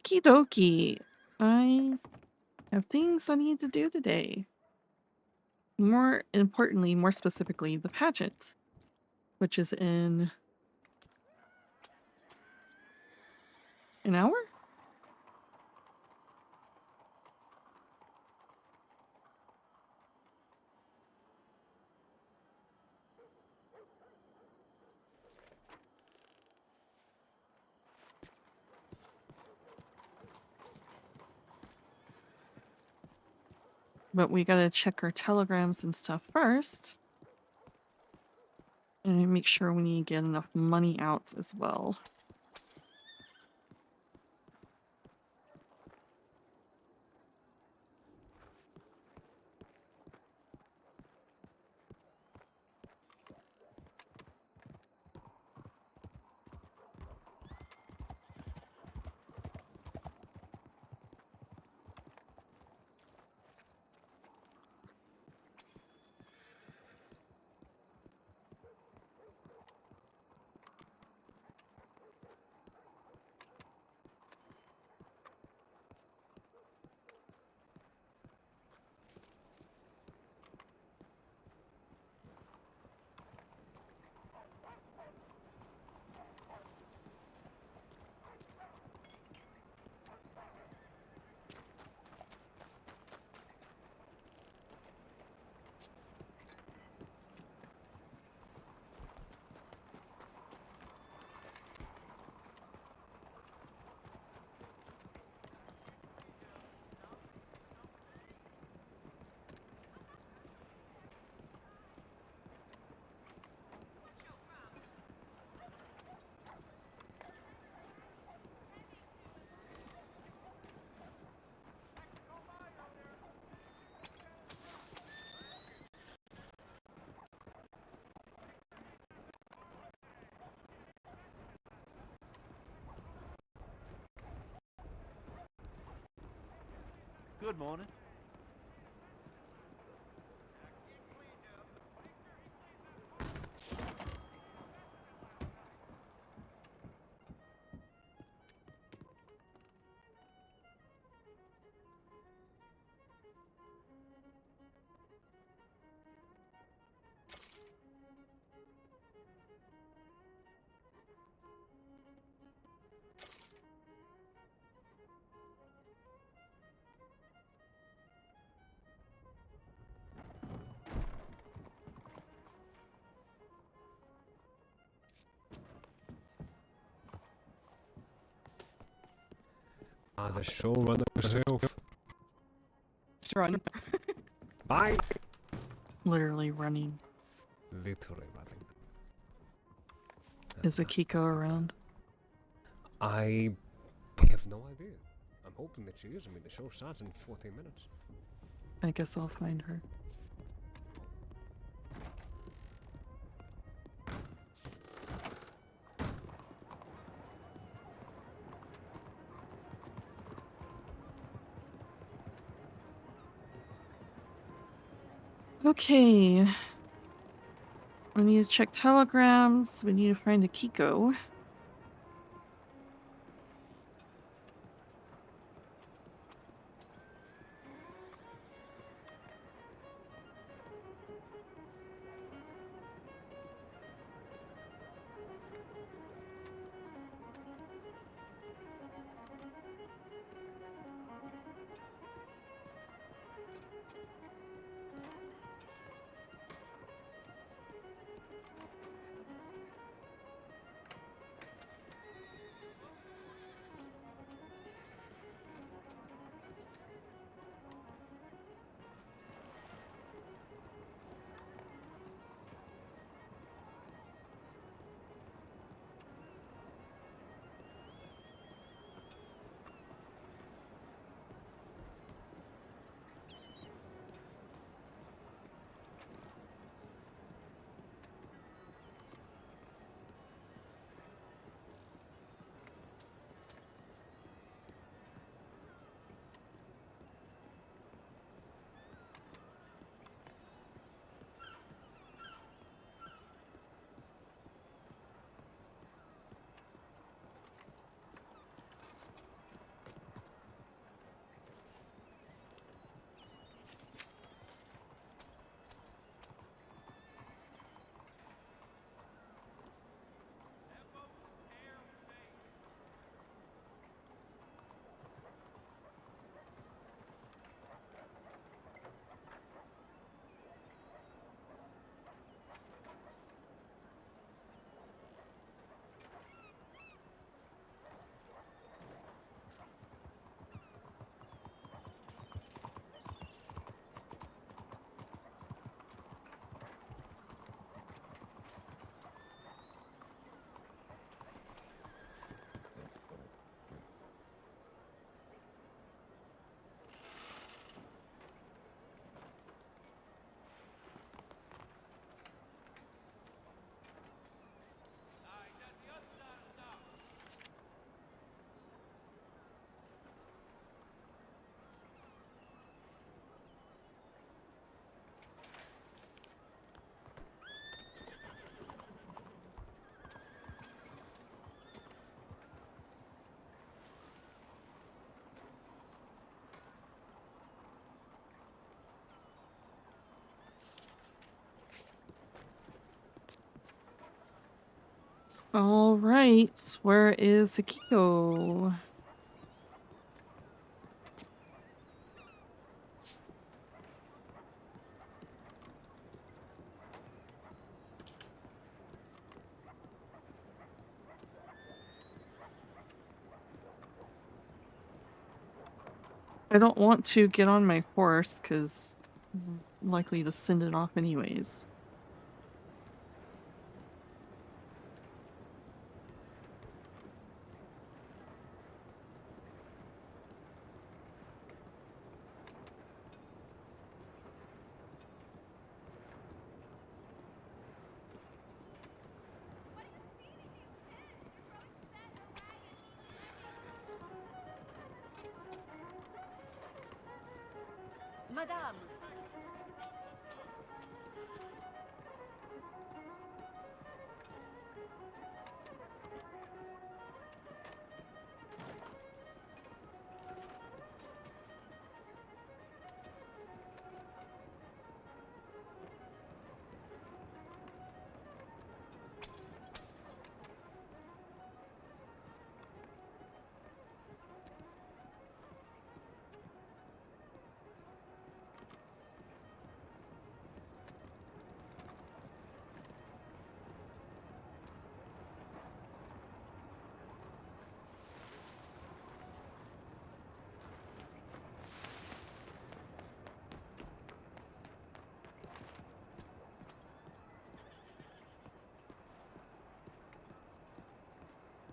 Okie dokie. I have things I need to do today. More importantly, more specifically, the pageant, which is in an hour? But we gotta check our telegrams and stuff first. And make sure we need to get enough money out as well. Good morning. The showrunner herself. Just run. Bye. Literally running. Literally running. Is Akiko around? I have no idea. I'm hoping that she is. I mean, the show starts in 14 minutes. I guess I'll find her. Okay. We need to check telegrams. We need to find Akiko. All right, where is Akiko? I don't want to get on my horse because I'm likely to send it off anyways. Madame.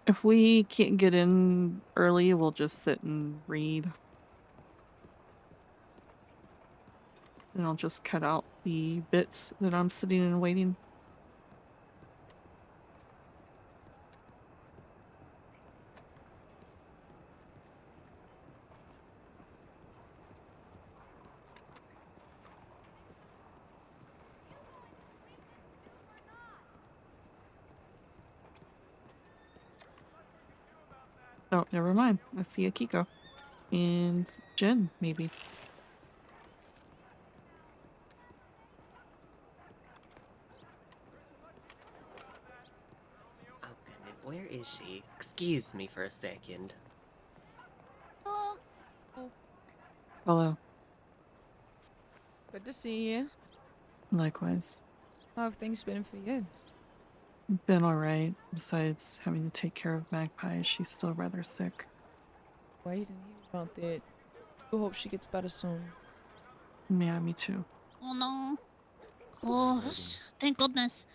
If we can't get in early, we'll just sit and read. And I'll just cut out the bits that I'm sitting and waiting. Oh, never mind. I see Akiko. And Jen, maybe. Oh goodness, where is she? Excuse me for a second. Oh, Hello. good to see you. Likewise. How have things been for you? Been alright. Besides having to take care of Magpie, she's still rather sick. Wait and hear about that. I hope she gets better soon. Yeah, me too. Oh no. Oh, thank goodness.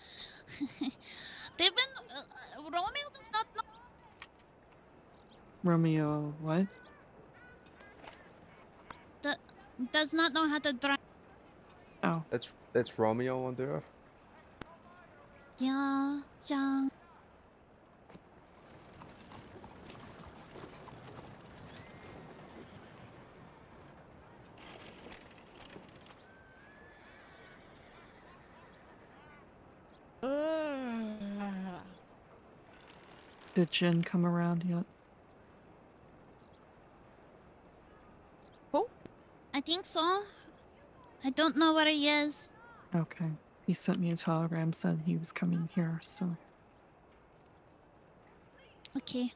They've been. Romeo does not know. Romeo, what? Does not know how to drive. Oh, That's Romeo on there. Yeah, yeah. did Jen come around yet? I think so. I don't know where he is. Okay. He sent me a telegram, said he was coming here, so. Okay.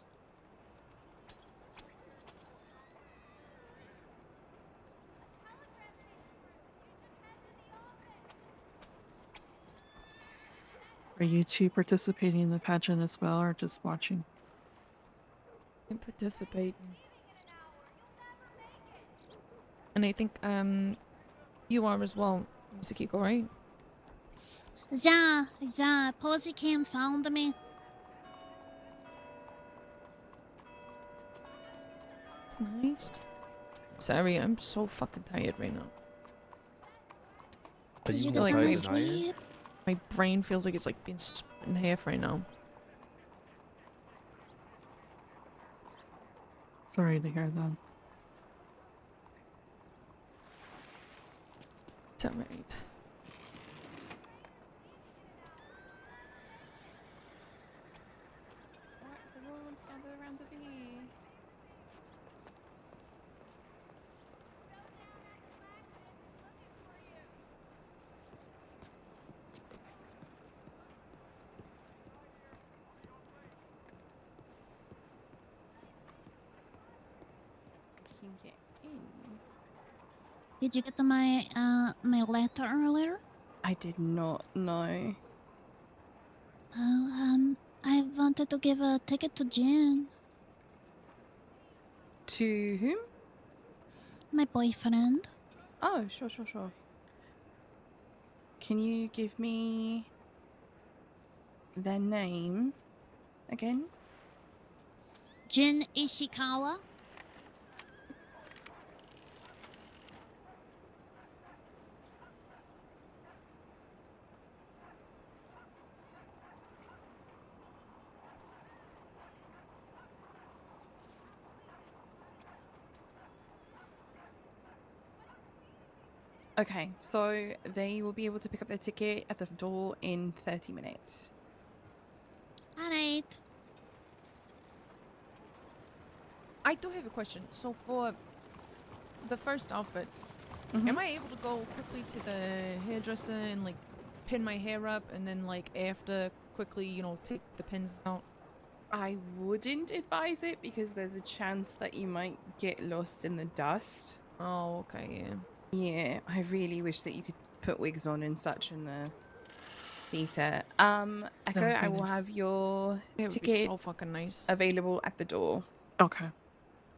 Are you two participating in the pageant as well, or just watching? I'm participating. And I think, you are as well, Miss Akiko, right? Yeah, yeah. Posy came found me. It's nice. Sorry, I'm so fucking tired right now. Are Did you you get more like no tired you- than I am? sleep? My brain feels like it's like being split in half right now. Sorry to hear that. It's alright. Alright, so everyone's gathered around over here. can get in. Did you get my letter earlier? I did not know. Oh, I wanted to give a ticket to Jen, To whom? my boyfriend. Oh, sure. Can you give me their name again? Jin Ishikawa. Okay, so they will be able to pick up their ticket at the door in 30 minutes. Alright. I do have a question. So for the first outfit, Mhm. am I able to go quickly to the hairdresser and like pin my hair up and then like after quickly, you know, take the pins out? I wouldn't advise it because there's a chance that you might get lost in the dust. Oh, okay, yeah. Yeah, I really wish that you could put wigs on and such in the theater. Echo, That'd I be will nice. have your It would be ticket so fucking nice. available at the door. Okay.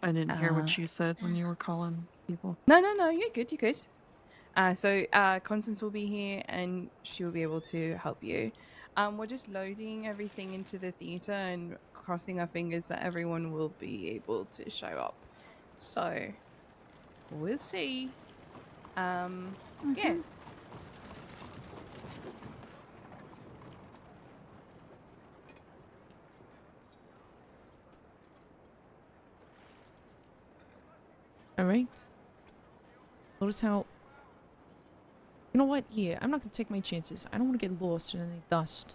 I didn't hear Uh, what you said when you were calling people. No, you're good, you're good. So Constance will be here and she will be able to help you. We're just loading everything into the theater and crossing our fingers that everyone will be able to show up. So we'll see. Yeah. Mhm. Alright. Notice how... You know what? Yeah, I'm not gonna take my chances. I don't want to get lost in any dust.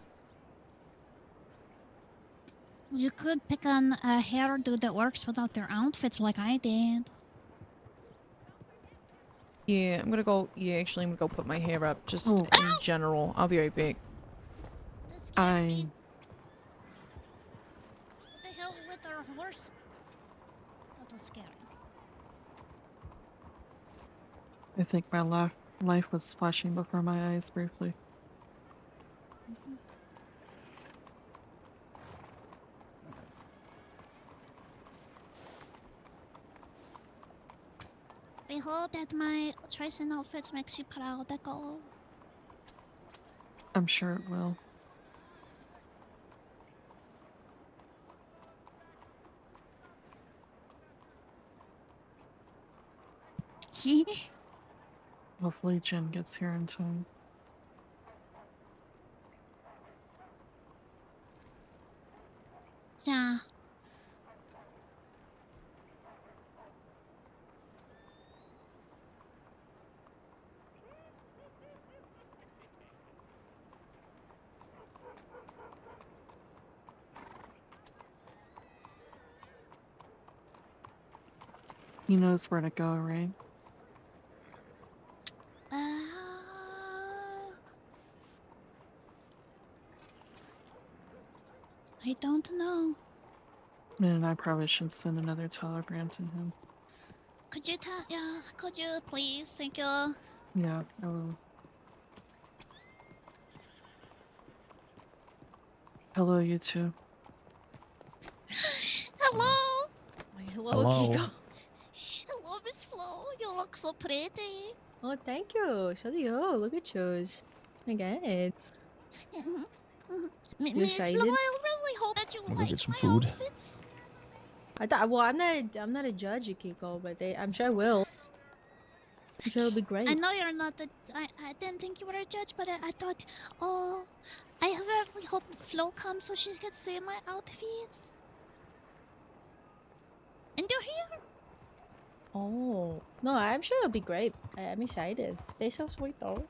You could pick a hairdo that works without their outfits like I did. Yeah, I'm gonna go... Yeah, actually, I'm gonna go put my hair up, just Oh. in general. I'll be right back. That scared me. I What the hell with our horse? That was scary. think my life was flashing before my eyes briefly. Mhm. I hope that my choice in outfits makes you proud, Echo. I'm sure it will. Hopefully Jen gets here in time. Yeah. He knows where to go, right? I don't know. And I probably should send another telegram to him. Could you could you please? Thank you. Yeah, I will. Hello, you two. Hello. Hello, Hello. Kiko. Hello, Miss Flo. You look so pretty. Oh, thank you. So do you. Look at yours. My God. Miss Flo, excited? I really hope that you Wanna go like get some my food? outfits. Well, I'm not a judge, Kiko, but I'm sure I will. I'm sure it'll be great. I know you're not the. I didn't think you were a judge, but I thought, oh, I really hope Flo comes so she can see my outfits. And you're here. Oh no, I'm sure it'll be great. I'm excited. They're so sweet though.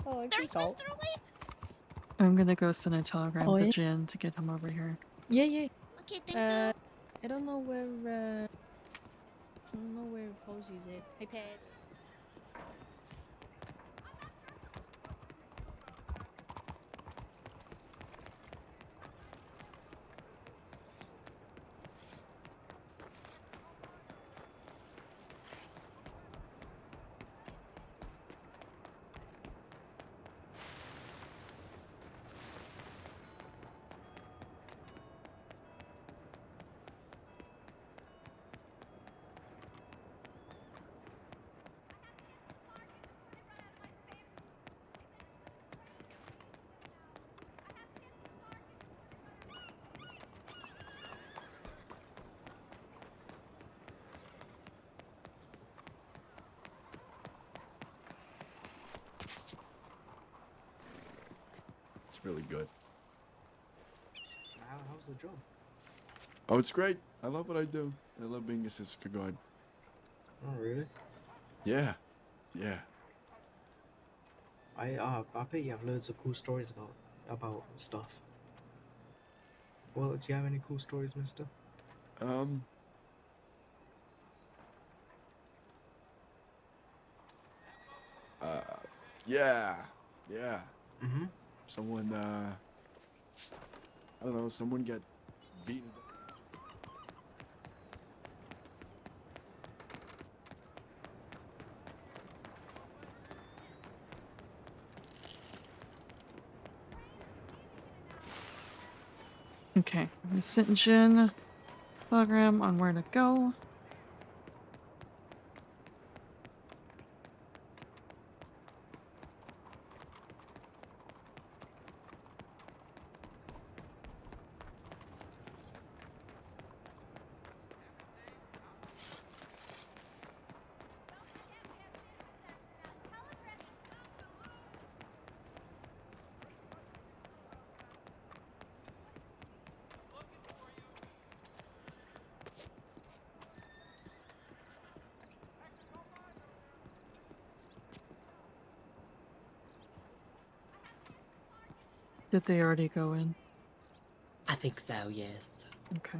Oh, There's Kiko. Mr. Wade. I'm gonna go send a telegram Oh, to yeah? Jen to get him over here. Yeah. Okay, thank you. I don't know where. I don't know where Posey's at. Hey, Pat. really good. How's the job? Oh, it's great. I love what I do. I love being assistant guard. Oh, really? Yeah. Yeah. I bet you have loads of cool stories about stuff. Well, do you have any cool stories, mister? Um. Yeah. Yeah. Mm-hmm. Someone, I don't know, someone got beaten. Okay, I'm sent Jin program on where to go. Did they already go in? I think so, yes. Okay.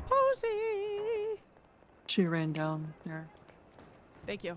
Posey! She ran down there. Thank you.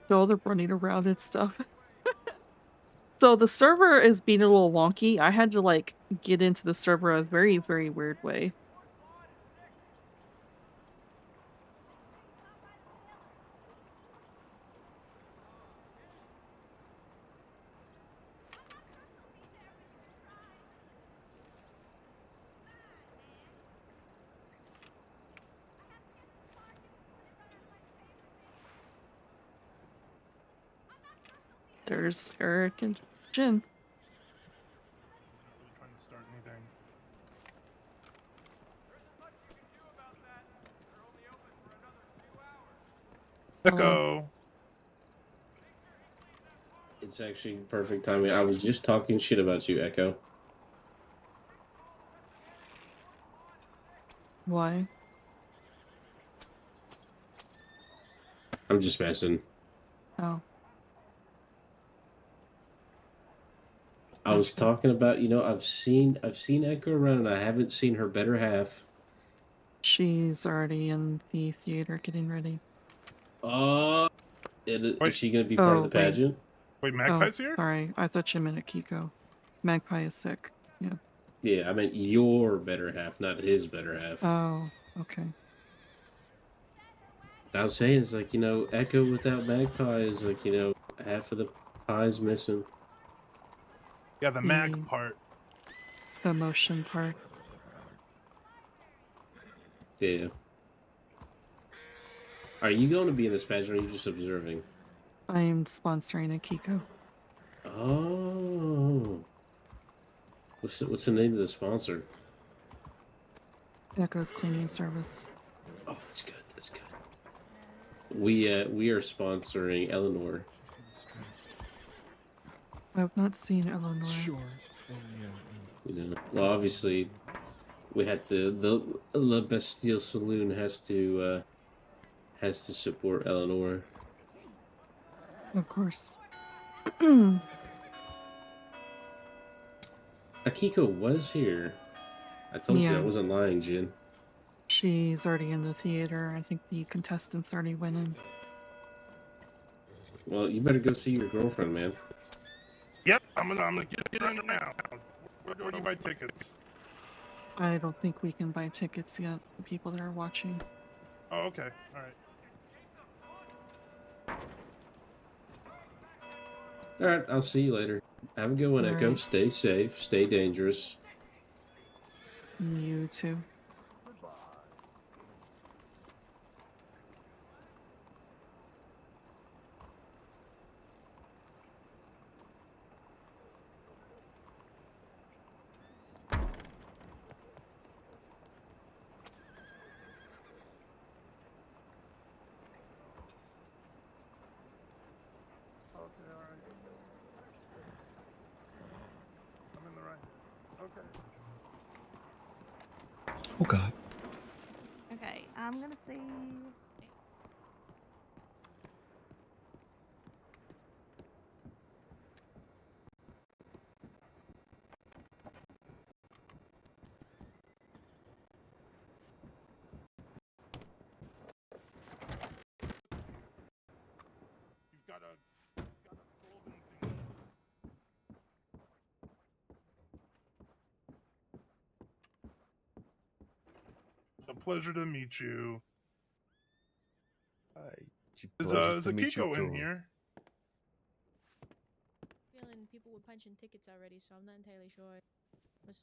So they're running around and stuff. So the server is being a little wonky. I had to like get into the server a very, very weird way. There's Eric and Jin. Trying to start anything. Echo. It's actually perfect timing. I was just talking shit about you, Echo. Why? I'm just messing. Oh. I was talking about, I've seen Echo around and I haven't seen her better half. She's already in the theater getting ready. Is she going to be part of the pageant? Wait, Magpie's here? Sorry. I thought you meant Akiko. Magpie is sick. Yeah. Yeah, I meant your better half, not his better half. Oh, okay. I was saying, it's like, Echo without Magpie is like, half of the pie's missing. Yeah, the mag part. The motion part. Yeah. Are you going to be in this pageant or are you just observing? I am sponsoring Akiko. Oh. What's the name of the sponsor? Echo's cleaning service. Oh, that's good. That's good. We are sponsoring Eleanor. She seems stressed. I've not seen Eleanor. Sure. Oh, yeah. You know, well, obviously, we had to. The Bastille Saloon has to support Eleanor. Of course. Akiko was here. I told you I Yeah. wasn't lying, Jin. She's already in the theater. I think the contestants already went in. Well, you better go see your girlfriend, man. Yep, I'm gonna get in now. Where do you buy tickets? I don't think we can buy tickets yet. The people that are watching. Oh, okay. All right. All right, I'll see you later. Have a good one, Echo. Alright. Stay safe. Stay dangerous. You too. Okay, all right. I'm in the right. Okay. Oh, God. Okay, I'm gonna see. You've got a golden thing. It's a pleasure to meet you. Is Akiko in here? Feeling people were punching tickets already, so I'm not entirely sure.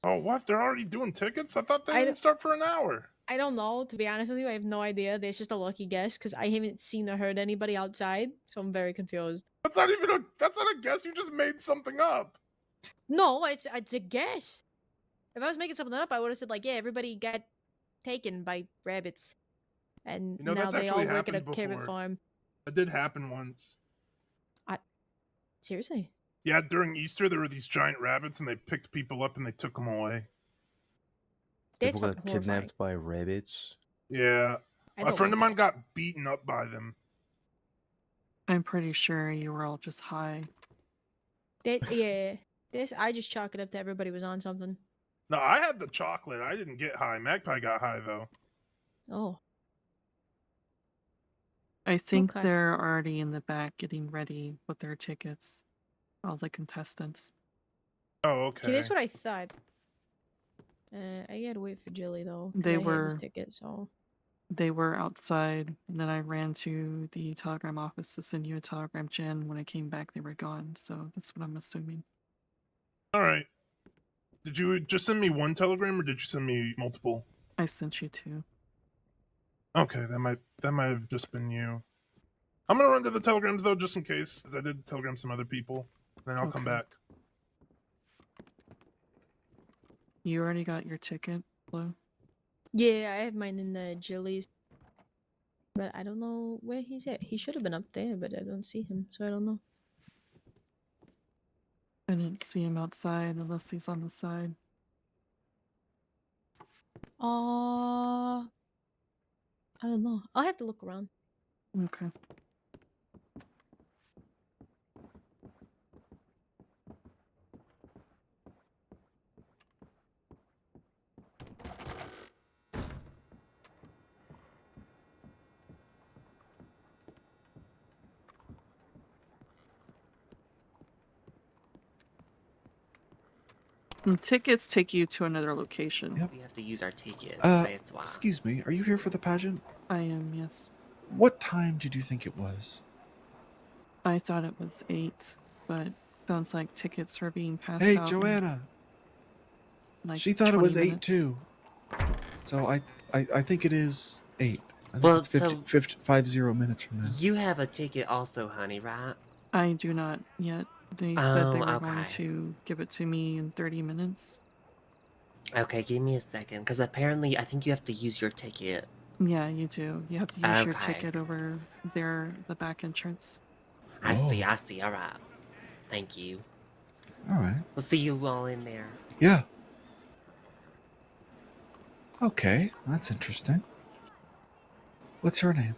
Oh, what? They're already doing tickets? I thought they I didn't d- start for an hour. I don't know, to be honest with you. I have no idea. There's just a lucky guess because I haven't seen or heard anybody outside, so I'm very confused. That's not a guess. You just made something up. No, it's a guess. If I was making something up, I would have said like, yeah, everybody got taken by rabbits, and You know, now that's they all actually work at a happened carrot before. farm. That did happen once. Seriously? Yeah, during Easter, there were these giant rabbits, and they picked people up and they took them away. That's People got fucking horrifying. kidnapped by rabbits. Yeah. I A don't friend of like mine got beaten up by them. I'm pretty sure you were all just high. Yeah. This I just chalk it up to everybody was on something. No, I had the chocolate. I didn't get high. Magpie got high, though. Oh. I think Okay. they're already in the back getting ready with their tickets. All the contestants. Oh, okay. See, that's what I thought. I gotta wait for Jilly though. 'Cause They I have his were ticket, so. they were outside, and then I ran to the telegram office to send you a telegram, Jen. When I came back, they were gone, so that's what I'm assuming. All right. Did you just send me one telegram, or did you send me multiple? I sent you two. Okay, that might have just been you. I'm gonna run to the telegrams though, just in case, because I did telegram some other people. Then I'll come Okay. back. You already got your ticket, Blue? Yeah, I have mine in the Jilly's. But I don't know where he's at. He should have been up there, but I don't see him, so I don't know. I didn't see him outside unless he's on the side. I don't know. I'll have to look around. Okay. And tickets take you to another location. We have to use our tickets. That's why. Excuse me, are you here for the pageant? I am, yes. What time did you think it was? I thought it was 8, but sounds like tickets were being passed Hey, out. in, Joanna. like, She thought it 20 was 8 minutes. too. So I think it is 8. I think Well, it's 50, so 50 minutes from now. you have a ticket also, honey, right? I do not yet. They said they were going to give it to me in 30 minutes. Okay, give me a second, because apparently I think you have to use your ticket. Yeah, you do. You have to use your Okay. ticket over there, the back entrance. I see, alright. Thank you. Alright. We'll see you all in there. Yeah. Okay, that's interesting. What's your name?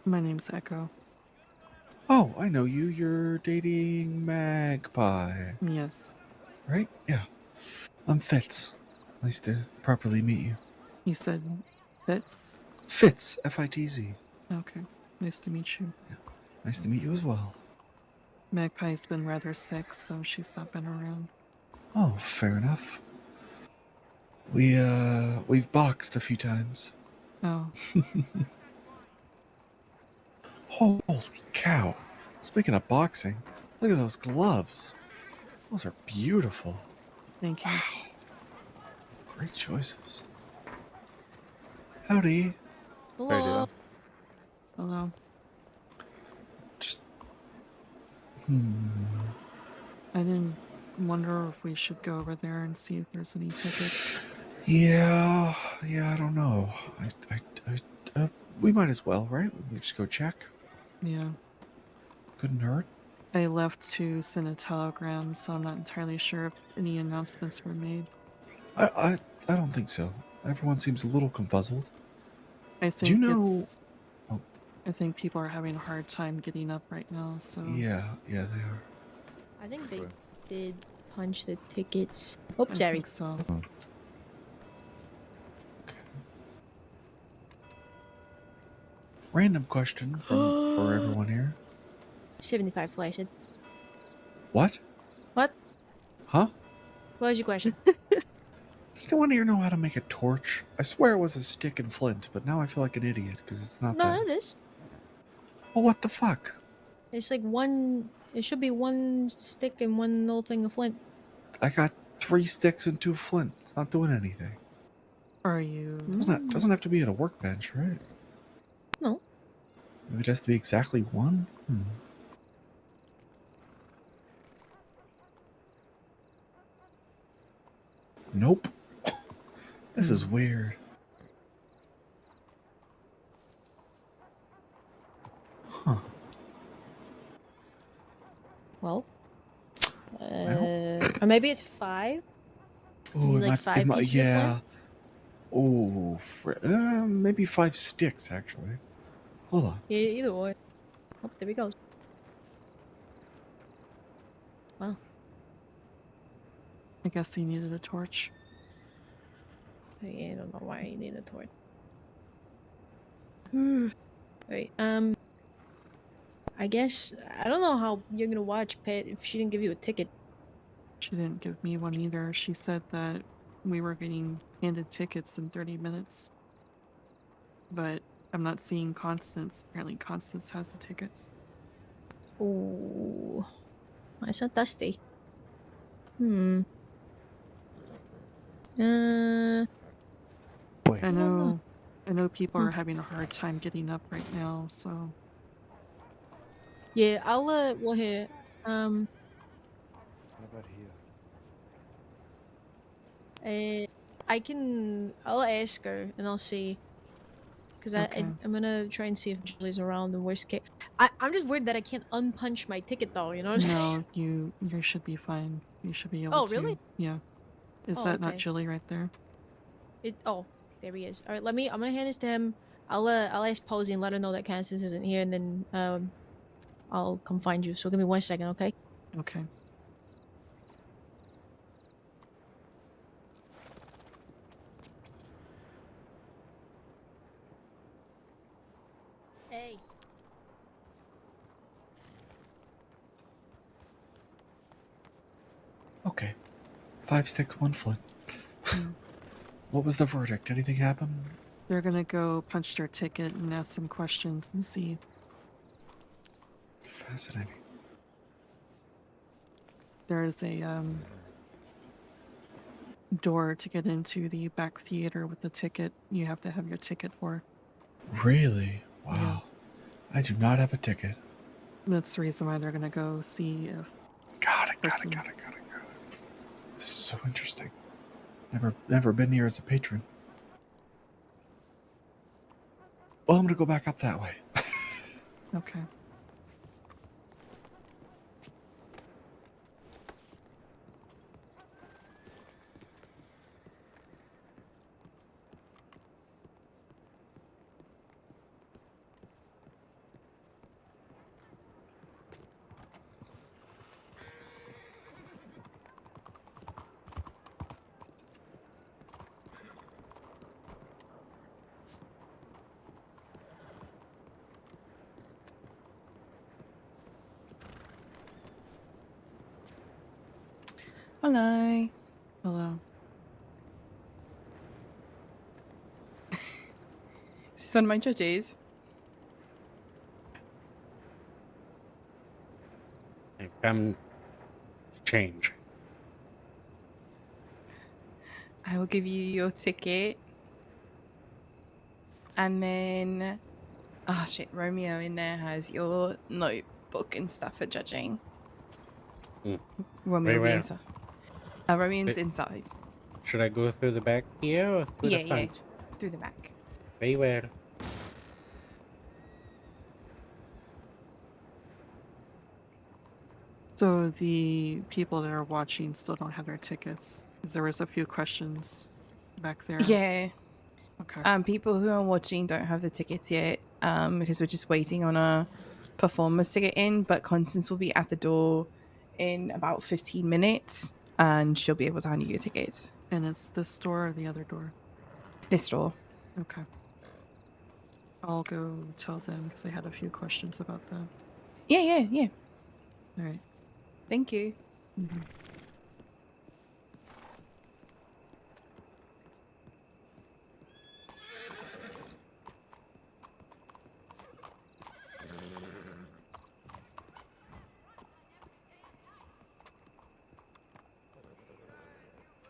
My name's Echo. Oh, I know you. You're dating Magpie. Yes. Right? Yeah. I'm Fitz. Nice to properly meet you. You said Fitz? Fitz, F-I-T-Z. Okay. Nice to meet you. Yeah. Nice to meet you as well. Magpie's been rather sick, so she's not been around. Oh, fair enough. We've boxed a few times. Oh. Holy cow. Speaking of boxing, look at those gloves. Those are beautiful. Thank you. Great choices. Howdy. Hello. Hello. I didn't wonder if we should go over there and see if there's any tickets. Yeah, I don't know. We might as well, right? We just go check. Yeah. Couldn't hurt. I left to send a telegram, so I'm not entirely sure if any announcements were made. I don't think so. Everyone seems a little confuzzled. I think Do you know? I think people are having a hard time getting up right now, so... Yeah, they are. I think they did punch the tickets. Oops, I sorry. think so. Random question for everyone here. 75 flashed. What? What? Huh? What was your question? Does anyone here know how to make a torch? I swear it was a stick and flint, but now I feel like an idiot because it's not No, that. it is. Well, what the fuck? It's like one. It should be one stick and one little thing of flint. I got 3 sticks and 2 flint. It's not doing anything. Are you... Doesn't have to be at a workbench, right? No. Maybe it has to be exactly 1? Nope. This is weird. Huh. Well. Or maybe it's 5. Ooh, like 5 pieces of yeah. flint? Oh, maybe 5 sticks, actually. Hold on. Yeah, either way. Oh, there we go. Wow. I guess he needed a torch. I don't know why you need a torch. Wait, I guess I don't know how you're gonna watch Pet if she didn't give you a ticket. She didn't give me one either. She said that we were getting handed tickets in 30 minutes. But I'm not seeing Constance. Apparently Constance has the tickets. Oh, why is that dusty? I know people are having a hard time getting up right now, so... Yeah, I'll well here, What about here? I'll ask her and I'll see. Cause Okay. I'm gonna try and see if Julie's around. The worst case, I'm just worried that I can't unpunch my ticket though. You know what I'm saying? No, you should be fine. You should be able Oh, to. really? Yeah. Is Oh, that not okay. Julie right there? Oh, there he is. All right, I'm gonna hand this to him. I'll ask Posey and let her know that Constance isn't here, and then I'll come find you. So give me 1 second, okay? Okay. Hey. Okay. 5 sticks, 1 flint. What was the verdict? Anything happen? They're gonna go punch their ticket and ask some questions and see. Fascinating. There's a door to get into the back theater with the ticket you have to have your ticket for. Really? Wow. Yeah. I do not have a ticket. That's the reason why they're gonna go see if. Got it. This is so interesting. Never been here as a patron. Well, I'm gonna go back up that way. Okay. Hello. Hello. This is one of my judges. They've come to change. I will give you your ticket. And then, oh shit, Romeo in there has your notebook and stuff for judging. Romeo Very will be well. inside. Romeo's inside. Should I go through the back here or through the front? Through the back. Very well. So the people that are watching still don't have their tickets. 'Cause there was a few questions back there. Yeah. Okay. People who are watching don't have the tickets yet, because we're just waiting on a performers to get in. But Constance will be at the door in about 15 minutes, and she'll be able to hand you your tickets. And it's this door or the other door? This door. Okay. I'll go tell them because they had a few questions about that. Yeah. All right. Thank you. Mhm.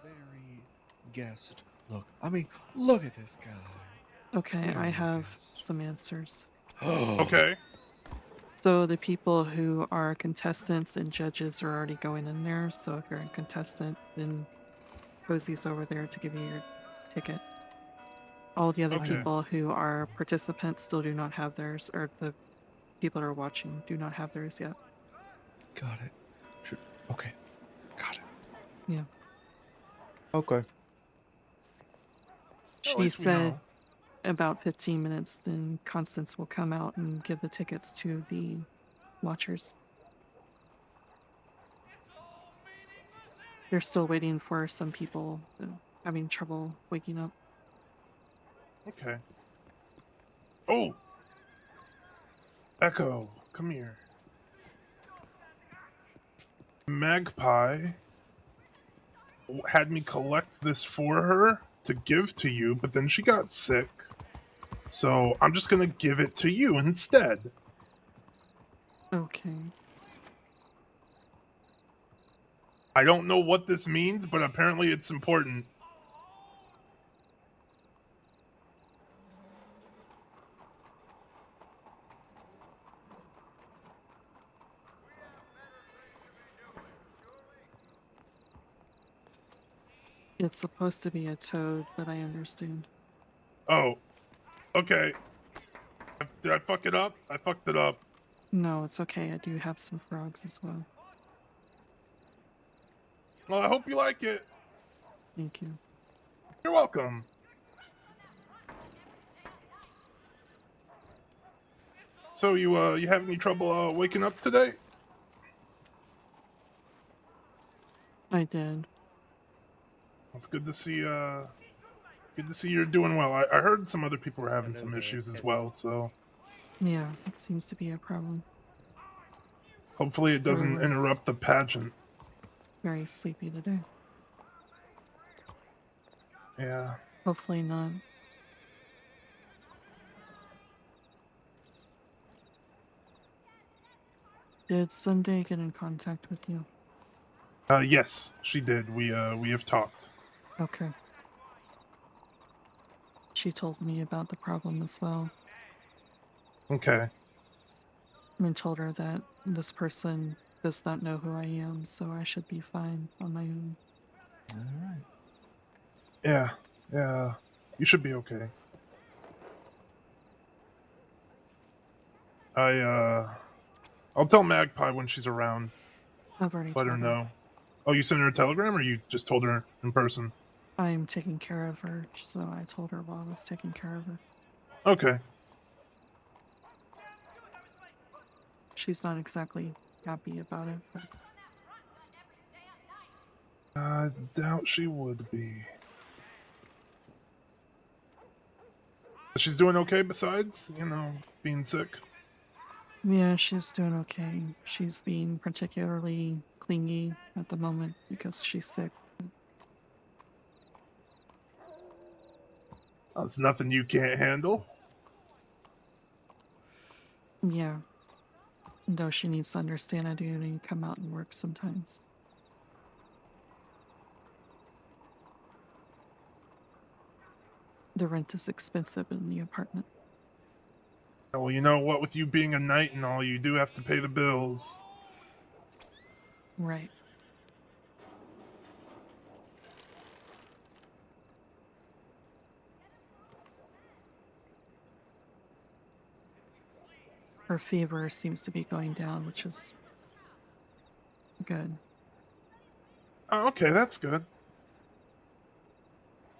Very guest. Look at this guy. Okay, I have some answers. Okay. So the people who are contestants and judges are already going in there. So if you're a contestant, then Posey's over there to give you your ticket. All the other Okay. people who are participants still do not have theirs, or the people that are watching do not have theirs yet. Got it. Okay. Got it. Yeah. Okay. She least we said know. about 15 minutes, then Constance will come out and give the tickets to the watchers. They're still waiting for some people having trouble waking up. Okay. Oh! Echo, come here. Magpie had me collect this for her to give to you, but then she got sick. So I'm just gonna give it to you instead. Okay. I don't know what this means, but apparently it's important. It's supposed to be a toad, but I understand. Oh. Okay. Did I fuck it up? I fucked it up. No, it's okay. I do have some frogs as well. Well, I hope you like it. Thank you. You're welcome. So you have any trouble waking up today? I did. It's good to see you're doing well. I heard some other people were having some issues as well, so Yeah, it seems to be a problem. hopefully it doesn't Everyone's interrupt the pageant. very sleepy today. Yeah. Hopefully not. Did Sunday get in contact with you? Yes, she did. We have talked. Okay. She told me about the problem as well. Okay. I told her that this person does not know who I am, so I should be fine on my own. All right. Yeah. Yeah. You should be okay. I'll tell Magpie when she's around. I've already Let her told her. know. Oh, you sent her a telegram, or you just told her in person? I'm taking care of her, so I told her while I was taking care of her. Okay. She's not exactly happy about it, but I doubt she would be. But she's doing okay besides, being sick? yeah, she's doing okay. She's being particularly clingy at the moment because she's sick. That's nothing you can't handle. Yeah. Though she needs to understand I do need to come out and work sometimes. The rent is expensive in the apartment. Well, you know what? With you being a knight and all, you do have to pay the bills. Right. Her fever seems to be going down, which is good. Oh, okay, that's good.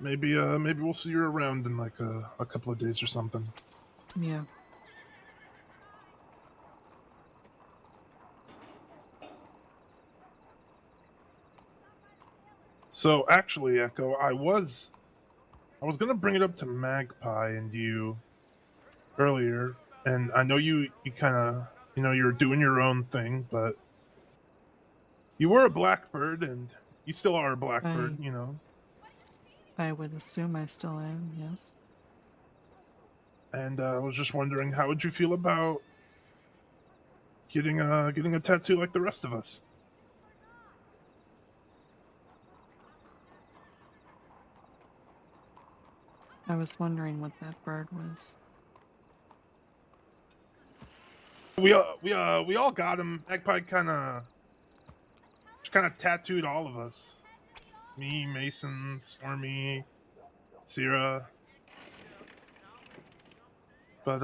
Maybe we'll see you around in like a couple of days or something. Yeah. So actually, Echo, I was gonna bring it up to Magpie and you earlier, and I know you kind of you're doing your own thing, but you were a blackbird, and you still are a blackbird, I would assume I still am, yes. And I was just wondering, how would you feel about getting a tattoo like the rest of us? I was wondering what that bird was. We all got him. Magpie kind of tattooed all of us. Me, Mason, Stormy, Sierra. But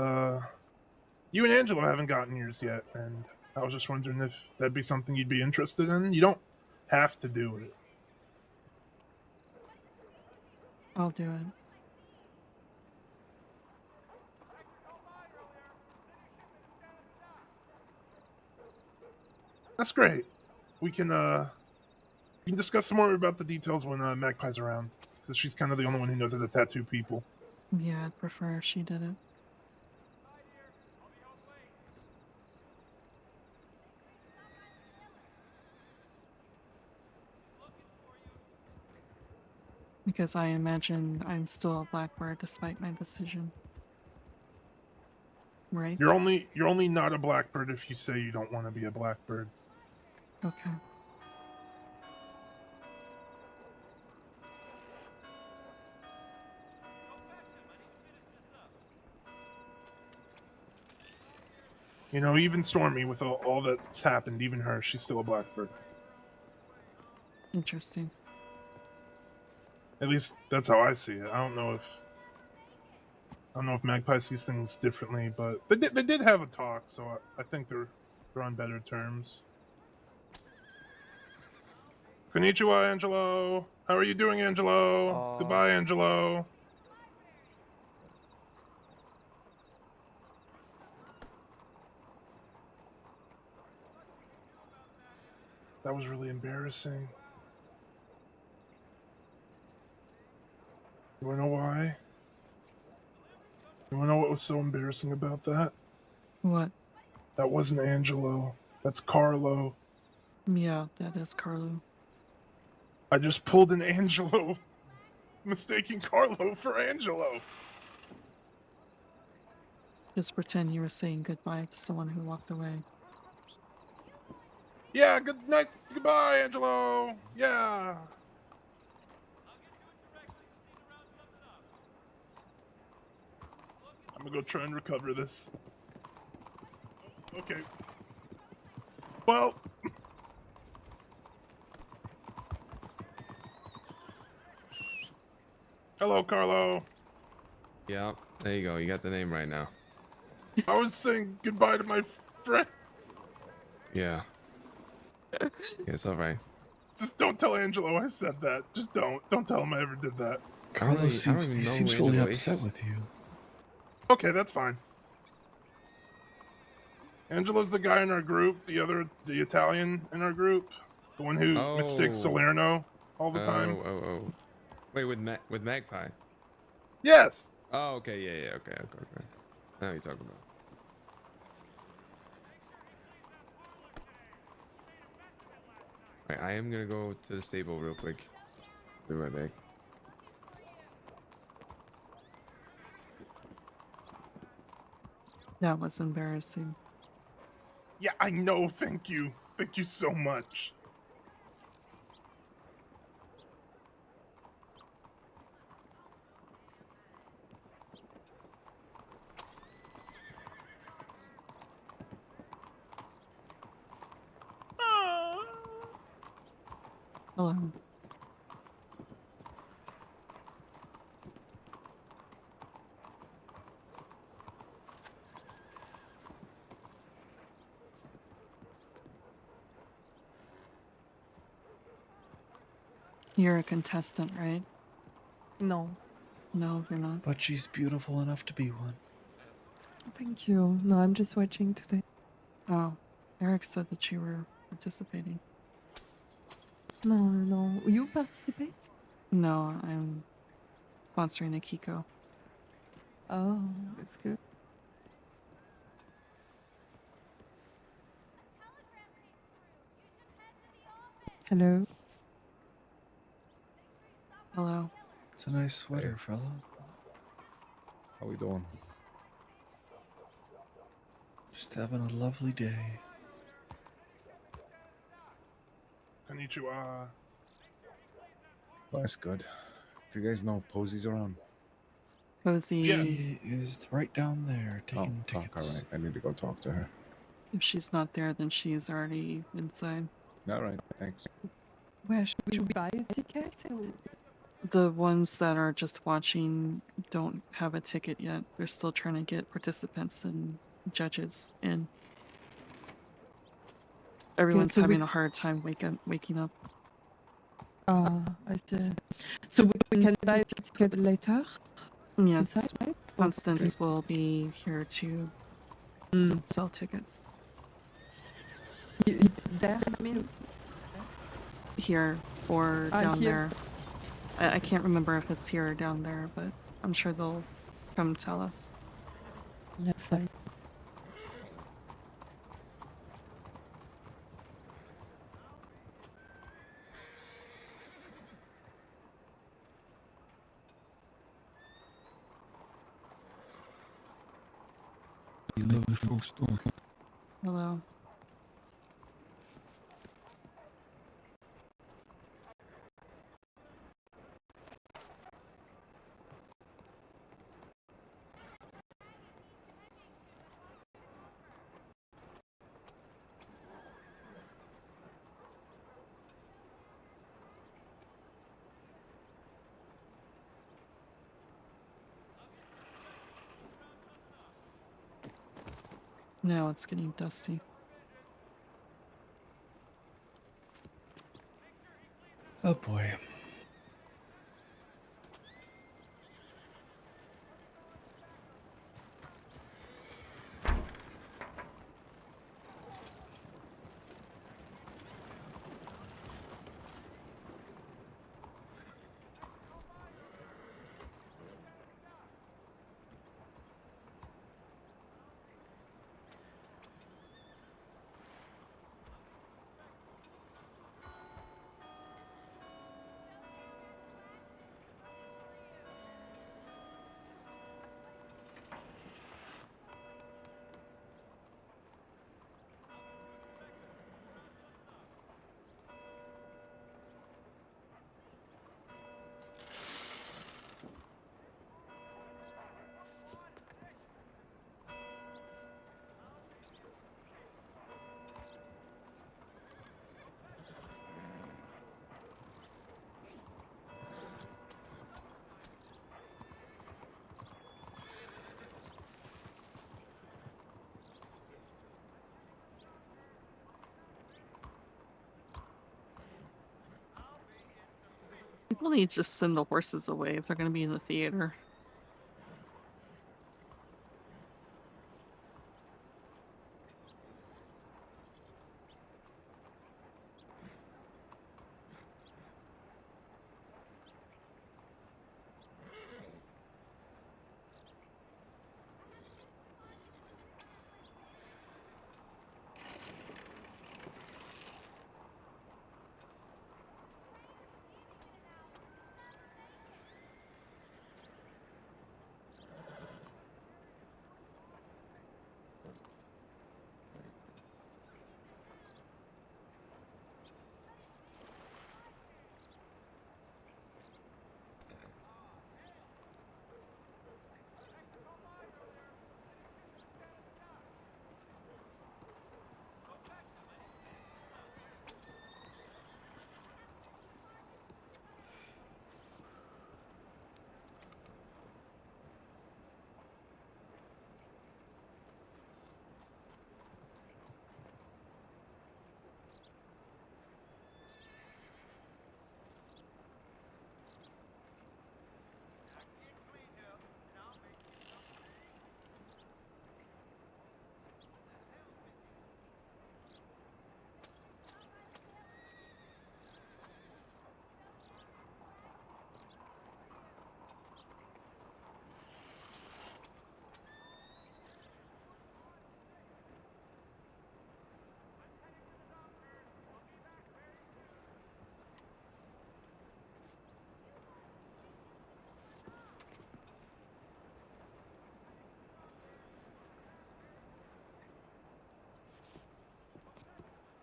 you and Angelo haven't gotten yours yet, and I was just wondering if that'd be something you'd be interested in. You don't have to do it. I'll do it. That's great. We can discuss some more about the details when Magpie's around, because she's kind of the only one who knows how to tattoo people. Yeah, I'd prefer if she did it. Because I imagine I'm still a blackbird despite my decision. Right? You're only not a blackbird if you say you don't want to be a blackbird. Okay. Even Stormy, with all that's happened, even her, she's still a blackbird. Interesting. At least that's how I see it. I don't know if Magpie sees things differently, but they did have a talk, so I think they're on better terms. Konnichiwa, Angelo. How are you doing, Angelo? Goodbye, Angelo. That was really embarrassing. You wanna know why? You wanna know what was so embarrassing about that? What? That wasn't Angelo. That's Carlo. Yeah, that is Carlo. I just pulled an Angelo, mistaking Carlo for Angelo. Just pretend you were saying goodbye to someone who walked away. Yeah, goodbye, Angelo. Yeah. I'm gonna go try and recover this. Okay. Well. Hello, Carlo. Yeah, there you go. You got the name right now. I was saying goodbye to my friend. Yeah. It's all right. Just don't tell Angelo I said that. Just don't. Don't tell him I ever did that. Carlos I don't seems, even he know seems who really Angelo upset is. with you. Okay, that's fine. Angelo's the guy in our group, the Italian in our group, the one who mistakes Salerno all the time. Oh. Wait, with Magpie. Yes. Oh, okay, yeah. Okay. I know what you're talking about. Alright, I am gonna go to the stable real quick. Be right back. That was embarrassing. Yeah, I know. Thank you. Thank you so much. Hello. You're a contestant, right? No. No, you're not. But she's beautiful enough to be one. Thank you. No, I'm just watching today. Oh, Eric said that you were participating. No. You participate? No, I'm sponsoring a Kiko. Oh, that's good. Hello. Hello. It's a nice sweater, fella. How we doing? Just having a lovely day. Konnichiwa. Oh, that's good. Do you guys know if Posey's around? Posey. She is right down there taking All tickets. right. I need to go talk to her. If she's not there, then she's already inside. All right. Thanks. Where should we buy a ticket? The ones that are just watching don't have a ticket yet. They're still trying to get participants and judges in. Everyone's so we- having a hard time waking up. I see. So we can buy a ticket later? Yes, Inside, right? Constance will be here to sell tickets. There, I mean? Here or down here. there. I can't remember if it's here or down there, but I'm sure they'll come tell us. Yeah, fine. Hello. Now it's getting dusty. Oh boy. People need to just send the horses away if they're going to be in the theater.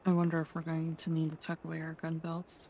I wonder if we're going to need to tuck away our gun belts.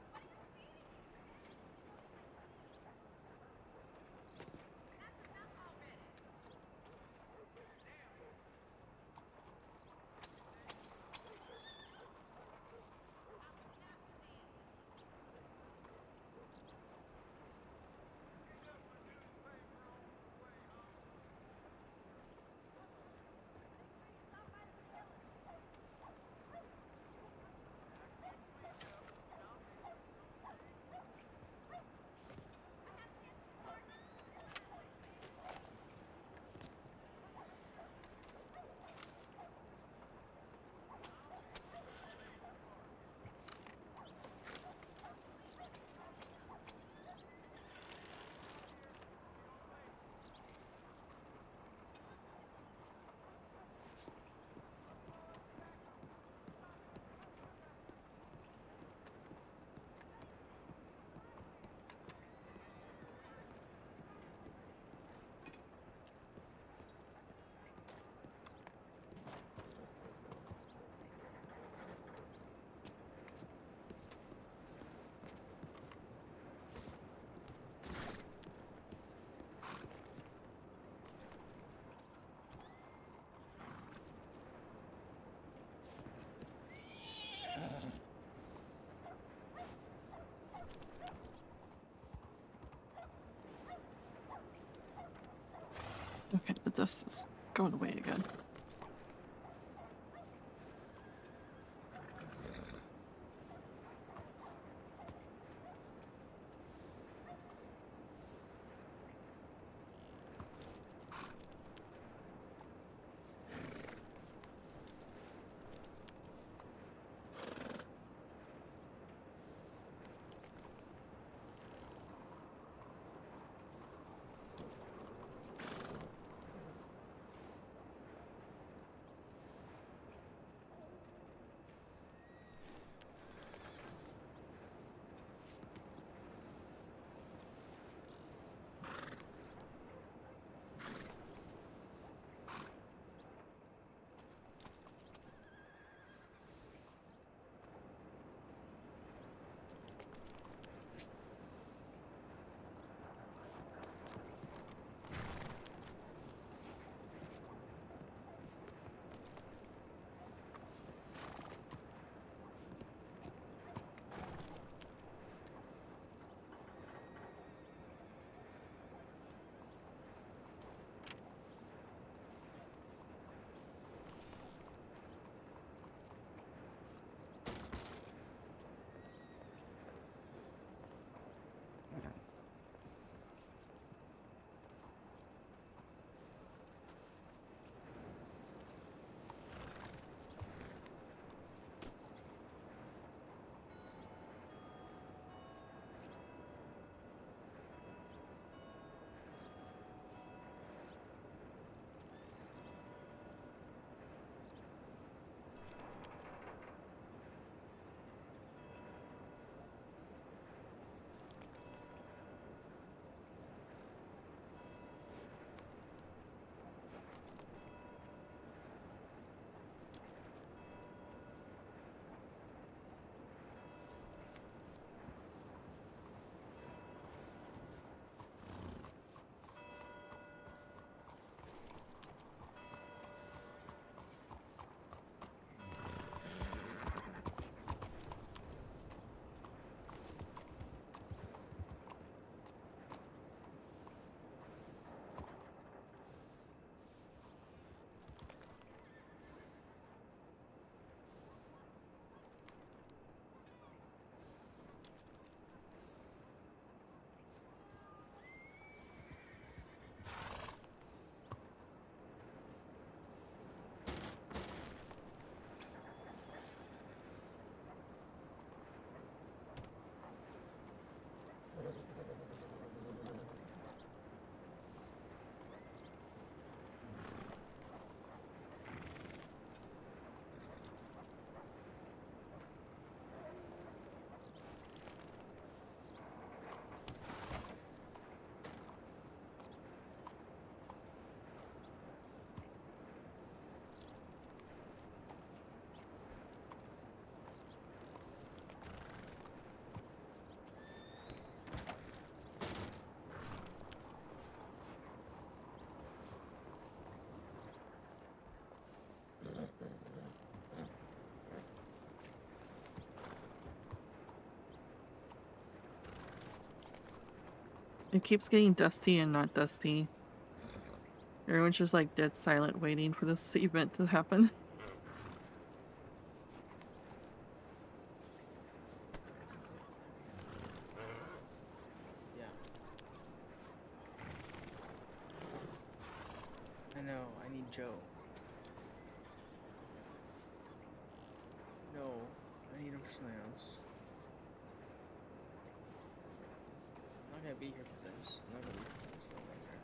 Okay, the dust is going away again. It keeps getting dusty and not dusty. Everyone's just like dead silent waiting for this event to happen. Yeah. I know, I need Joe. No, I need him for something else. I'm not gonna be here for this. I'm not gonna be here for this. No, right here.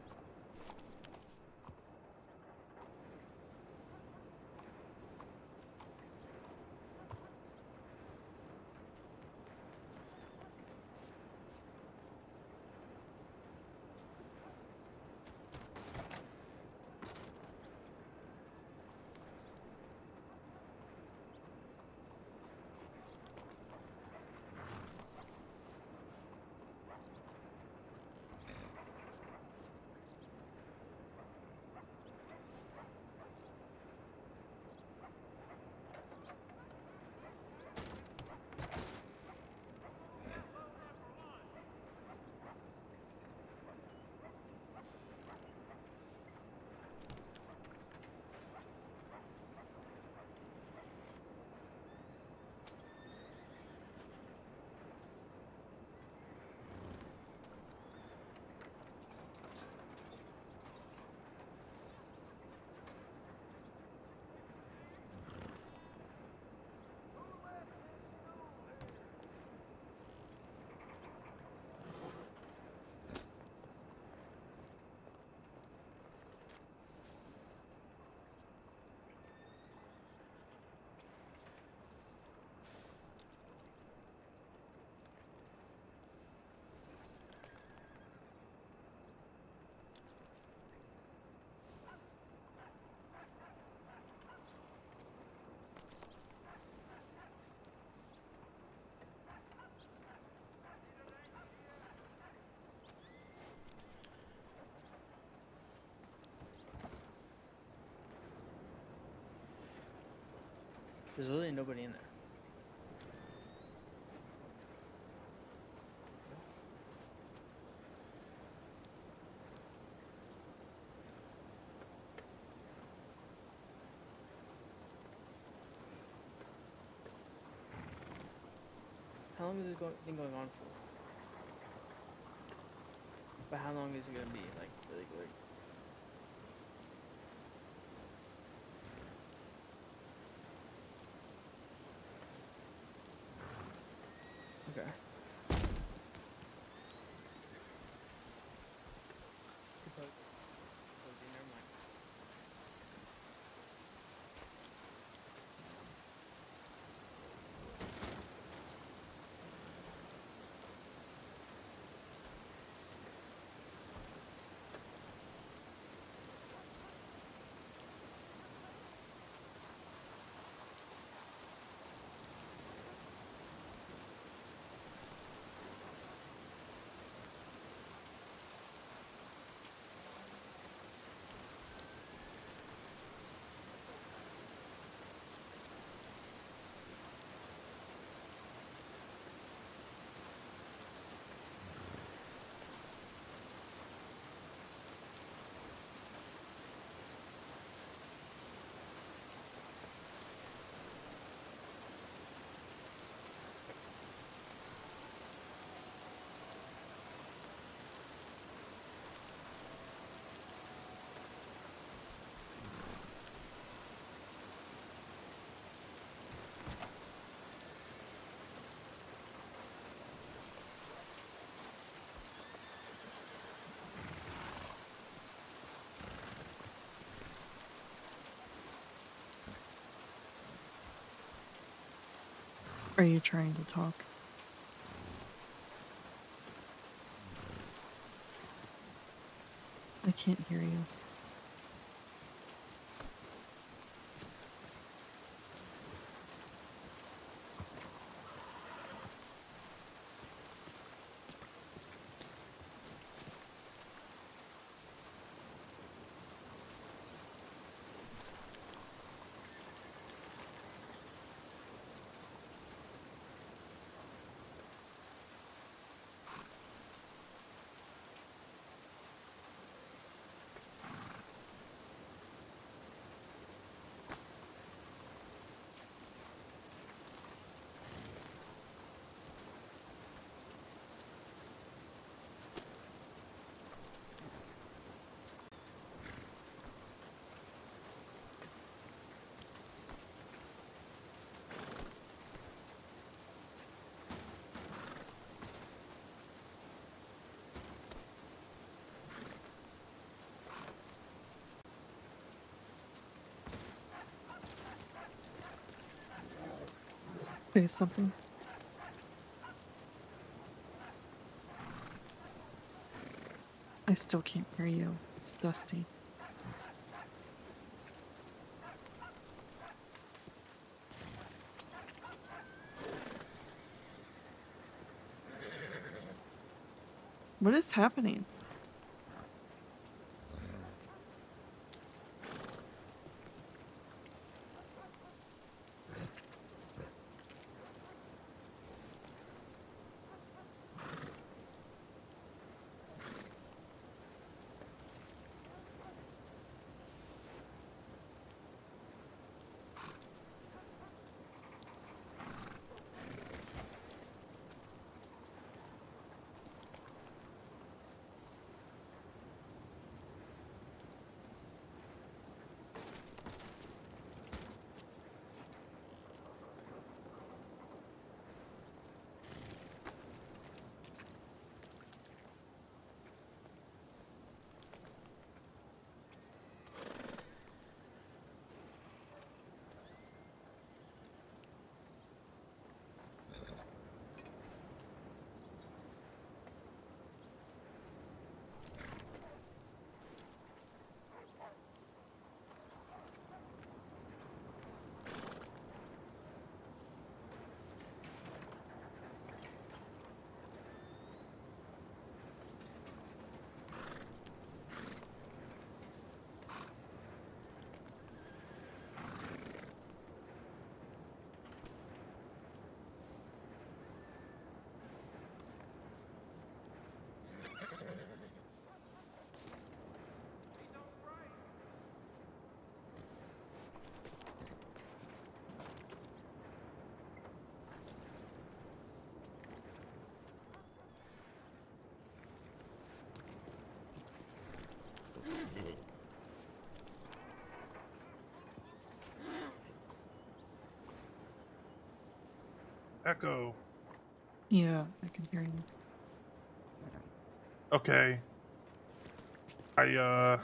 There's literally nobody in there. How long is this thing going on for? But how long is it gonna be? Like, really good? Okay. Never mind. Are you trying to talk? I can't hear you. Say something. I still can't hear you. It's dusty. What is happening? Echo. Yeah, I can hear you. Okay. I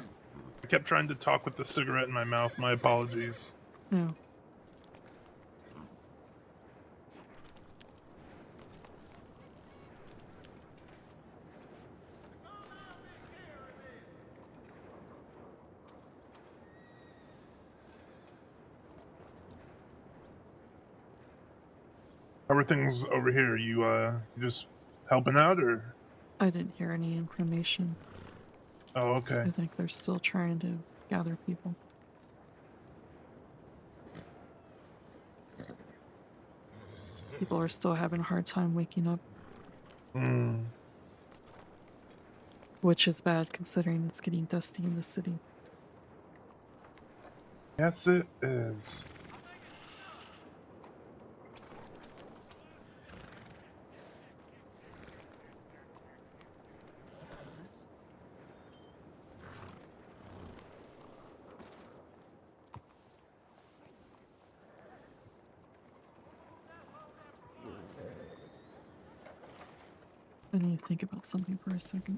kept trying to talk with the cigarette in my mouth. My apologies. No. How are things over here? You just helping out, or? I didn't hear any information. Oh, okay. I think they're still trying to gather people. People are still having a hard time waking up. Hmm. Which is bad considering it's getting dusty in the city. Yes, it is. I need to think about something for a second.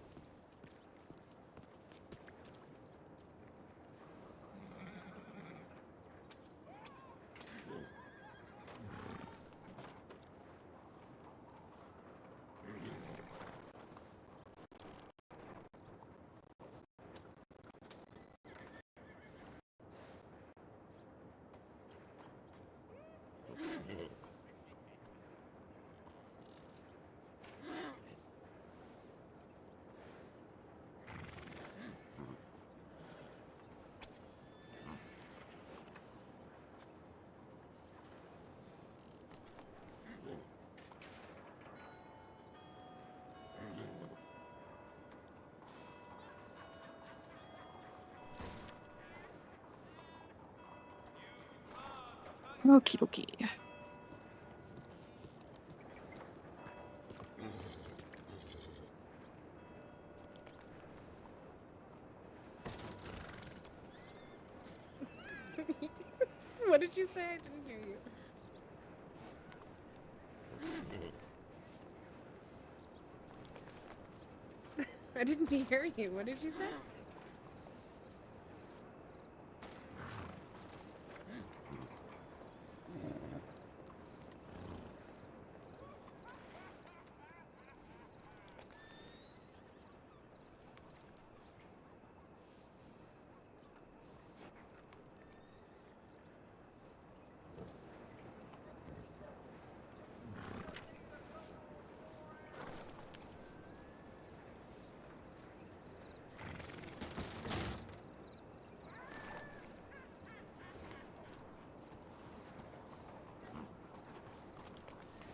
Okie dokie. What did you say? I didn't hear you. I didn't hear you. What did you say?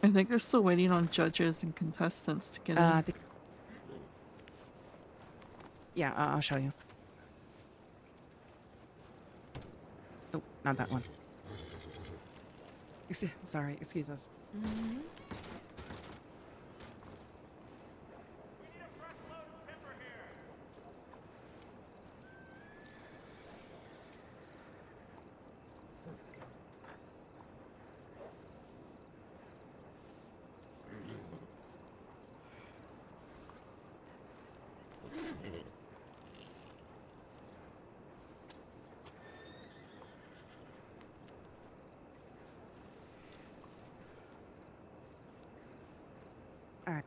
I think they're still waiting on judges and contestants to get in. Yeah, I'll show you. Oh, not that one. Sorry, excuse us. All right.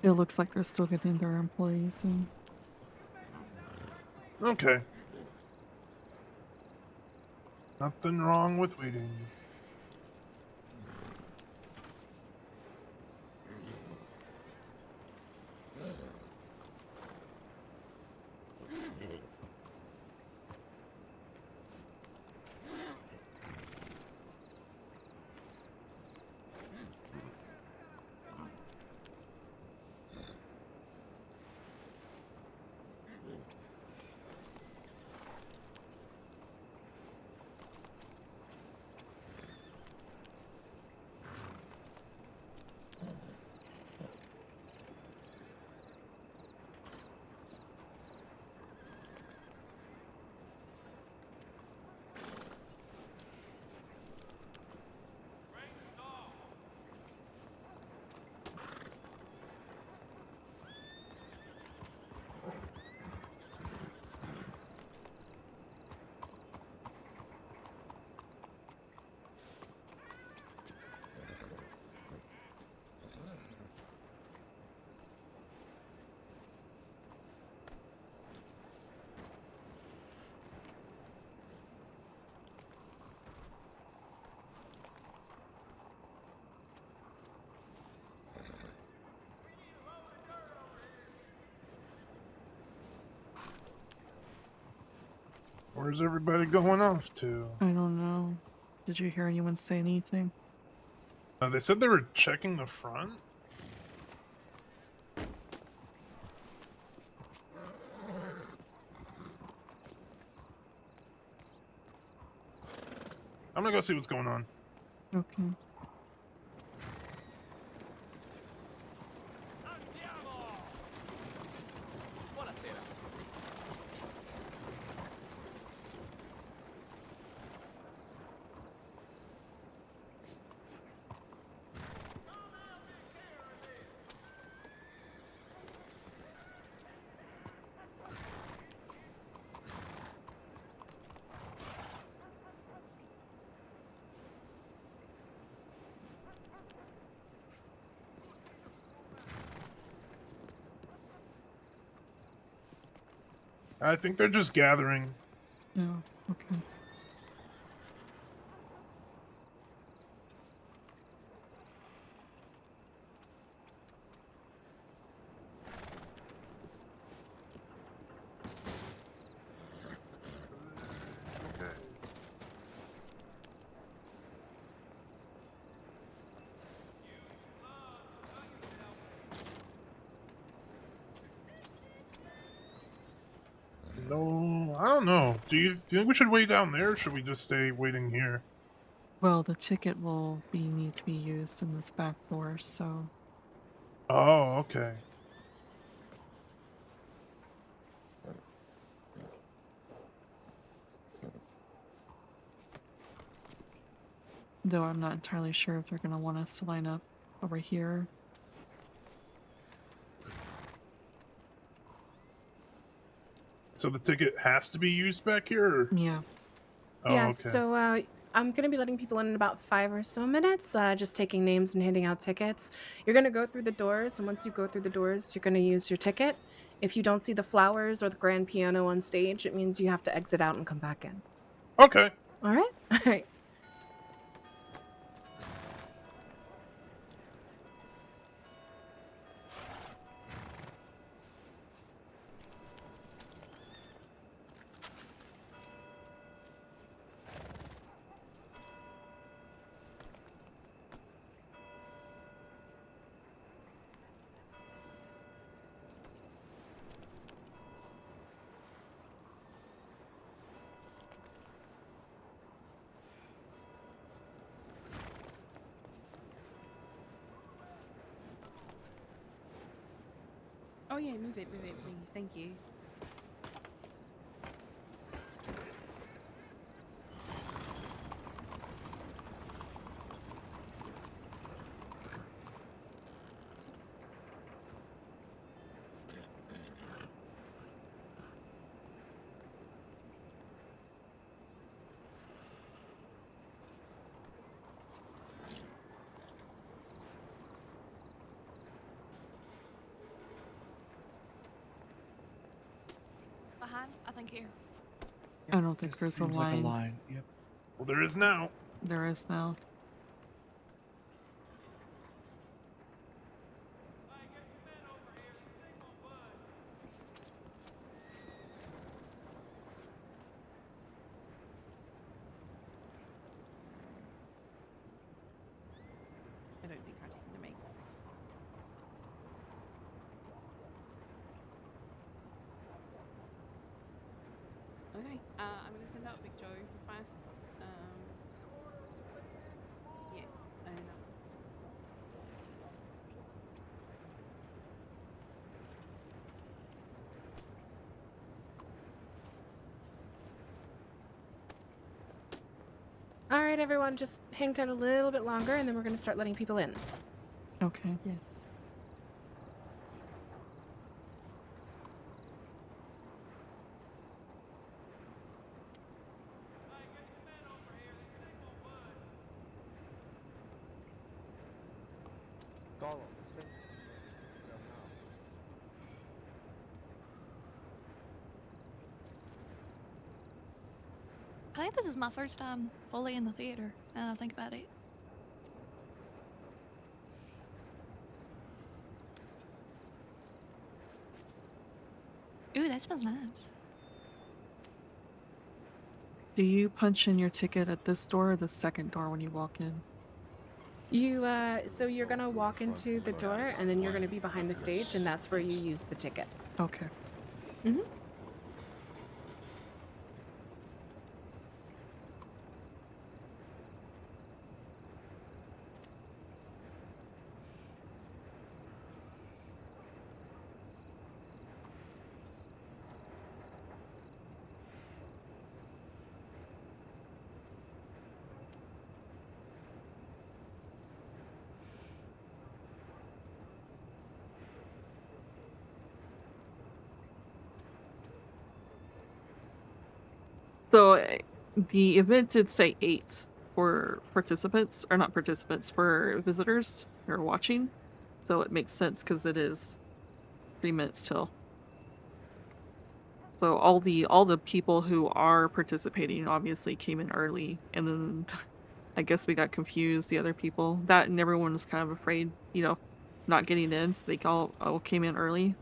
It looks like they're still getting their employees in. Okay. Nothing wrong with waiting. Where's everybody going off to? I don't know. Did you hear anyone say anything? They said they were checking the front. I'm gonna go see what's going on. Okay. I think they're just gathering. No. Okay. No, I don't know. Do you think we should wait down there, or should we just stay waiting here? Well, the ticket will need to be used in this back door, so Oh, okay. though I'm not entirely sure if they're gonna want us to line up over here. So the ticket has to be used back here? Or? Yeah. Oh, Yeah, okay. so I'm going to be letting people in about 5 or so minutes, just taking names and handing out tickets. You're going to go through the doors, and once you go through the doors, you're going to use your ticket. If you don't see the flowers or the grand piano on stage, it means you have to exit out and come back in. Okay. All right? All right. Oh yeah, move it, please. Thank you. Behind, I think here. I don't think This there's a seems like a line. line. Yep. Well, there is now. There is now. I don't think I just need to make. Okay, I'm gonna send out Big Joe first. Yeah, I know. All right, everyone, just hang tight a little bit longer, and then we're gonna start letting people in. Okay. Yes. I think this is my first time fully in the theater. Now that I think about it. Ooh, that smells nice. Do you punch in your ticket at this door or the second door when you walk in? You, so you're gonna walk into the door, and then you're gonna be behind the stage, and that's where you use the ticket. Okay. Mm-hmm. So the event did say 8 for participants, or not participants, for visitors who are watching. So it makes sense because it is 3 minutes till. So all the people who are participating obviously came in early, and then I guess we got confused, the other people. That and everyone was kind of afraid, not getting in, so they all came in early,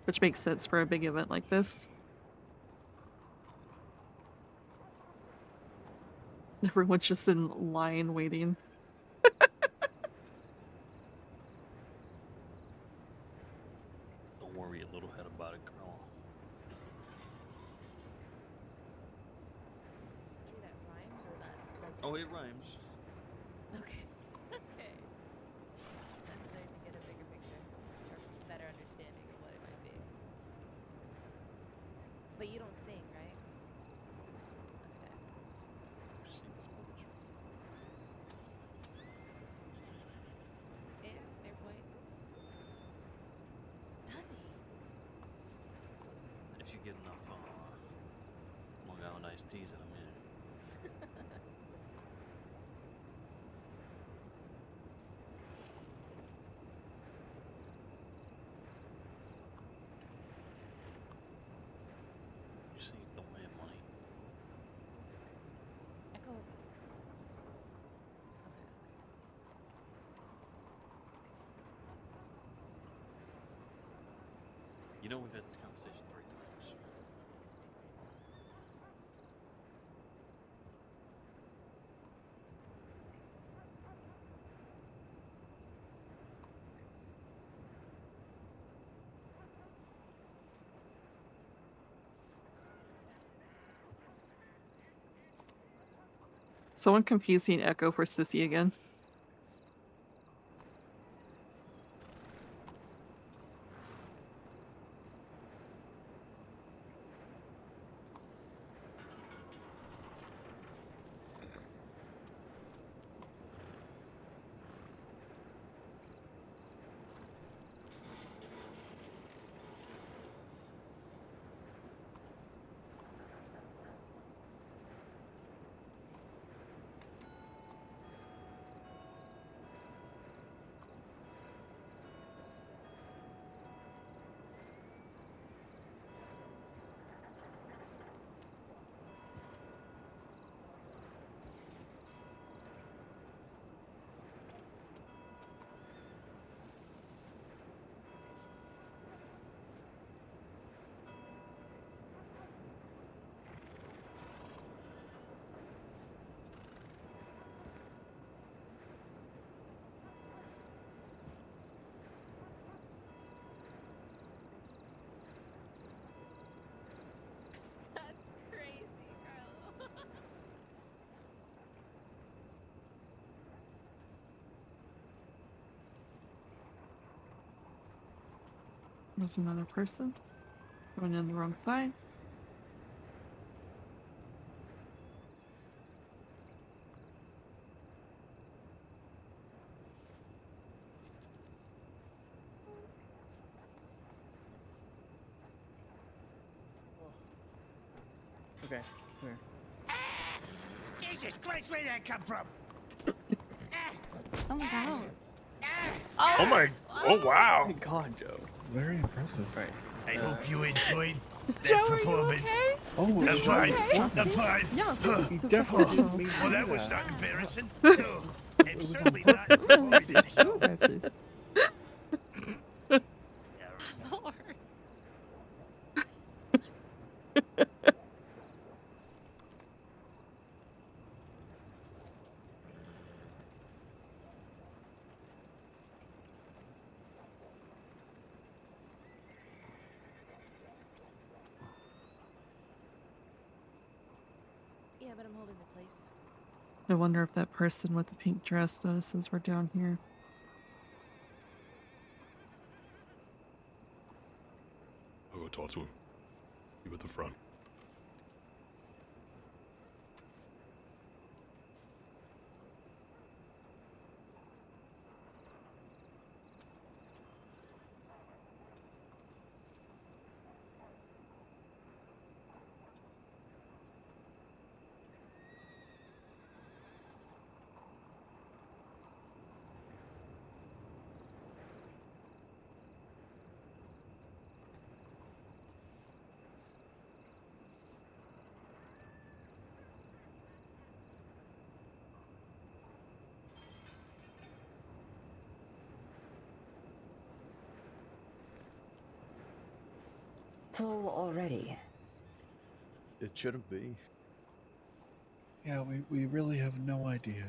which makes sense for a big event like this. Everyone's just in line waiting. Don't worry, a little head about it, girl. That rhymes or that doesn't? Oh, it rhymes. Okay. Okay. I'm starting to get a bigger picture or better understanding of what it might be. But you don't sing, right? Okay. Sings poetry. Yeah, fair point. Does he? If you get enough Long Island iced teas in a minute. You see, don't have money. Echo. Okay. You know we've had this conversation 3 times. Someone confusing Echo for Sissy again. There's another person going on the wrong side. Okay, here. Jesus Christ, where did that come from? Oh my god. Oh my! Oh wow! Oh my god, Joe. Very impressive. Right. I hope you enjoyed that Joe, are you performance. okay? Oh, I'm it's fine. okay? I'm fine. Yeah, Huh. so definitely professional. didn't mean to Well, do that was that. not embarrassing. No, and certainly not performing in the show. Impressive. Lord. Yeah, but I'm holding the place. I wonder if that person with the pink dress notices we're down here. I'll go talk to him. You at the front. Full already. It shouldn't be. Yeah, we really have no idea.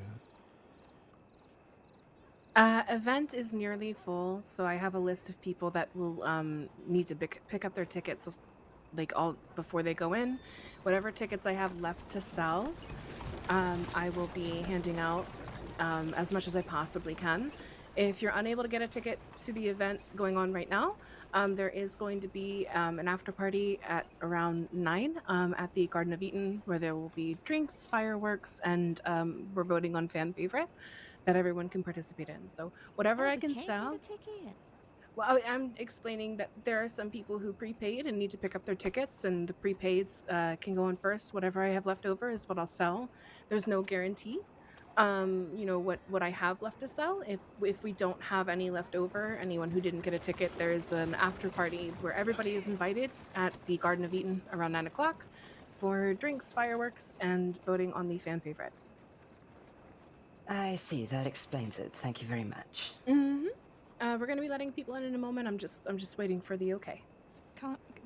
Event is nearly full, so I have a list of people that will need to pick up their tickets, like all before they go in. Whatever tickets I have left to sell, I will be handing out as much as I possibly can. If you're unable to get a ticket to the event going on right now, there is going to be an after party at around 9 at the Garden of Eden, where there will be drinks, fireworks, and we're voting on fan favorite that everyone can participate in. So whatever I can sell. Well, I'm explaining that there are some people who prepaid and need to pick up their tickets, and the prepaids can go on first. Whatever I have left over is what I'll sell. There's no guarantee. You know what I have left to sell. If we don't have any left over, anyone who didn't get a ticket, there's an after party where everybody is invited at the Garden of Eden around 9 o'clock for drinks, fireworks, and voting on the fan favorite. I see. That explains it. Thank you very much. Mm-hmm. We're gonna be letting people in a moment. I'm just waiting for the okay.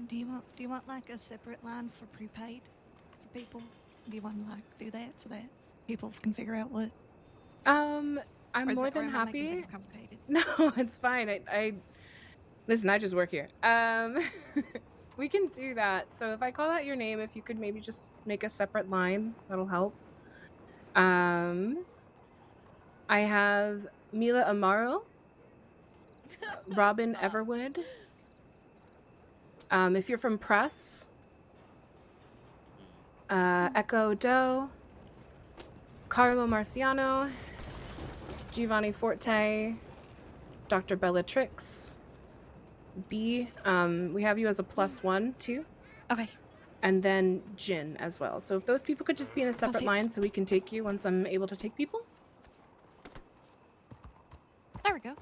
Do you want like a separate line for prepaid for people? Do you want to like do that so that people can figure out what? I'm Or is more it- or than am I making happy. things complicated? No, it's fine. I listen. I just work here. We can do that. So if I call out your name, if you could maybe just make a separate line, that'll help. I have Mila Amaro, Robin Everwood. If you're from press, Echo Doe, Carlo Marciano, Giovanni Forte, Dr. Bellatrix, B. We have you as a +1 too. Okay. And then Jin as well. So if those people could just be in a separate Perfect. line so we can take you once I'm able to take people. There we go.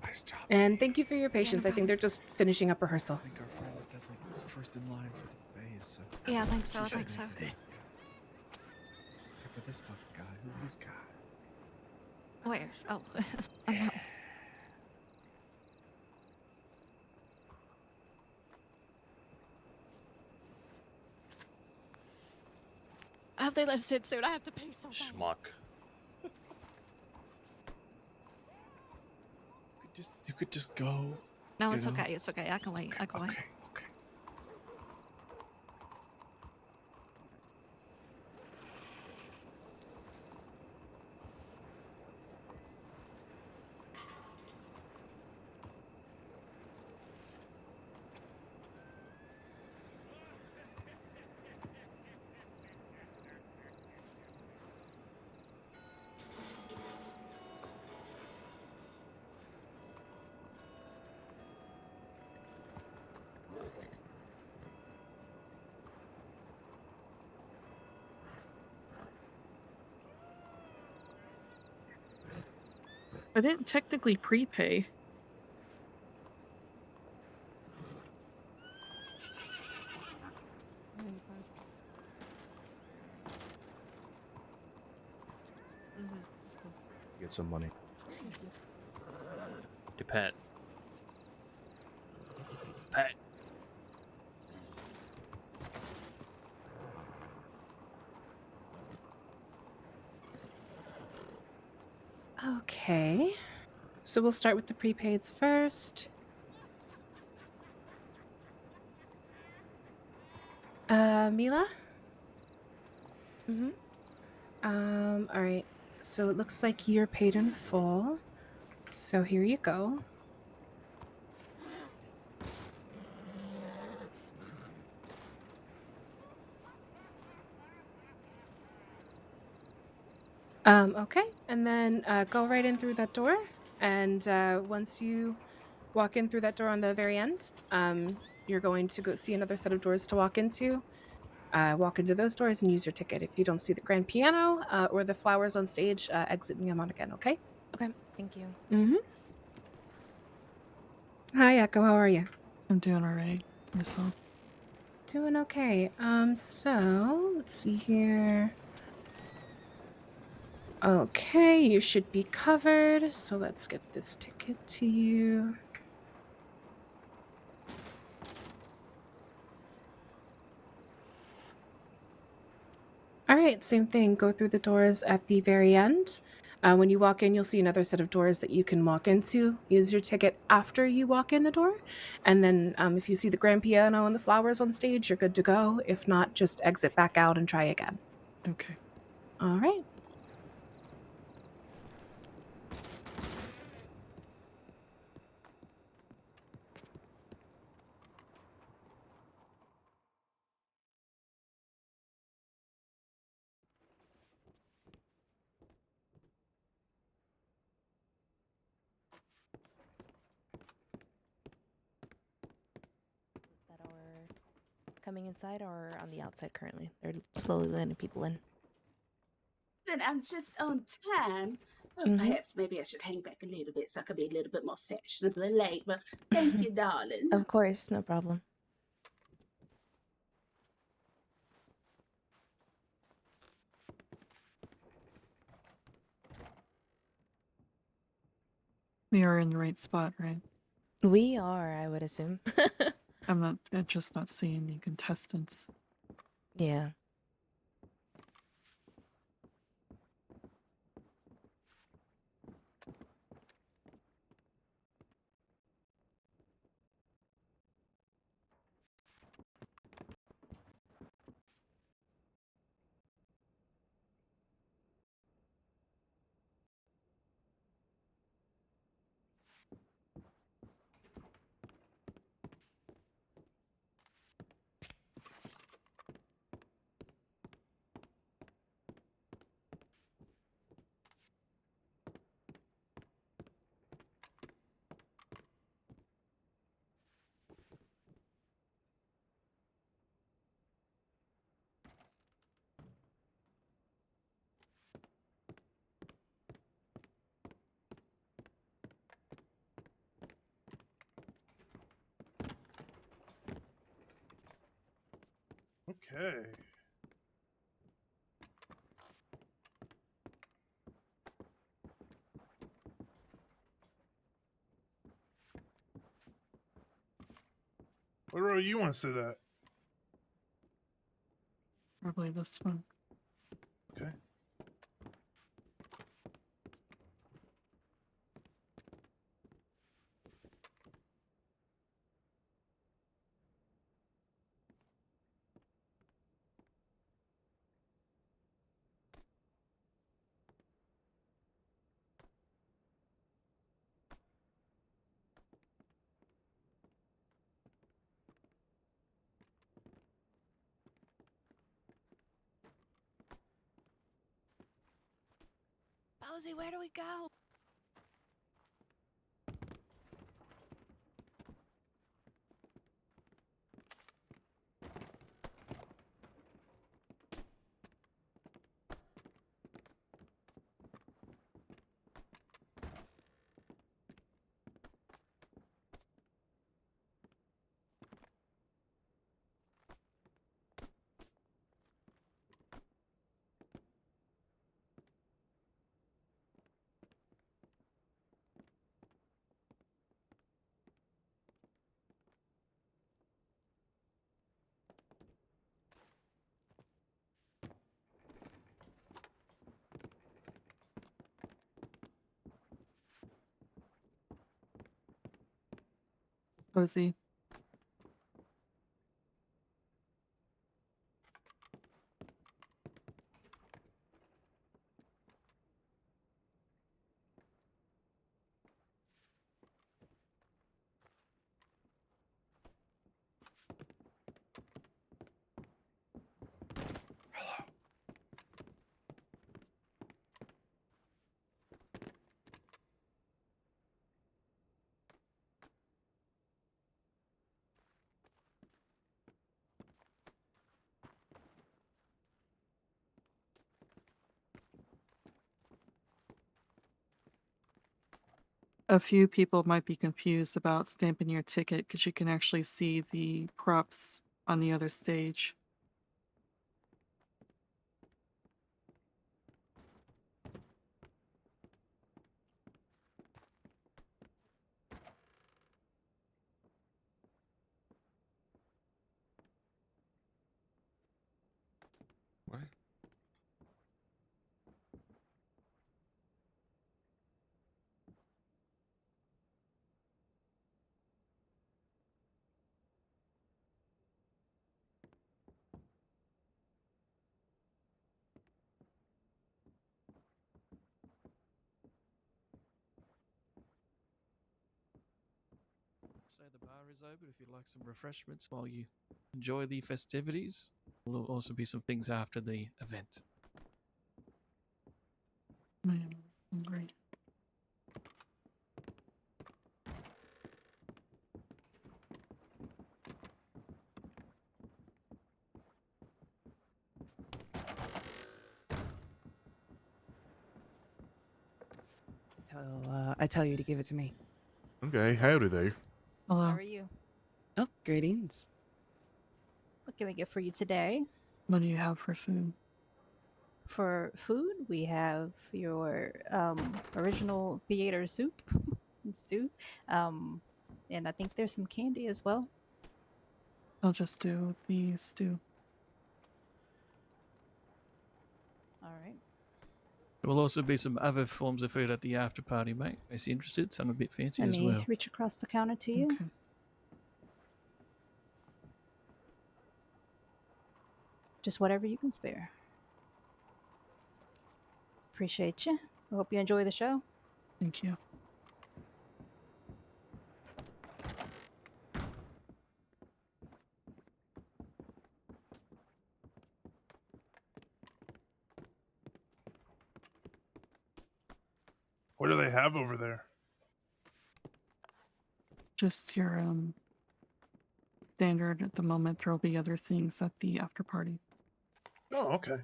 Nice job. And thank you for your patience. I think they're just finishing up rehearsal. I think our friend is definitely first in line for the bays, so. Yeah, I think so. I she think should so. be okay. Except for this fucking guy. Who's this guy? Where? Oh, I know. I hope they let us in soon. I have to pay so bad. Schmuck. You could just go. No, you it's know? okay. It's okay. I can wait. I can wait. Okay. I didn't technically prepay. Get some money. Hey, Pat. Pat. Okay. So we'll start with the prepaids first. Mila? Mm-hmm. All right. So it looks like you're paid in full. So here you go. Okay. And then go right in through that door. And once you walk in through that door on the very end, you're going to go see another set of doors to walk into. Walk into those doors and use your ticket. If you don't see the grand piano or the flowers on stage, exit and come on again, okay? Okay, thank you. Mm-hmm. Hi, Echo. How are you? I'm doing alright. Yourself? Doing okay. So let's see here. Okay, you should be covered. So let's get this ticket to you. All right, same thing. Go through the doors at the very end. When you walk in, you'll see another set of doors that you can walk into. Use your ticket after you walk in the door. And then if you see the grand piano and the flowers on stage, you're good to go. If not, just exit back out and try again. Okay. All right. That are coming inside or on the outside currently? They're slowly letting people in. Then I'm just on time. Well, Mhm. perhaps maybe I should hang back a little bit so I could be a little bit more fashionably late. But thank you, darling. Of course, no problem. We are in the right spot, right? We are, I would assume. I'm just not seeing the contestants. Yeah. Okay. What row you want to sit at? Probably this one. Okay. Posey, where do we go? Posey. A few people might be confused about stamping your ticket because you can actually see the props on the other stage. What? Say the bar is open if you'd like some refreshments while you enjoy the festivities. There'll also be some things after the event. I am hungry. I tell you to give it to me. Okay, howdy there. Hello. How are you? Oh, greetings. What can we get for you today? What do you have for food? For food, we have your original theater soup and stew. And I think there's some candy as well. I'll just do the stew. All right. There will also be some other forms of food at the after party, mate. If you're interested, some a bit fancy Let as me well. reach across the counter to you. Okay. Just whatever you can spare. Appreciate you. I hope you enjoy the show. Thank you. What do they have over there? Just your standard at the moment. There'll be other things at the after party. Oh, okay.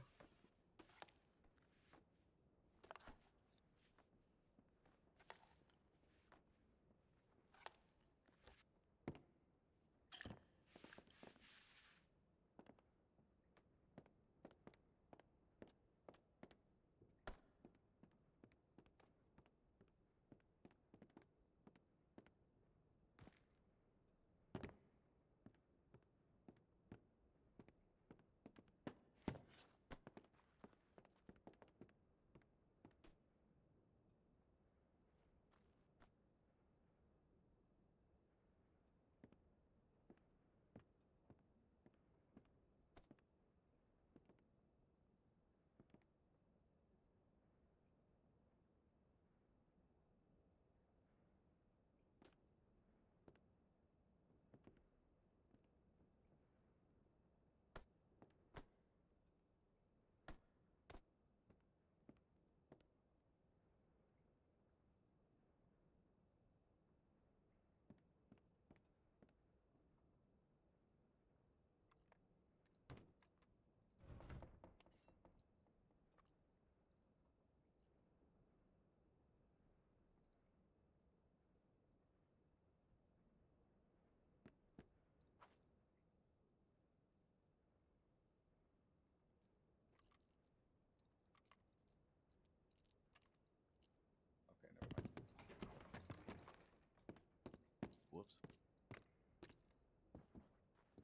Whoops.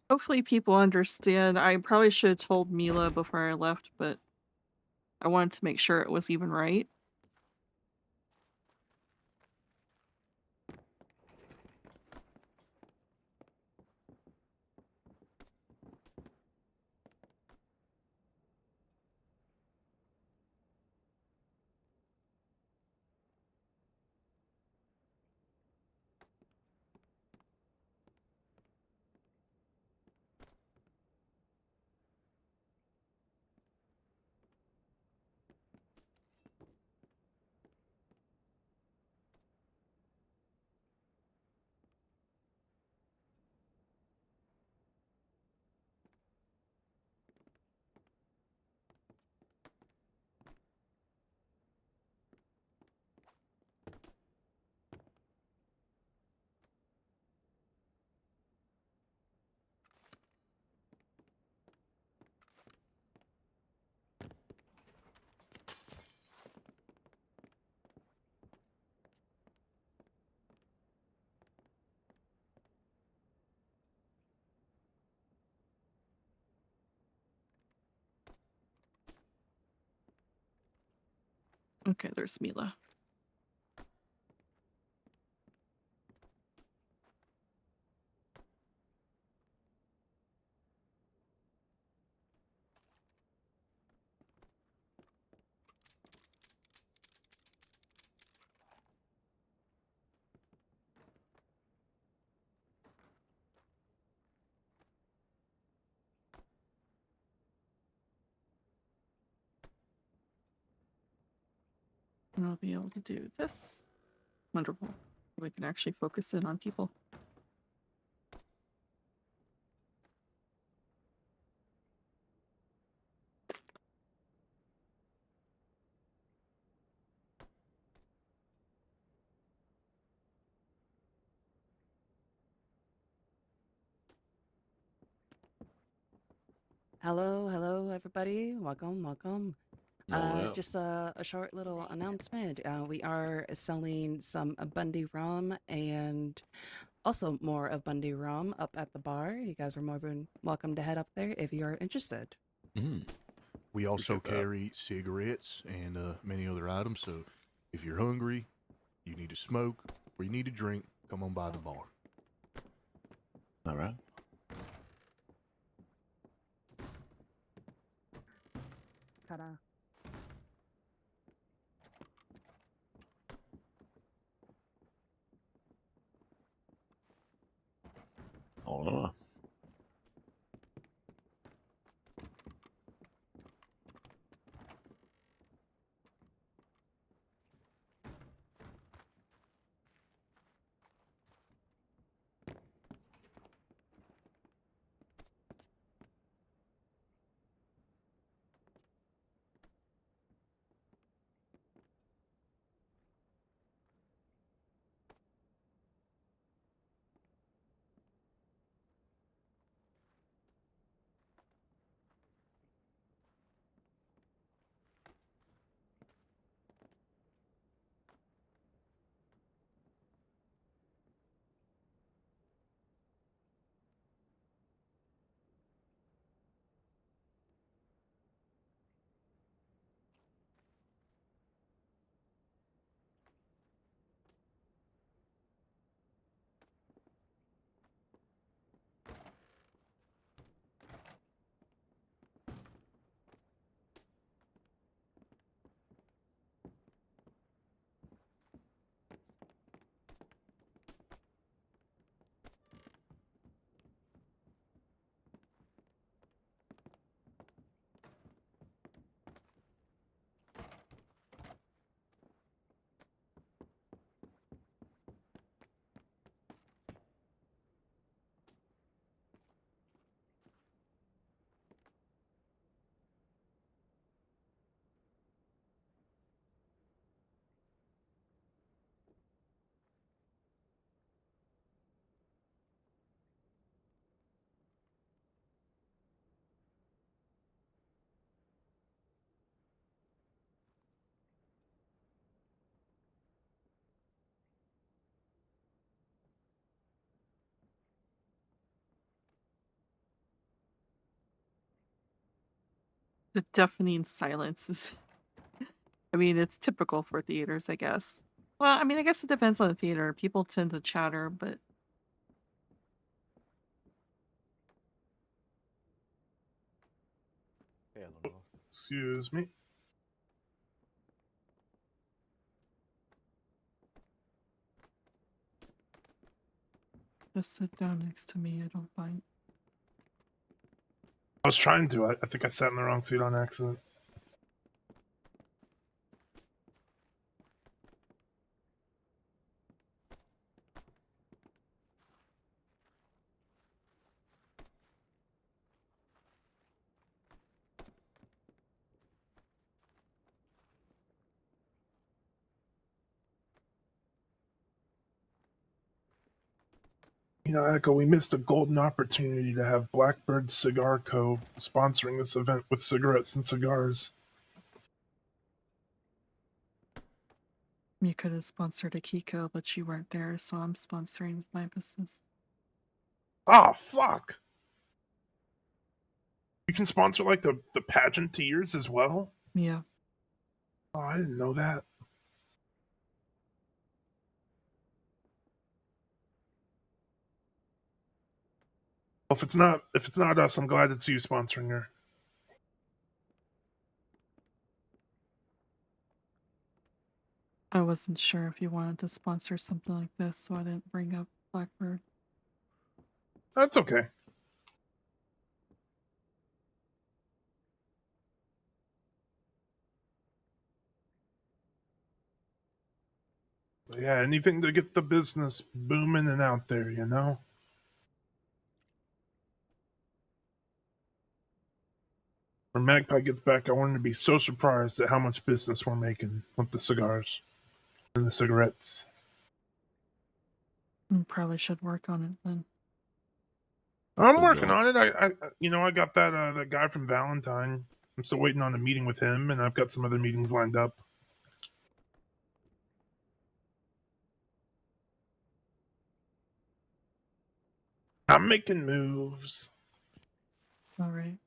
Hopefully people understand. I probably should have told Mila before I left, but I wanted to make sure it was even right. Okay, there's Mila. And I'll be able to do this. Wonderful. We can actually focus in on people. Hello, everybody. Welcome. Oh, yeah. Just a short little announcement. We are selling some Bundy rum and also more of Bundy rum up at the bar. You guys are more than welcome to head up there if you are interested. We also Appreciate that. carry cigarettes and many other items. So if you're hungry, you need to smoke, or you need to drink, come on by the bar. All right. Ta-da. Oh. The deafening silence is. I mean, it's typical for theaters, I guess. Well, I mean, I guess it depends on the theater. People tend to chatter, but. Excuse me. Just sit down next to me. I don't bite. I was trying to. I think I sat in the wrong seat on accident. You know, Echo, we missed a golden opportunity to have Blackbird Cigar Co. sponsoring this event with cigarettes and cigars. You could have sponsored a Kiko, but you weren't there, so I'm sponsoring with my business. Ah, fuck! You can sponsor, like, the pageant to yours as well? Yeah. Oh, I didn't know that. Well, if it's not us, I'm glad it's you sponsoring her. I wasn't sure if you wanted to sponsor something like this, so I didn't bring up Blackbird. That's okay. But yeah, anything to get the business booming and out there, you know? When Magpie gets back, I want him to be so surprised at how much business we're making with the cigars and the cigarettes. Probably should work on it then. I'm working on it. I got that guy from Valentine. I'm still waiting on a meeting with him, and I've got some other meetings lined up. I'm making moves. All right.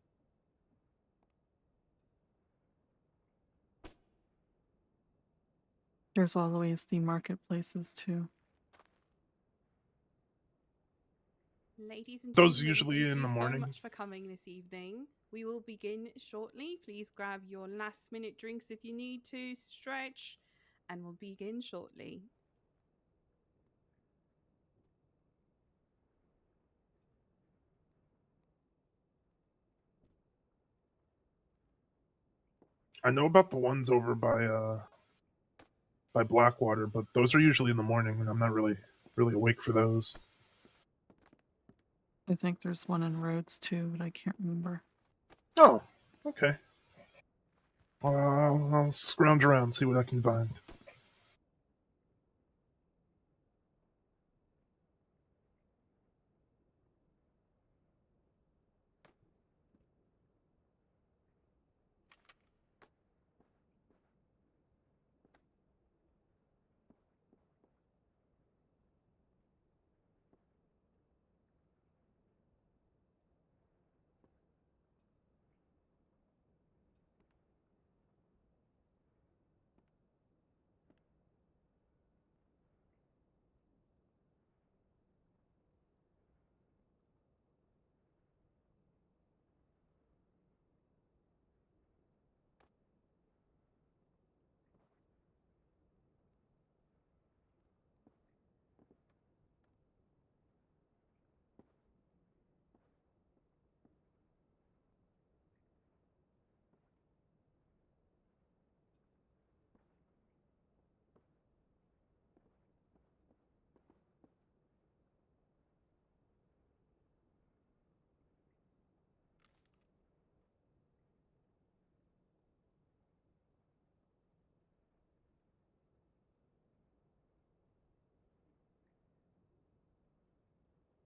There's always the marketplaces too. Ladies and Those gentlemen, usually thank in the you so morning. much for coming this evening. We will begin shortly. Please grab your last minute drinks if you need to, stretch, and we'll begin shortly. I know about the ones over by Blackwater, but those are usually in the morning, and I'm not really awake for those. I think there's one in Rhodes too, but I can't remember. Oh, okay. Well, I'll scrounge around, see what I can find.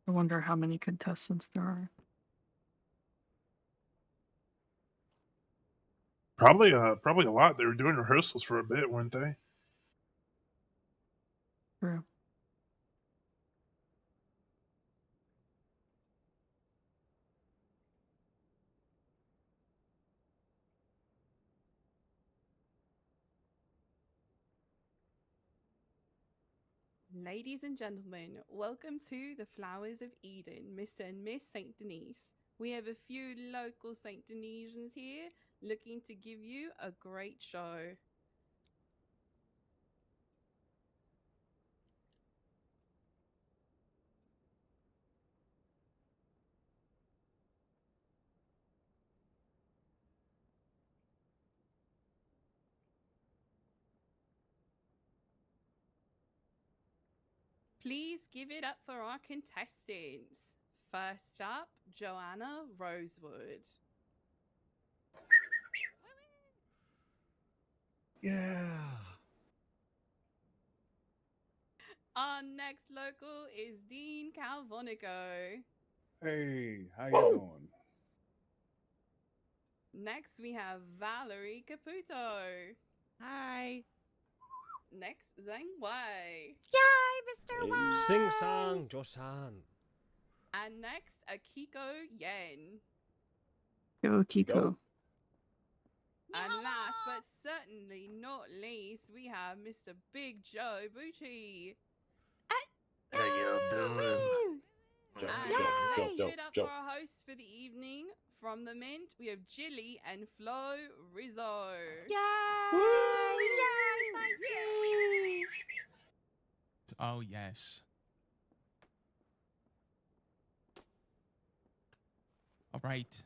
I wonder how many contestants there are. Probably a lot. They were doing rehearsals for a bit, weren't they? True. Ladies and gentlemen, welcome to the Flowers of Eden, Mr. and Miss St. Denis. We have a few local St. Denisians here looking to give you a great show. Please give it up for our contestants. First up, Joanna Rosewood. Yeah. Our next local is Dean Calvonico. Hey, how you doing? Next, we have Valerie Caputo. Hi. Next, Zhang Wei. Yay, Mr. Wang! Sing song, Josan. And next, Akiko Yen. Go, Kiko. And last but certainly not least, we have Mr. Big Joe Bucci. How y'all doing? And let's give it up for our hosts for the evening. From the Mint, we have Jilly and Flo Rizzo. Oh, yes. All right.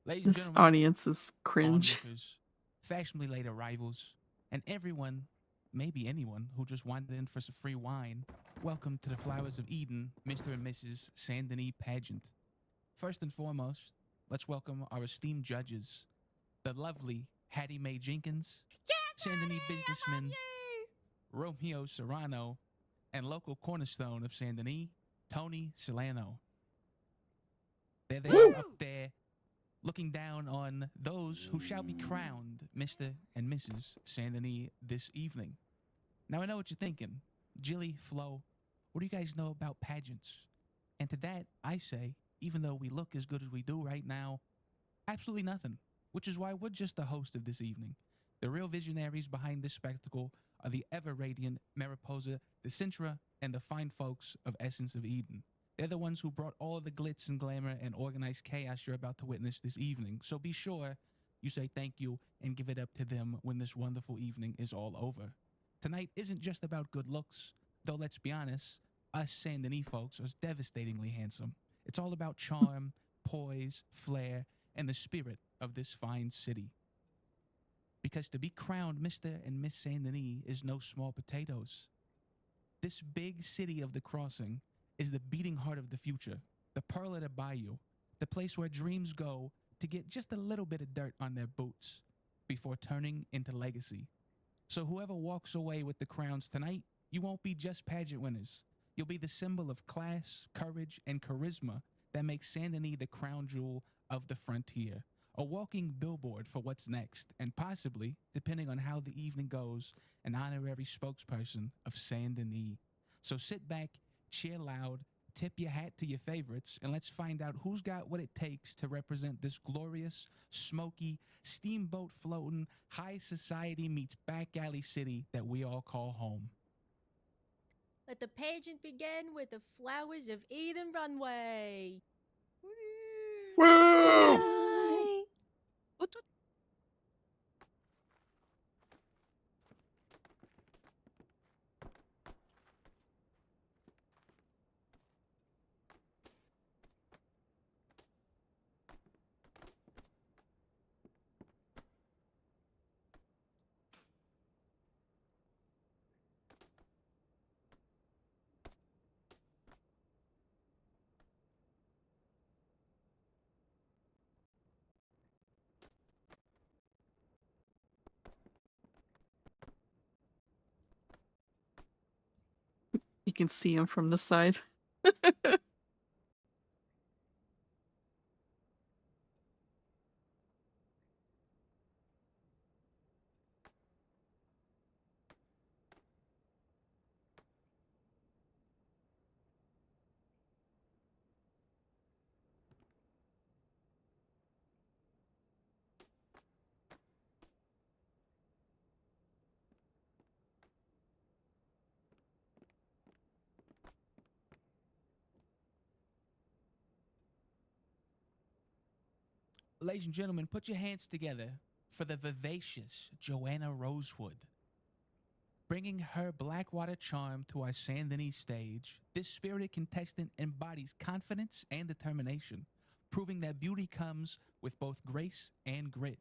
Ladies and This gentlemen, audience is cringe. onlookers, fashionably late arrivals, and everyone, maybe anyone, who just wandered in for some free wine, welcome to the Flowers of Eden, Mr. and Mrs. Saint Denis Pageant. First and foremost, let's welcome our esteemed judges, the lovely Hattie Mae Jenkins, Saint Denis businessman, Romeo Serrano, and local cornerstone of Saint Denis, Tony Solano. There they are up there, looking down on those who shall be crowned Mr. and Mrs. Saint Denis this evening. Now I know what you're thinking. Jilly, Flo, what do you guys know about pageants? And to that, I say, even though we look as good as we do right now, absolutely nothing, which is why we're just the host of this evening. The real visionaries behind this spectacle are the ever-radiant Mariposa DeCintra and the fine folks of Essence of Eden. They're the ones who brought all the glitz and glamour and organized chaos you're about to witness this evening. So be sure you say thank you and give it up to them when this wonderful evening is all over. Tonight isn't just about good looks, though let's be honest, us Saint Denis folks are devastatingly handsome. It's all about charm, poise, flair, and the spirit of this fine city. Because to be crowned Mr. and Miss Saint Denis is no small potatoes. This big city of the crossing is the beating heart of the future, the pearl of the bayou, the place where dreams go to get just a little bit of dirt on their boots before turning into legacy. So whoever walks away with the crowns tonight, you won't be just pageant winners. You'll be the symbol of class, courage, and charisma that makes Saint Denis the crown jewel of the frontier, a walking billboard for what's next, and possibly, depending on how the evening goes, an honorary spokesperson of Saint Denis. So sit back, cheer loud, tip your hat to your favorites, and let's find out who's got what it takes to represent this glorious, smoky, steamboat floating, high society meets back alley city that we all call home. Let the pageant begin with the Flowers of Eden runway. Woo! You can see him from the side. Ladies and gentlemen, put your hands together for the vivacious Joanna Rosewood. Bringing her Blackwater charm to our Saint Denis stage, this spirited contestant embodies confidence and determination, proving that beauty comes with both grace and grit.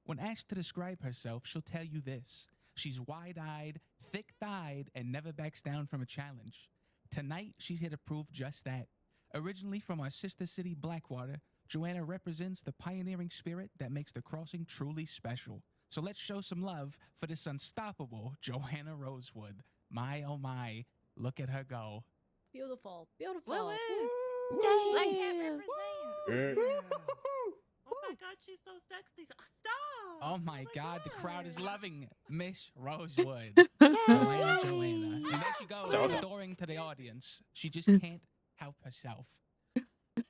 When asked to describe herself, she'll tell you this: she's wide-eyed, thick-thighed, and never backs down from a challenge. Tonight, she's here to prove just that. Originally from our sister city, Blackwater, Joanna represents the pioneering spirit that makes the crossing truly special. So let's show some love for this unstoppable Joanna Rosewood. My, oh my, look at her go. Beautiful, beautiful. Woo woo. Woo. I can't represent. Oh my god, she's so sexy. Stop! Oh my God, the crowd is loving Miss Rosewood. Joanna. And there she goes, adoring to the audience. She just can't help herself.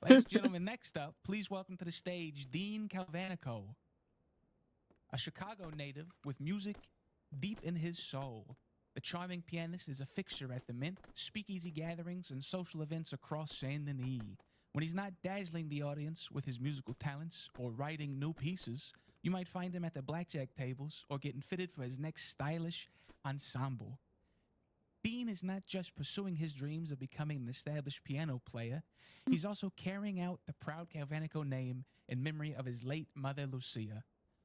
Ladies and gentlemen, next up, please welcome to the stage Dean Calvanico. A Chicago native with music deep in his soul, the charming pianist is a fixture at the Mint, speakeasy gatherings, and social events across Saint Denis. When he's not dazzling the audience with his musical talents or writing new pieces, you might find him at the blackjack tables or getting fitted for his next stylish ensemble. Dean is not just pursuing his dreams of becoming an established piano player, he's also carrying out the proud Calvanico name in memory of his late mother, Lucia.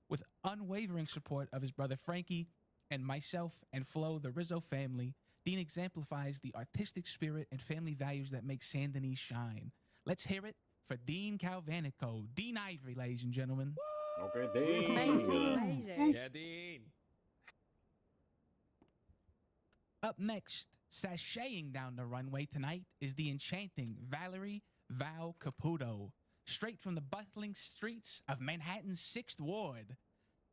With unwavering support of his brother Frankie and myself and Flo, the Rizzo family, Dean exemplifies the artistic spirit and family values that make Saint Denis shine. Let's hear it for Dean Calvanico. Dean Ivory, ladies and gentlemen. Okay, Dean. Amazing. Yeah, Dean. Up next, sashaying down the runway tonight is the enchanting Valerie Val Caputo, straight from the bustling streets of Manhattan's 6th Ward.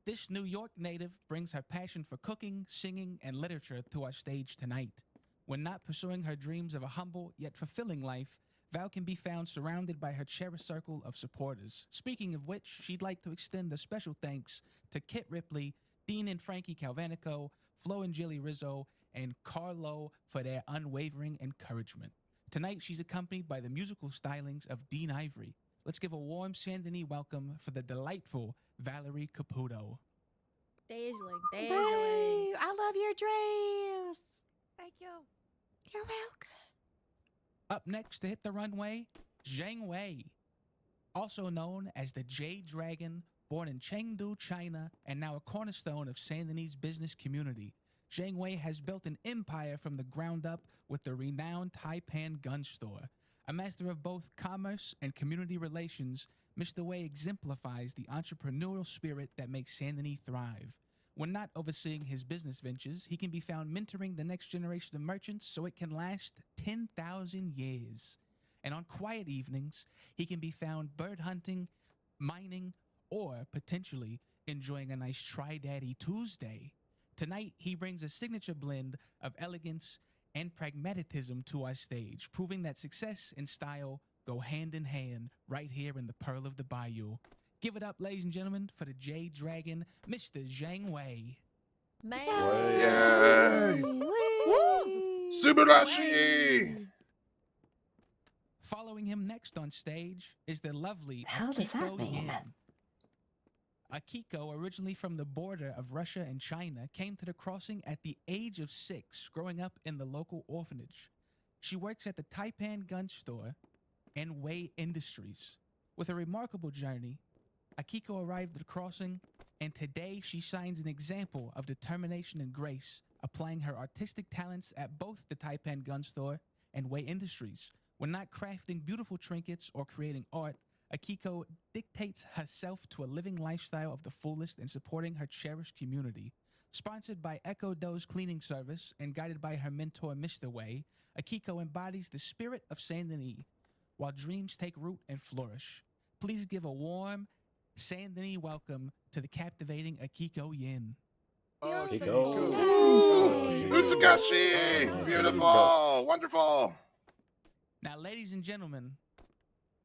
This New York native brings her passion for cooking, singing, and literature to our stage tonight. When not pursuing her dreams of a humble yet fulfilling life, Val can be found surrounded by her cherished circle of supporters. Speaking of which, she'd like to extend a special thanks to Kit Ripley, Dean and Frankie Calvanico, Flo and Jilly Rizzo, and Carlo for their unwavering encouragement. Tonight, she's accompanied by the musical stylings of Dean Ivory. Let's give a warm Saint Denis welcome for the delightful Valerie Caputo. Dazzling. Ray, I love your dress. Thank you. You're welcome. Up next to hit the runway, Zhang Wei, also known as the Jade Dragon, born in Chengdu, China, and now a cornerstone of Saint Denis' business community. Zhang Wei has built an empire from the ground up with the renowned Taipan Gun Store. A master of both commerce and community relations, Mr. Wei exemplifies the entrepreneurial spirit that makes Saint Denis thrive. When not overseeing his business ventures, he can be found mentoring the next generation of merchants so it can last 10,000 years. And on quiet evenings, he can be found bird hunting, mining, or potentially enjoying a nice Try-Daddy Tuesday. Tonight, he brings a signature blend of elegance and pragmatism to our stage, proving that success and style go hand in hand right here in the Pearl of the Bayou. Give it up, ladies and gentlemen, for the Jade Dragon, Mr. Zhang Wei. Yay! Subarashi! Following him next on stage is the lovely How does that Akiko mean? Yin. Akiko, originally from the border of Russia and China, came to the crossing at the age of 6, growing up in the local orphanage. She works at the Taipan Gun Store and Wei Industries. With a remarkable journey, Akiko arrived at the crossing, and today she shines an example of determination and grace, applying her artistic talents at both the Taipan Gun Store and Wei Industries. When not crafting beautiful trinkets or creating art, Akiko dictates herself to a living lifestyle of the fullest and supporting her cherished community. Sponsored by Echo Doe's cleaning service and guided by her mentor, Mr. Wei, Akiko embodies the spirit of Saint Denis, while dreams take root and flourish. Please give a warm Saint Denis welcome to the captivating Akiko Yin. Utsugashi! Beautiful! Wonderful! Now, ladies and gentlemen,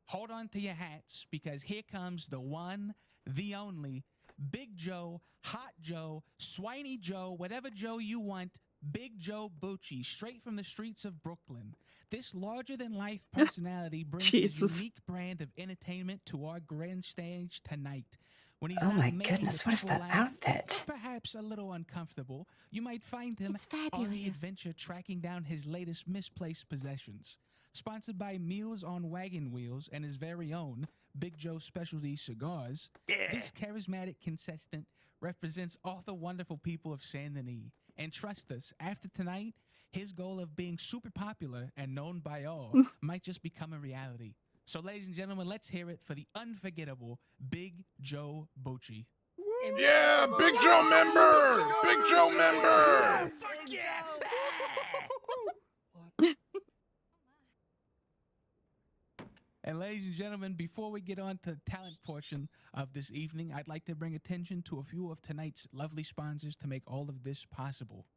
hold on to your hats because here comes the one, the only, Big Joe, Hot Joe, Swiney Joe, whatever Joe you want, Big Joe Bucci, straight from the streets of Brooklyn. This larger-than-life personality brings Jesus. a unique brand of entertainment to our grand stage tonight. When he's Oh not my making goodness, the what is people that laugh, outfit? or perhaps a little uncomfortable, you might find him It's on the fabulous. adventure tracking down his latest misplaced possessions. Sponsored by Meals on Wagon Wheels and his very own Big Joe Specialty Cigars, this charismatic contestant represents all the wonderful people of Saint Denis. And trust us, after tonight, his goal of being super popular and known by all might just become a reality. So, ladies and gentlemen, let's hear it for the unforgettable Big Joe Bucci. Yeah, Big Joe member! Big Joe member! And ladies and gentlemen, before we get on to the talent portion of this evening, I'd like to bring attention to a few of tonight's lovely sponsors to make all of this possible.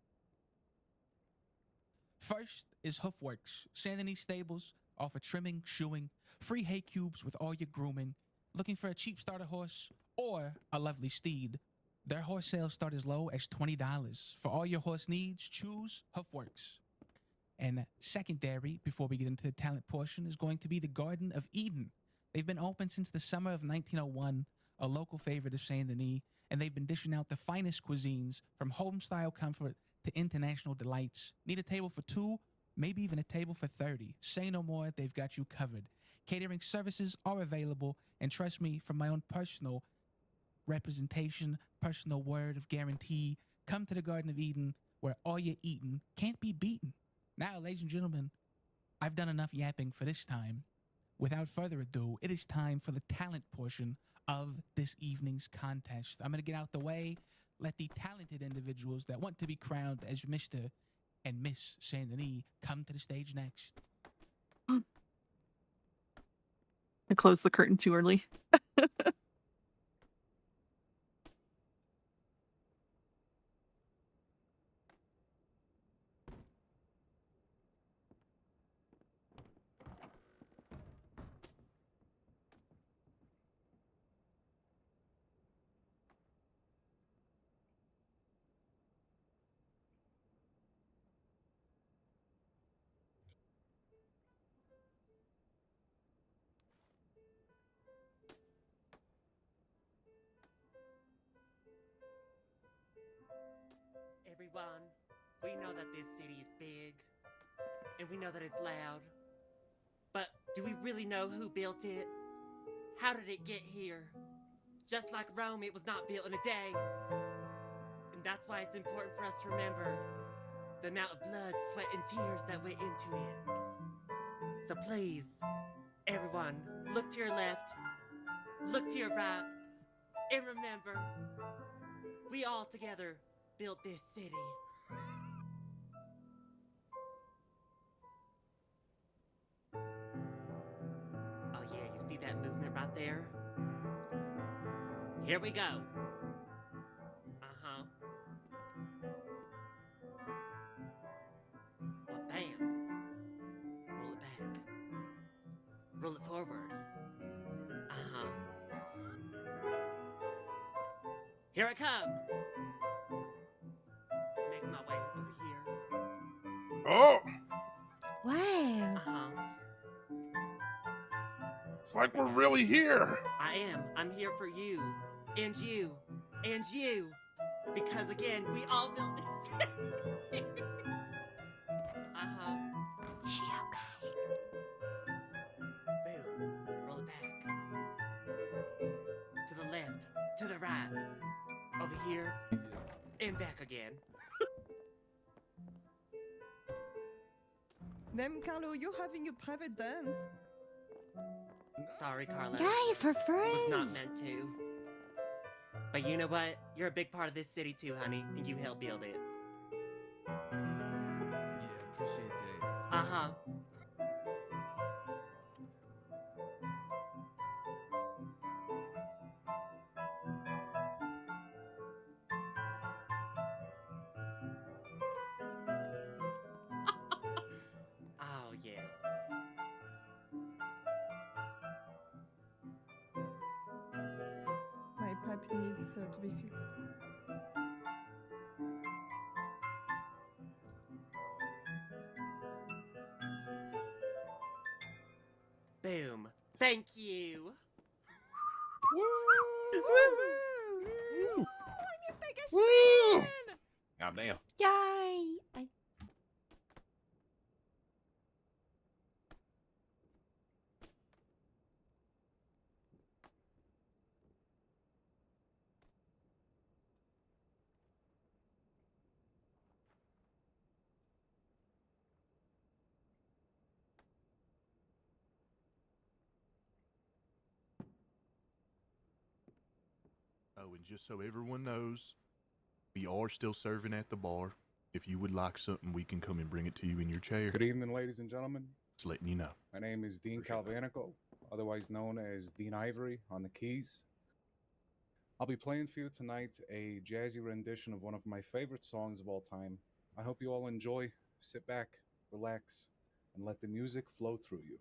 First is Hoofworks. Saint Denis Stables offer trimming, shoeing, free hay cubes with all your grooming. Looking for a cheap starter horse or a lovely steed? Their horse sales start as low as $20. For all your horse needs, choose Hoofworks. And secondary, before we get into the talent portion, is going to be the Garden of Eden. They've been open since the summer of 1901, a local favorite of Saint Denis, and they've been dishing out the finest cuisines from home-style comfort to international delights. Need a table for 2, maybe even a table for 30. Say no more, they've got you covered. Catering services are available, and trust me, from my own personal representation, personal word of guarantee, come to the Garden of Eden where all you're eating can't be beaten. Now, ladies and gentlemen, I've done enough yapping for this time. Without further ado, it is time for the talent portion of this evening's contest. I'm going to get out the way, let the talented individuals that want to be crowned as Mr. and Miss Saint Denis come to the stage next. I closed the curtain too early. Everyone, we know that this city is big, and we know that it's loud, but do we really know who built it? How did it get here? Just like Rome, it was not built in a day. And that's why it's important for us to remember the amount of blood, sweat, and tears that went into it. So please, everyone, look to your left, look to your right, and remember, we all together built this city. Oh yeah, you see that movement right there? Here we go. Uh-huh. Well, bam. Roll it back. Roll it forward. Uh-huh. Here I come. Making my way over here. Oh, Wow. Uh-huh. it's like we're really here. I am. I'm here for you. And you. And you. Because again, we all built this city. Uh-huh. Is she okay? Boom. Roll it back. To the left. To the right. Over here. And back again. Them, Carlo, you're having a private dance. Sorry, Carla. Yay, for It was free. not meant to. But you know what? You're a big part of this city too, honey, and you helped build it. Yeah, appreciate that. Uh-huh. Oh, yes. My pipe needs to be fixed. Boom. Thank you. Woo! Woo! God damn. Yay! Oh, and just so everyone knows, we are still serving at the bar. If you would like something, we can come and bring it to you in your chair. Good evening, ladies and gentlemen. Just letting you know. My name is Dean Calvanico, otherwise known as Dean Ivory on the keys. I'll be playing for you tonight a jazzy rendition of one of my favorite songs of all time. I hope you all enjoy. Sit back, relax, and let the music flow through you.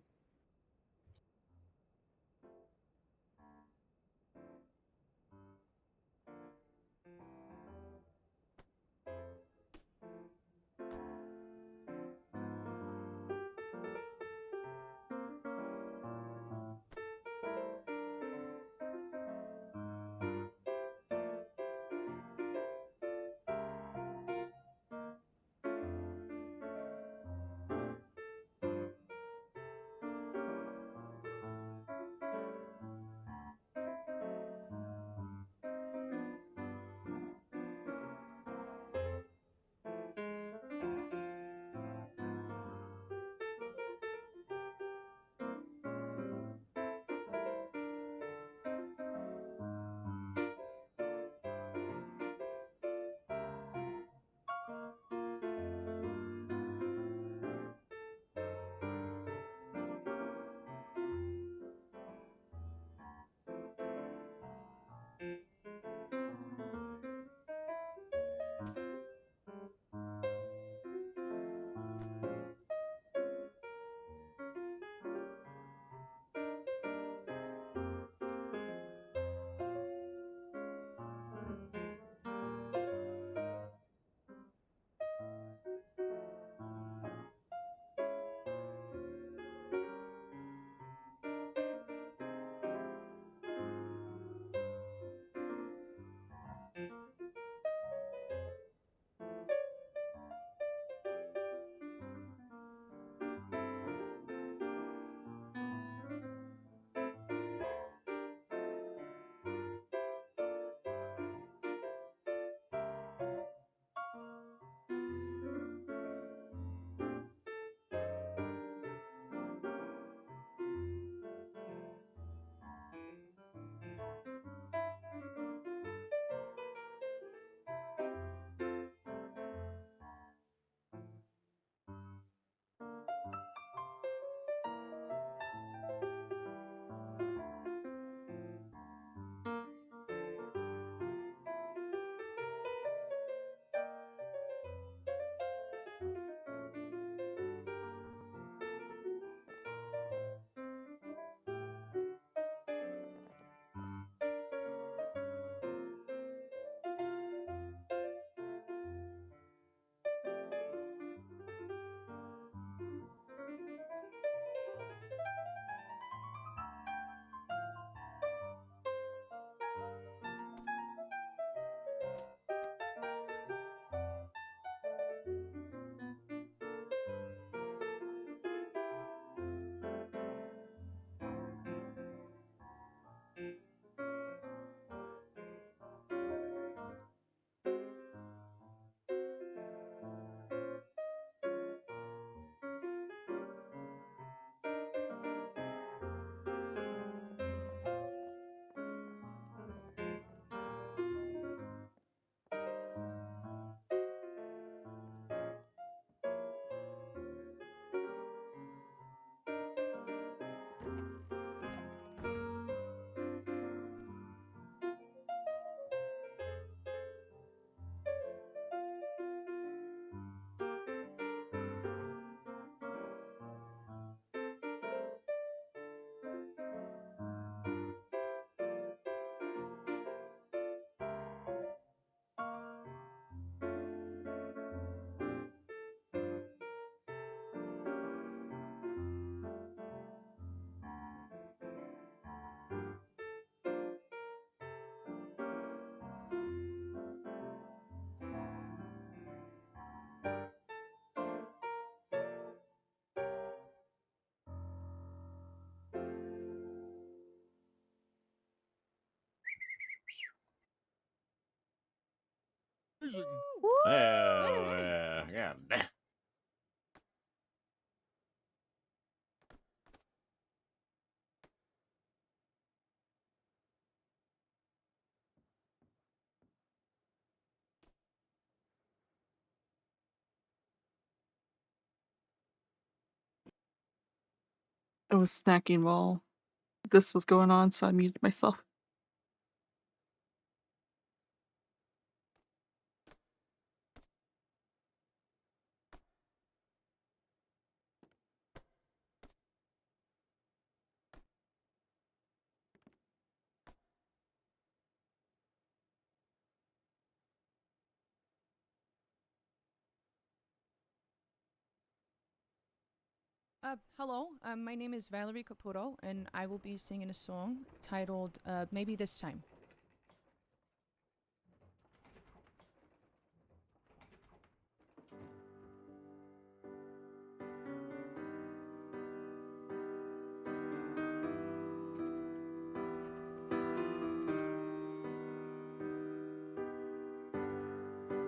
Yeah, yeah. I was snacking while this was going on, so I muted myself. Hello, my name is Valerie Caputo, and I will be singing a song titled Maybe This Time.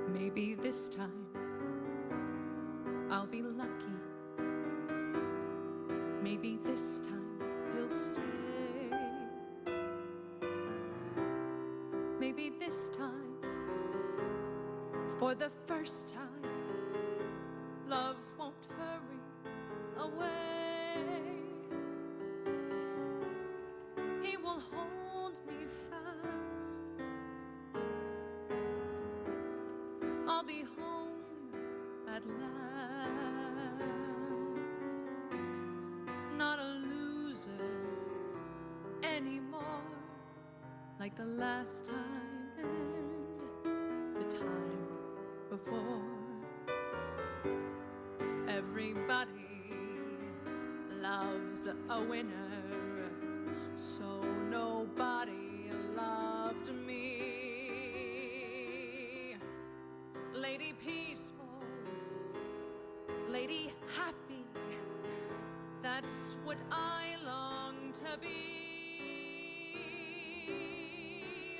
Maybe this time I'll be lucky. Maybe this time he'll stay. Maybe this time, for the first time, love won't hurry away. He will hold me fast. I'll be home at last. Not a loser anymore, like the last time and the time before. Everybody loves a winner, so nobody loved me. Lady peaceful, lady happy, that's what I long to be.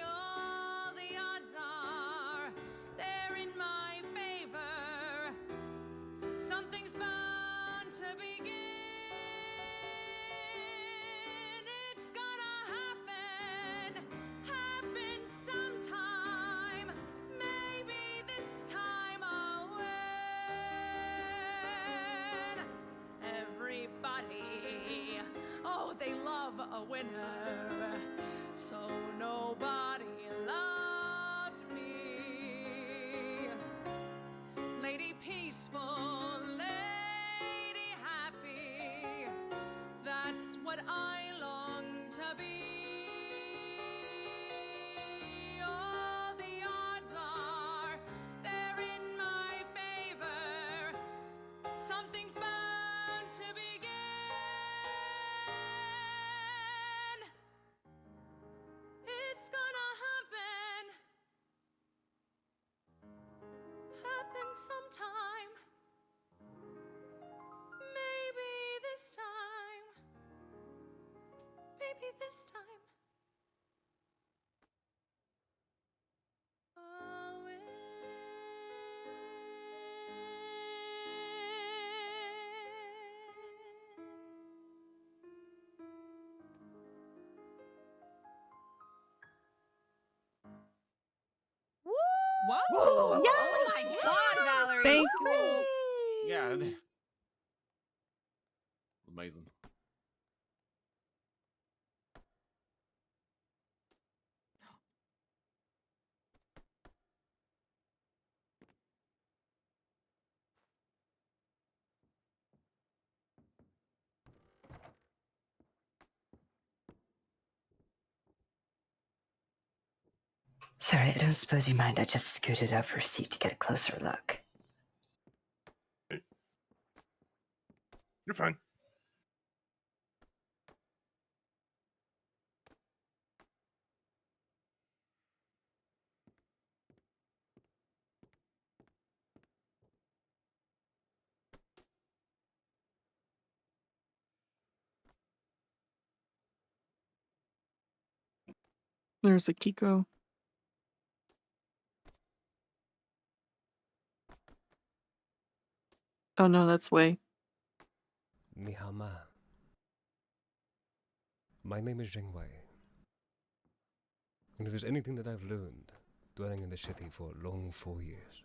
All the odds are they're in my favor. Something's bound to begin. It's gonna happen, happen sometime. Maybe this time I'll win. Everybody, oh, they love a winner, so nobody loved me. Lady peaceful, lady happy, that's what I long to be. All the odds are they're in my favor. Something's bound to begin. It's gonna happen sometime. Maybe this time. Maybe this time. I'll win. Whoa! Whoa! Oh my God, Valerie! Thank Cool. Yeah. Amazing. Sorry, I don't suppose you mind. I just scooted up for a seat to get a closer look. You're fine. There's a Kiko. Oh no, that's Wei. 你好吗? My name is Zheng Wei. And if there's anything that I've learned, dwelling in the city for a long 4 years,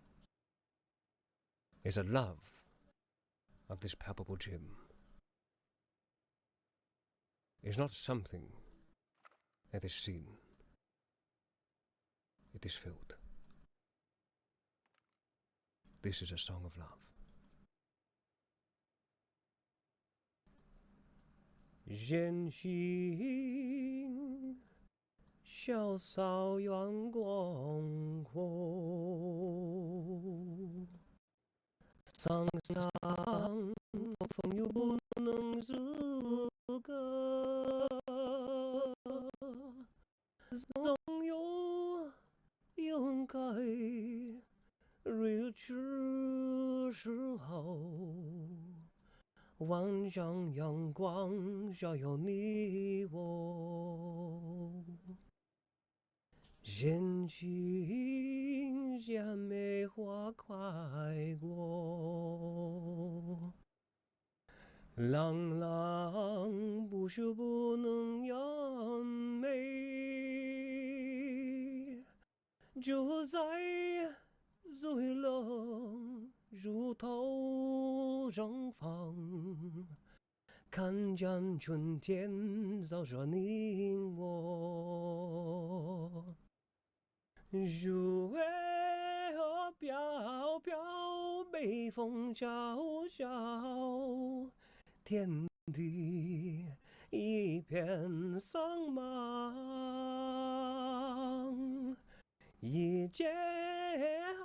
is a love of this palpable gem. Is not something that is seen. It is felt. This is a song of love. 人心潇洒远广阔，桑上风雨不能自隔，总有应该日出时候。万丈阳光照耀你我，人群间梅花开过，朗朗不是不能扬眉，就在最冷如头上方。看见春天照射你我，如月飘飘，北风萧萧，天地一片苍茫，一介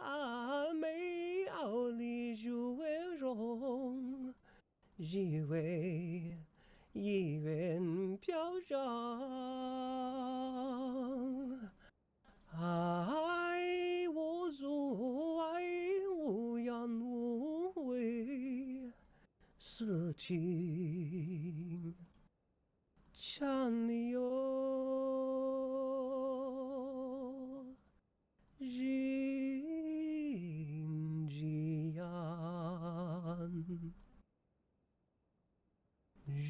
寒梅傲立如为荣。以为一远飘上，爱无阻碍，无怨无悔，此情千里有人之言。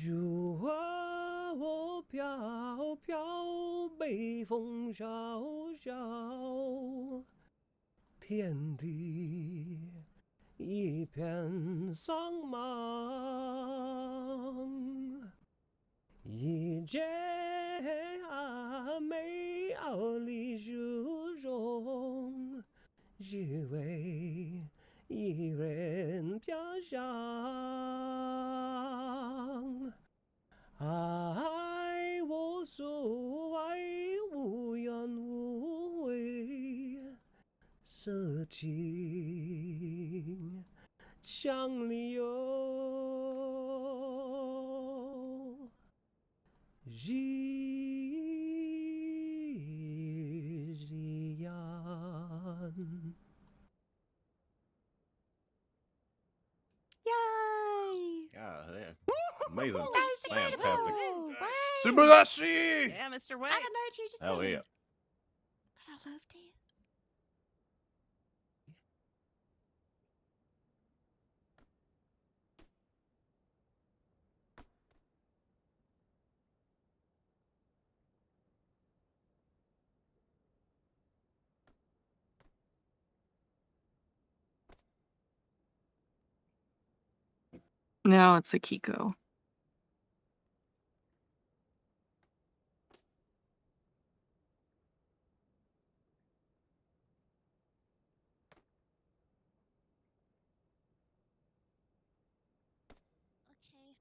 如我飘飘，北风萧萧，天地一片苍茫，一介寒梅傲立如荣，以为一人飘上，爱无阻碍，无怨无悔，此情千里有人言。Yay! Yeah. Amazing. Fantastic. Subarashi! Yeah, Mr. Wei. I don't know what you just Hell said. yeah. But I loved it. Now it's Akiko. Okay.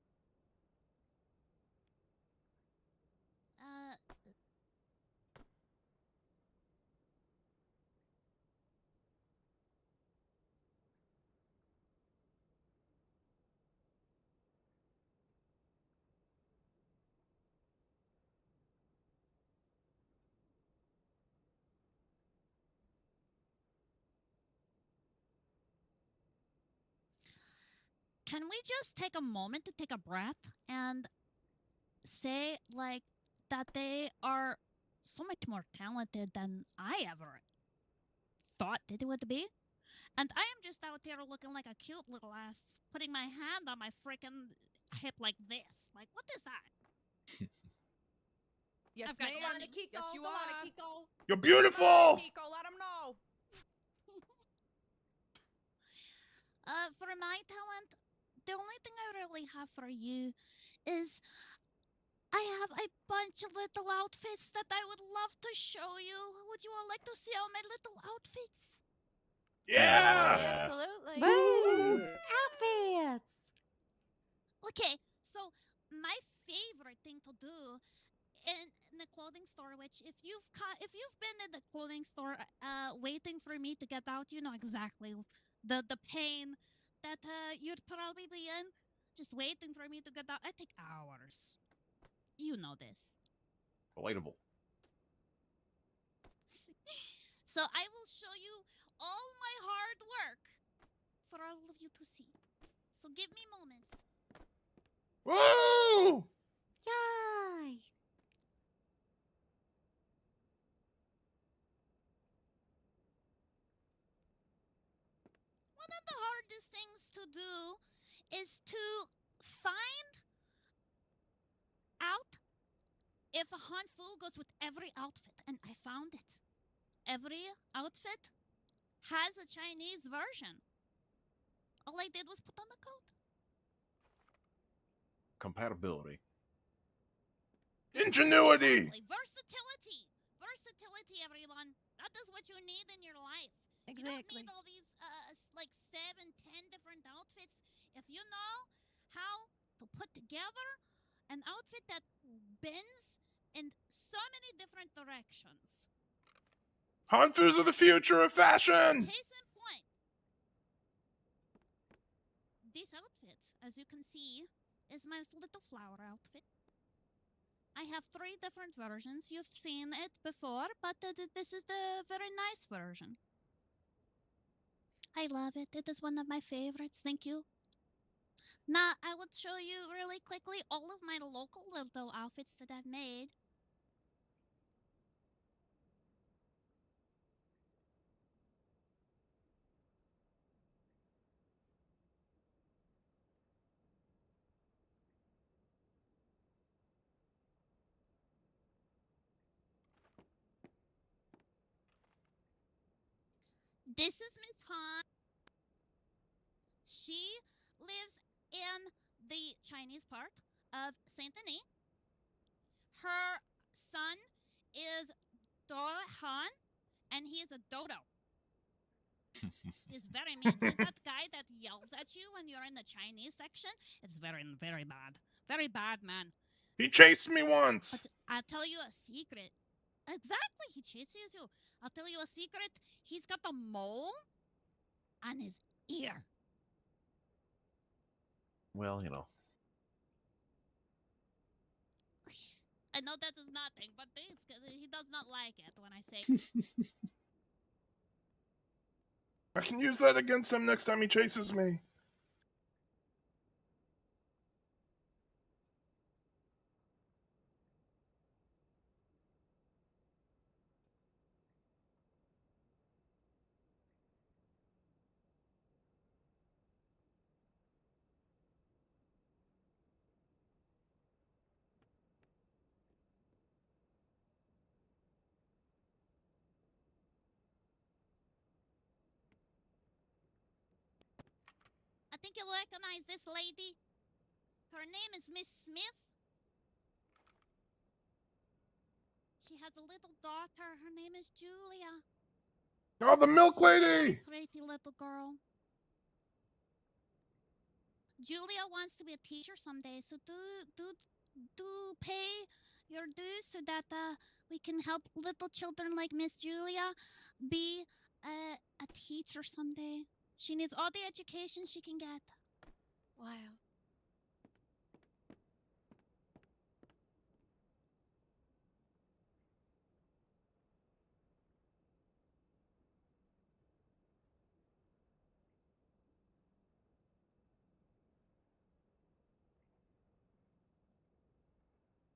Can we just take a moment to take a breath and say, like, that they are so much more talented than I ever thought they would be? And I am just out here looking like a cute little ass, putting my hand on my freaking hip like this. Like, what is that? Yes, I've got ma'am. one. Yes, you are. You're beautiful. Kiko, let him know. For my talent, the only thing I really have for you is I have a bunch of little outfits that I would love to show you. Would you all like to see all my little outfits? Yeah. Absolutely. Woo! Outfits. Okay, so my favorite thing to do in the clothing store, which if you've been in the clothing store waiting for me to get out, you know exactly the pain that you'd probably be in, just waiting for me to get out. I take hours. You know this. Relatable. So I will show you all my hard work for all of you to see. So give me moments. Woo! Yay. One of the hardest things to do is to find out if a hanfu goes with every outfit, and I found it. Every outfit has a Chinese version. All I did was put on the coat. Compatibility. Ingenuity. Exactly. Versatility, everyone. That is what you need in your life. You don't need all these like 7, 10 different outfits. If you know how to put together an outfit that bends in so many different directions. Hanfus are the future of fashion. Case in point, this outfit, as you can see, is my little flower outfit. I have 3 different versions. You've seen it before, but this is the very nice version. I love it. It is one of my favorites. Thank you. Now, I would show you really quickly all of my local little outfits that I've made. This is Miss Han. She lives in the Chinese part of Saint Denis. Her son is Doe Han, and he is a dodo. He's very mean. He's that guy that yells at you when you're in the Chinese section. It's very, very bad. Very bad, man. He chased me once. But I'll tell you a secret. Exactly, he chases you. I'll tell you a secret. He's got a mole on his ear. Well, you know. I know that is nothing, but he does not like it when I say. I can use that against him next time he chases me. I think you'll recognize this lady. Her name is Miss Smith. She has a little daughter. Her name is Julia. Oh, the milk lady! Pretty little girl. Julia wants to be a teacher someday, so do pay your dues so that we can help little children like Miss Julia be a teacher someday. She needs all the education she can get. Wow.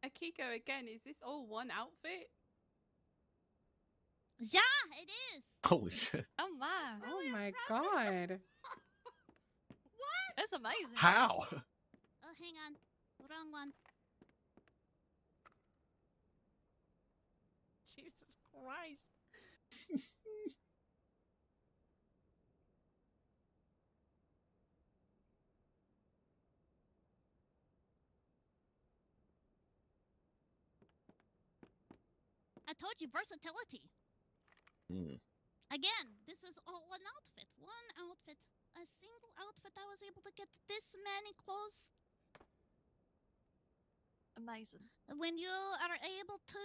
Akiko, again, is this all one outfit? Yeah, it is. Holy shit. Oh my. Oh my god. That's amazing. How? Oh, hang on. Wrong one. Jesus Christ. I told you versatility. Again, this is all an outfit. One outfit. A single outfit. I was able to get this many clothes. Amazing. When you are able to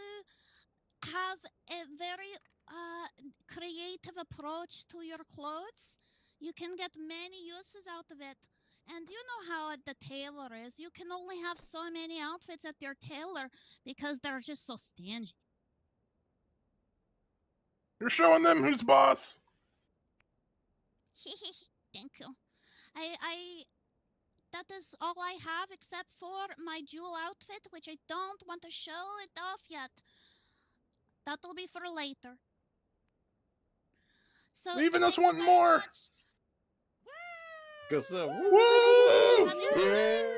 have a very creative approach to your clothes, you can get many uses out of it. And you know how the tailor is. You can only have so many outfits at your tailor because they're just so stingy. You're showing them who's boss. Thank you. That is all I have except for my jewel outfit, which I don't want to show it off yet. That'll be for later. So Leaving thank us you wanting very more. much. Good stuff. Woo! Have you Yeah.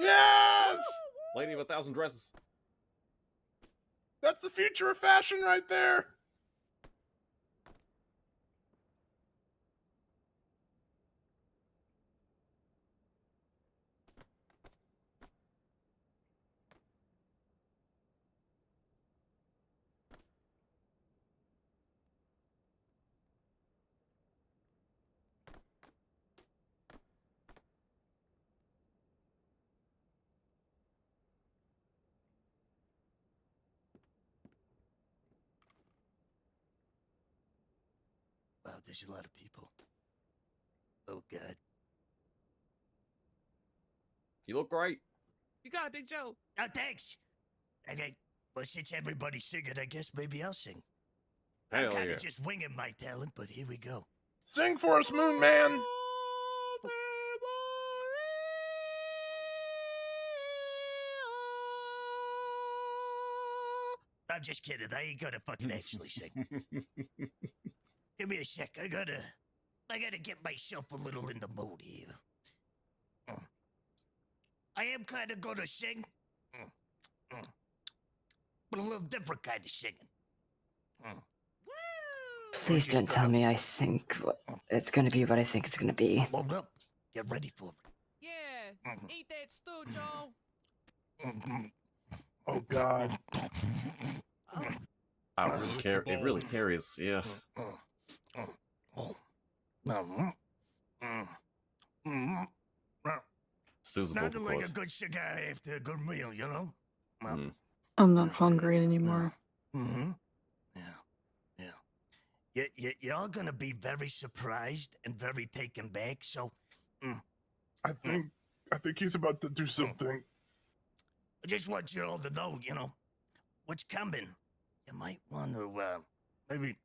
Yes! Lady of 1,000 dresses. That's the future of fashion right there. Wow, there's a lot of people. Oh, God. You look great. You got it, Big Joe. Oh, thanks. Okay, well, since everybody's singing, I guess maybe I'll sing. I'm Hell kind yeah. of just winging my talent, but here we go. Sing for us, Moon Man. I'm just kidding. I ain't gonna fucking actually sing. Give me a sec. I gotta get myself a little in the mood here. I am kind of gonna sing, but a little different kind of singing. Please don't tell me I think it's going to be what I think it's going to be. Load up. Get ready for it. Yeah. Eat that stew, Joe. Oh, God. I really care. It really carries. Yeah. Sue's a Nothing vocal like a cords. good cigar after a good meal, you know? I'm not hungry anymore. Mm-hmm. Yeah. Y'all gonna be very surprised and very taken back, so... I think he's about to do something. I just want you all to know, you know, what's coming. You might want to, maybe...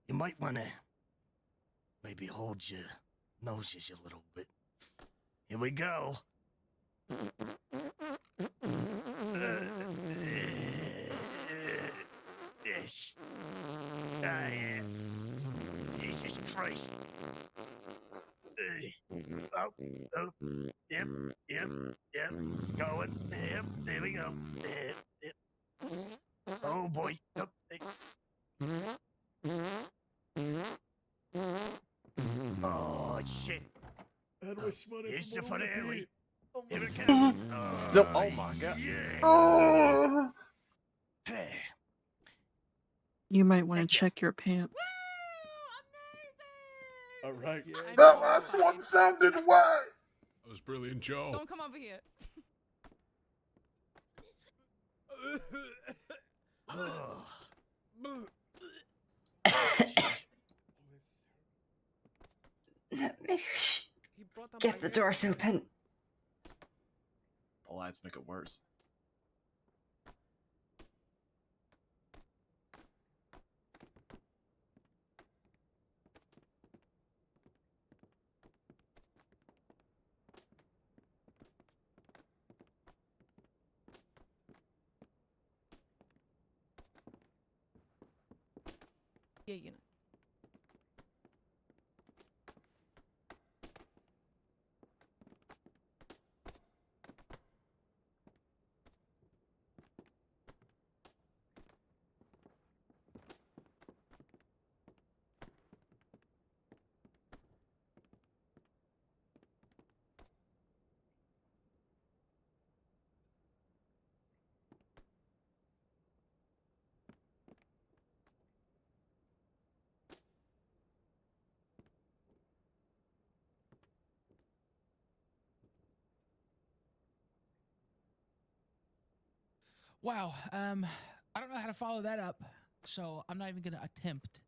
You might want to maybe hold your noses a little bit. Here we go. Yes. I am. Jesus Christ. Oh. Yep. Going. Yep. There we go. Yep. Oh boy. Oh. Oh shit. Here's the finale. Here it comes. Still. Oh my god. Oh. You might want to check your pants. All right. That last one sounded wet. That was brilliant, Joe. Don't come over here. Maybe we should get the doors open. The lights make it worse. Yeah, you know. Wow. I don't know how to follow that up, so I'm not even gonna attempt.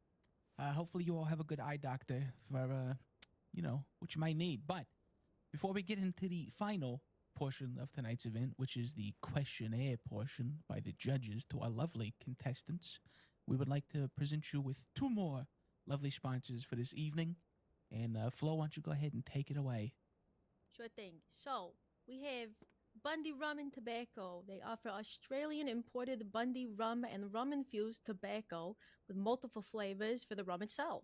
Hopefully, you all have a good eye doctor for what you might need. But before we get into the final portion of tonight's event, which is the questionnaire portion by the judges to our lovely contestants, we would like to present you with two more lovely sponsors for this evening. And Flo, why don't you go ahead and take it away? Sure thing. So, we have Bundy Rum and Tobacco. They offer Australian imported Bundy rum and rum infused tobacco with multiple flavors for the rum itself.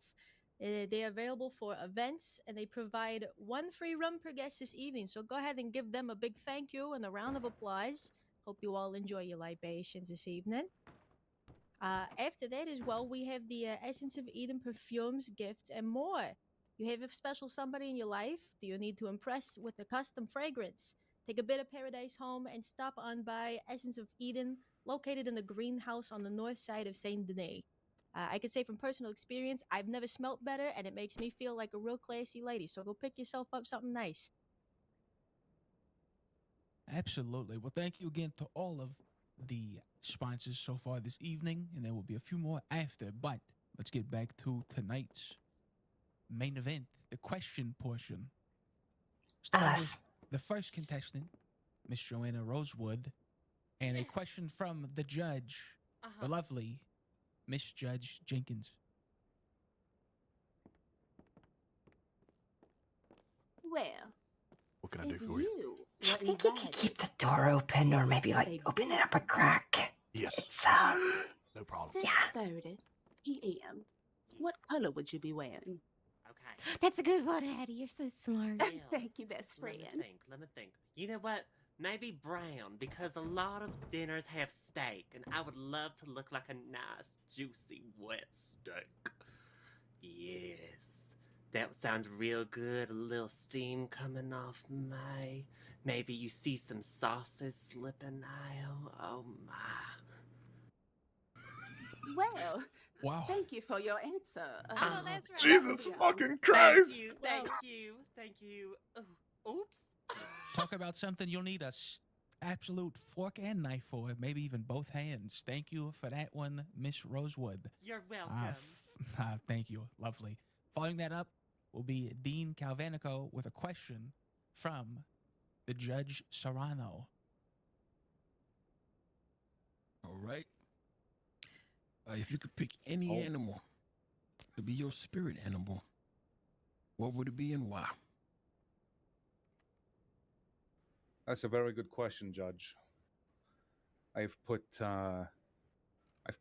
They are available for events and they provide one free rum per guest this evening. So go ahead and give them a big thank you and a round of applause. Hope you all enjoy your libations this evening. After that as well, we have the Essence of Eden perfumes, gifts, and more. You have a special somebody in your life? Do you need to impress with a custom fragrance? Take a bit of paradise home and stop on by Essence of Eden, located in the greenhouse on the north side of Saint Denis. I can say from personal experience, I've never smelt better, and it makes me feel like a real classy lady. So go pick yourself up something nice. Absolutely. Well, thank you again to all of the sponsors so far this evening, and there will be a few more after. But let's get back to tonight's main event, the question portion. Starting with the first contestant, Miss Joanna Rosewood, and a question from the judge, the lovely Miss Judge Jenkins. Well, what can I if do for you? you Do you were think you could invited keep the door open or maybe like open it up a crack? Yes. It's No problem. 6:30 p.m., what color would you be wearing? Okay. That's a good one, Addie. You're so smart. Thank you, best friend. Let me think. You know what? Maybe brown, because a lot of dinners have steak, and I would love to look like a nice, juicy, wet steak. Yes. That sounds real good. A little steam coming off my. Maybe you see some sauces slipping out. Oh my. Well, wow. Thank you for your answer. Oh, that's right. Jesus fucking Christ! Thank you. Oops. Talk about something you'll need a absolute fork and knife for, maybe even both hands. Thank you for that one, Miss Rosewood. You're welcome. Thank you. Lovely. Following that up will be Dean Calvanico with a question from the Judge Serrano. All right. If you could pick any animal to be your spirit animal, what would it be and why? That's a very good question, Judge. I've put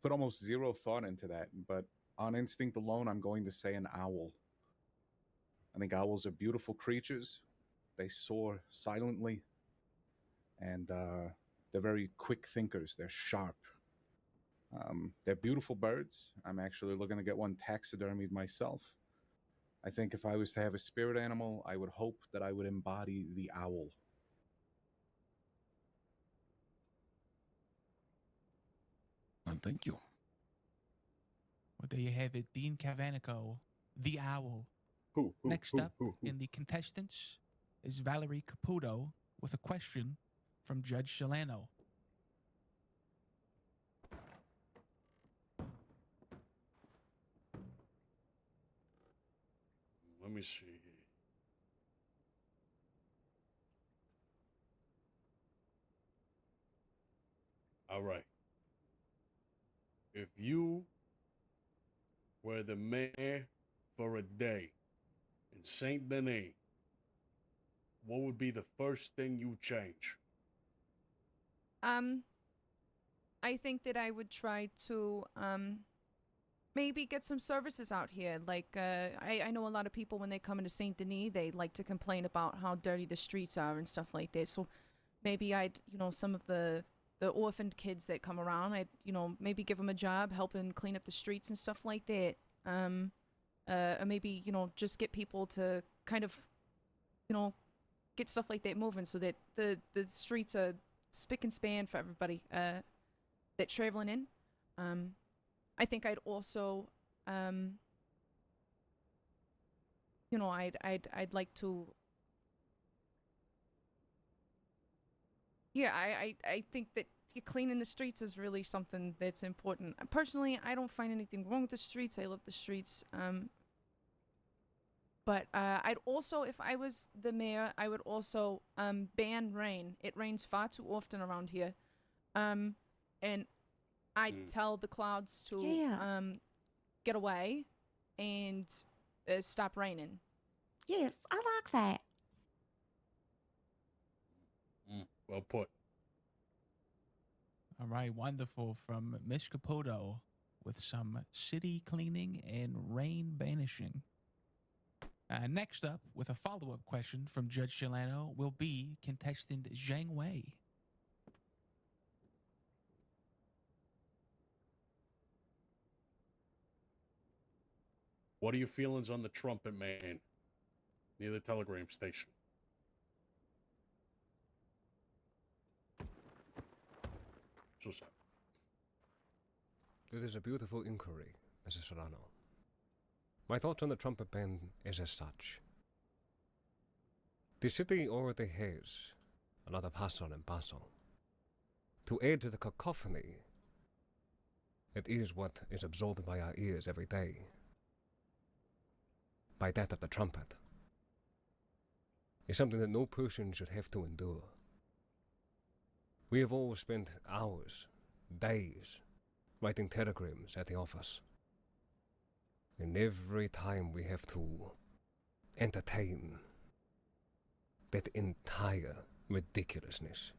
almost zero thought into that, but on instinct alone, I'm going to say an owl. I think owls are beautiful creatures. They soar silently, and they're very quick thinkers. They're sharp. They're beautiful birds. I'm actually looking to get one taxidermied myself. I think if I was to have a spirit animal, I would hope that I would embody the owl. Thank you. Well, there you have it, Dean Calvanico, the owl. Next up in the contestants is Valerie Caputo with a question from Judge Solano. Let me see. All right. If you were the mayor for a day in Saint Denis, what would be the first thing you change? I think that I would try to maybe get some services out here. Like, I know a lot of people when they come into Saint Denis, they like to complain about how dirty the streets are and stuff like that. So maybe I'd, some of the orphaned kids that come around, I'd, maybe give them a job helping clean up the streets and stuff like that. Or maybe, just get people to kind of, get stuff like that moving so that the streets are spick and span for everybody that's traveling in. I think I'd also, I'd like to. Yeah, I think that cleaning the streets is really something that's important. Personally, I don't find anything wrong with the streets. I love the streets. But I'd also, if I was the mayor, I would also ban rain. It rains far too often around here. And I'd tell the clouds to get away and stop raining. Yes, I like that. Well put. All right, wonderful from Miss Caputo with some city cleaning and rain banishing. Next up, with a follow-up question from Judge Chilano, will be contestant Zhang Wei. What are your feelings on the trumpet man near the telegram station? What's up? It is a beautiful inquiry, Mrs. Serrano. My thoughts on the trumpet band is as such. The city already has a lot of hustle and bustle. To add to the cacophony, it is what is absorbed by our ears every day. By that of the trumpet. Is something that no person should have to endure. We have all spent hours, days, writing telegrams at the office. And every time we have to entertain that entire ridiculousness.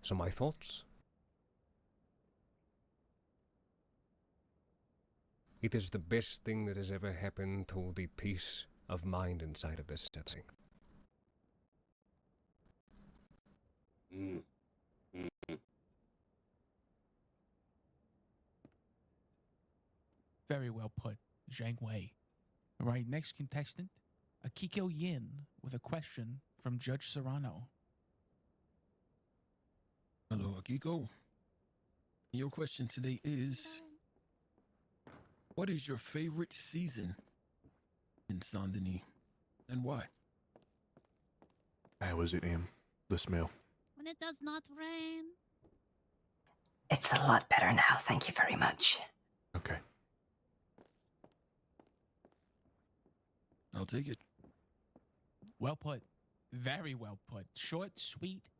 So my thoughts? It is the best thing that has ever happened to the peace of mind inside of this setting. Very well put, Zhang Wei. All right, next contestant, Akiko Yin with a question from Judge Serrano. Hello, Akiko. Your question today is, what is your favorite season in Saint Denis, and why? How is it, Em? The smell. When it does not rain. It's a lot better now, thank you very much. Okay. I'll take it. Well put. Very well put. Short, sweet,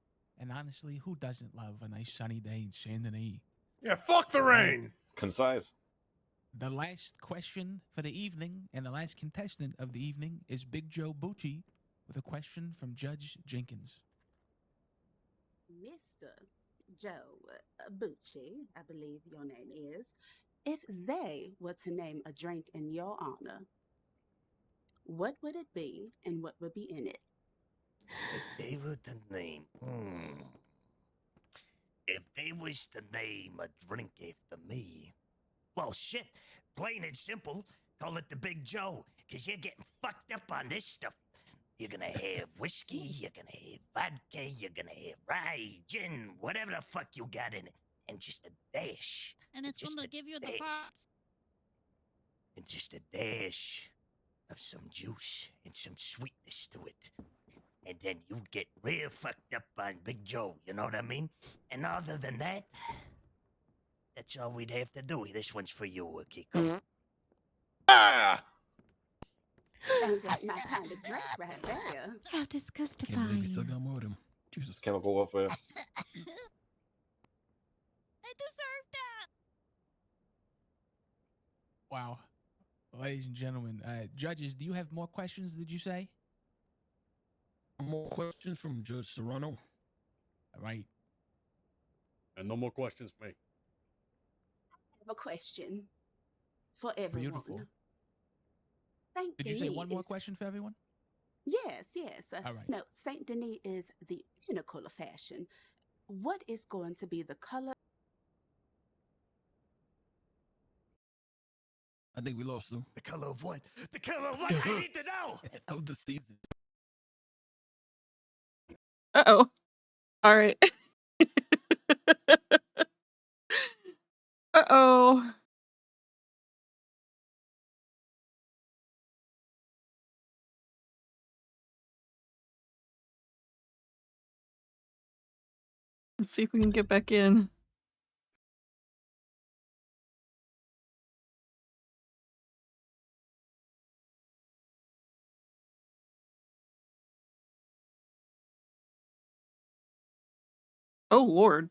and honestly, who doesn't love a nice sunny day in Saint Denis? Yeah, fuck the rain! Concise. The last question for the evening and the last contestant of the evening is Big Joe Bucci with a question from Judge Jenkins. Mr. Joe Bucci, I believe your name is, if they were to name a drink in your honor, what would it be and what would be in it? If they were to name, if they was to name a drink after me, well, shit, plain and simple, call it the Big Joe, because you're getting fucked up on this stuff. You're gonna have whiskey, you're gonna have vodka, you're gonna have rye, gin, whatever the fuck you got in it, and just a dash. And it's just gonna a give you the dash. farts. And just a dash of some juice and some sweetness to it. And then you get real fucked up on Big Joe, you know what I mean? And other than that, that's all we'd have to do. This one's for you, Akiko. Ah! Sounds like my kind of drink right there. How disgusting. Can't believe you still got more of them. Jesus. Chemical warfare. I deserve that. Wow. Ladies and gentlemen, judges, do you have more questions, did you say? More questions from Judge Serrano? All right. And no more questions for me. I have a question. for everyone. Beautiful. Saint Did you say Denis one more is- question for everyone? Yes, yes. All right. No, Saint Denis is the pinnacle of fashion. What is going to be the color? I think we lost them. The color of what? The color of what? I need to know! Of the season. Uh-oh. All right. Uh-oh. Let's see if we can get back in. Oh, Lord.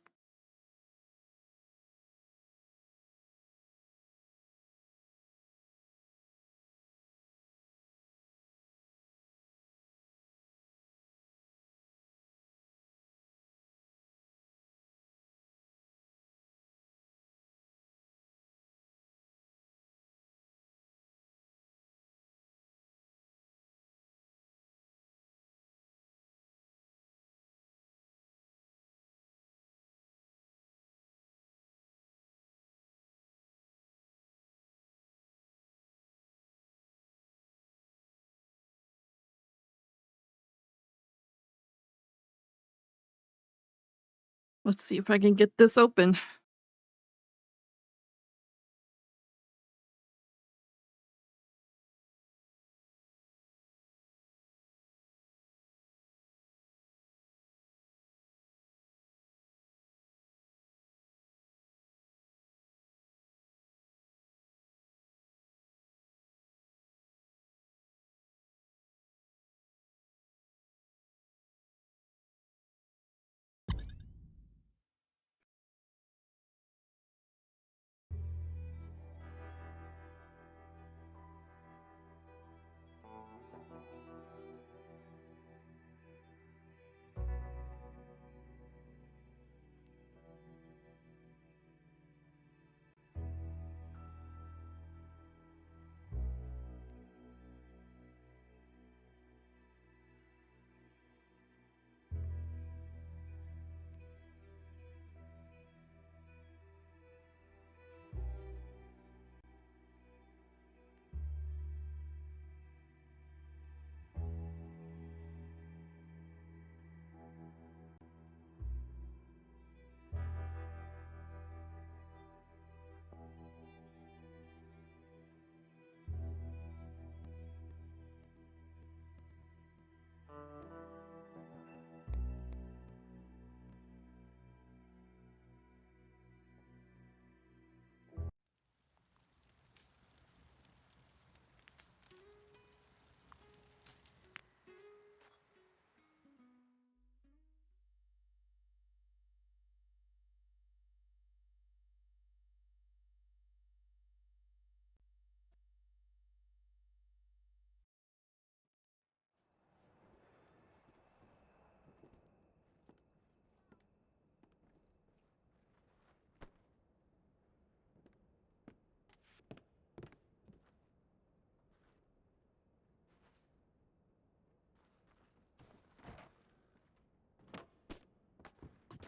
Let's see if I can get this open.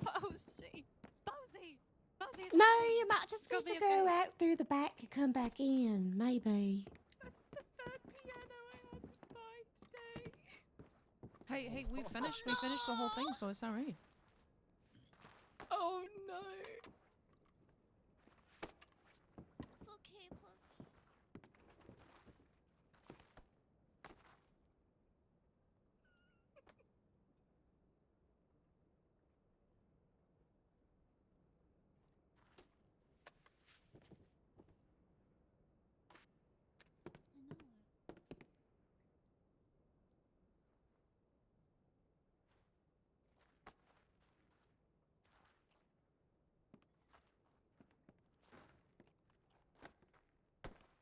Posey! Posey! Posey, it's No, okay. you might just It's gonna need to be go okay. out through the back and come back in, maybe. Hey, we finished the whole thing, so it's alright. Oh no! It's okay, Pussy.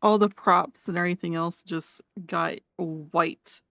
All the props and everything else just got white.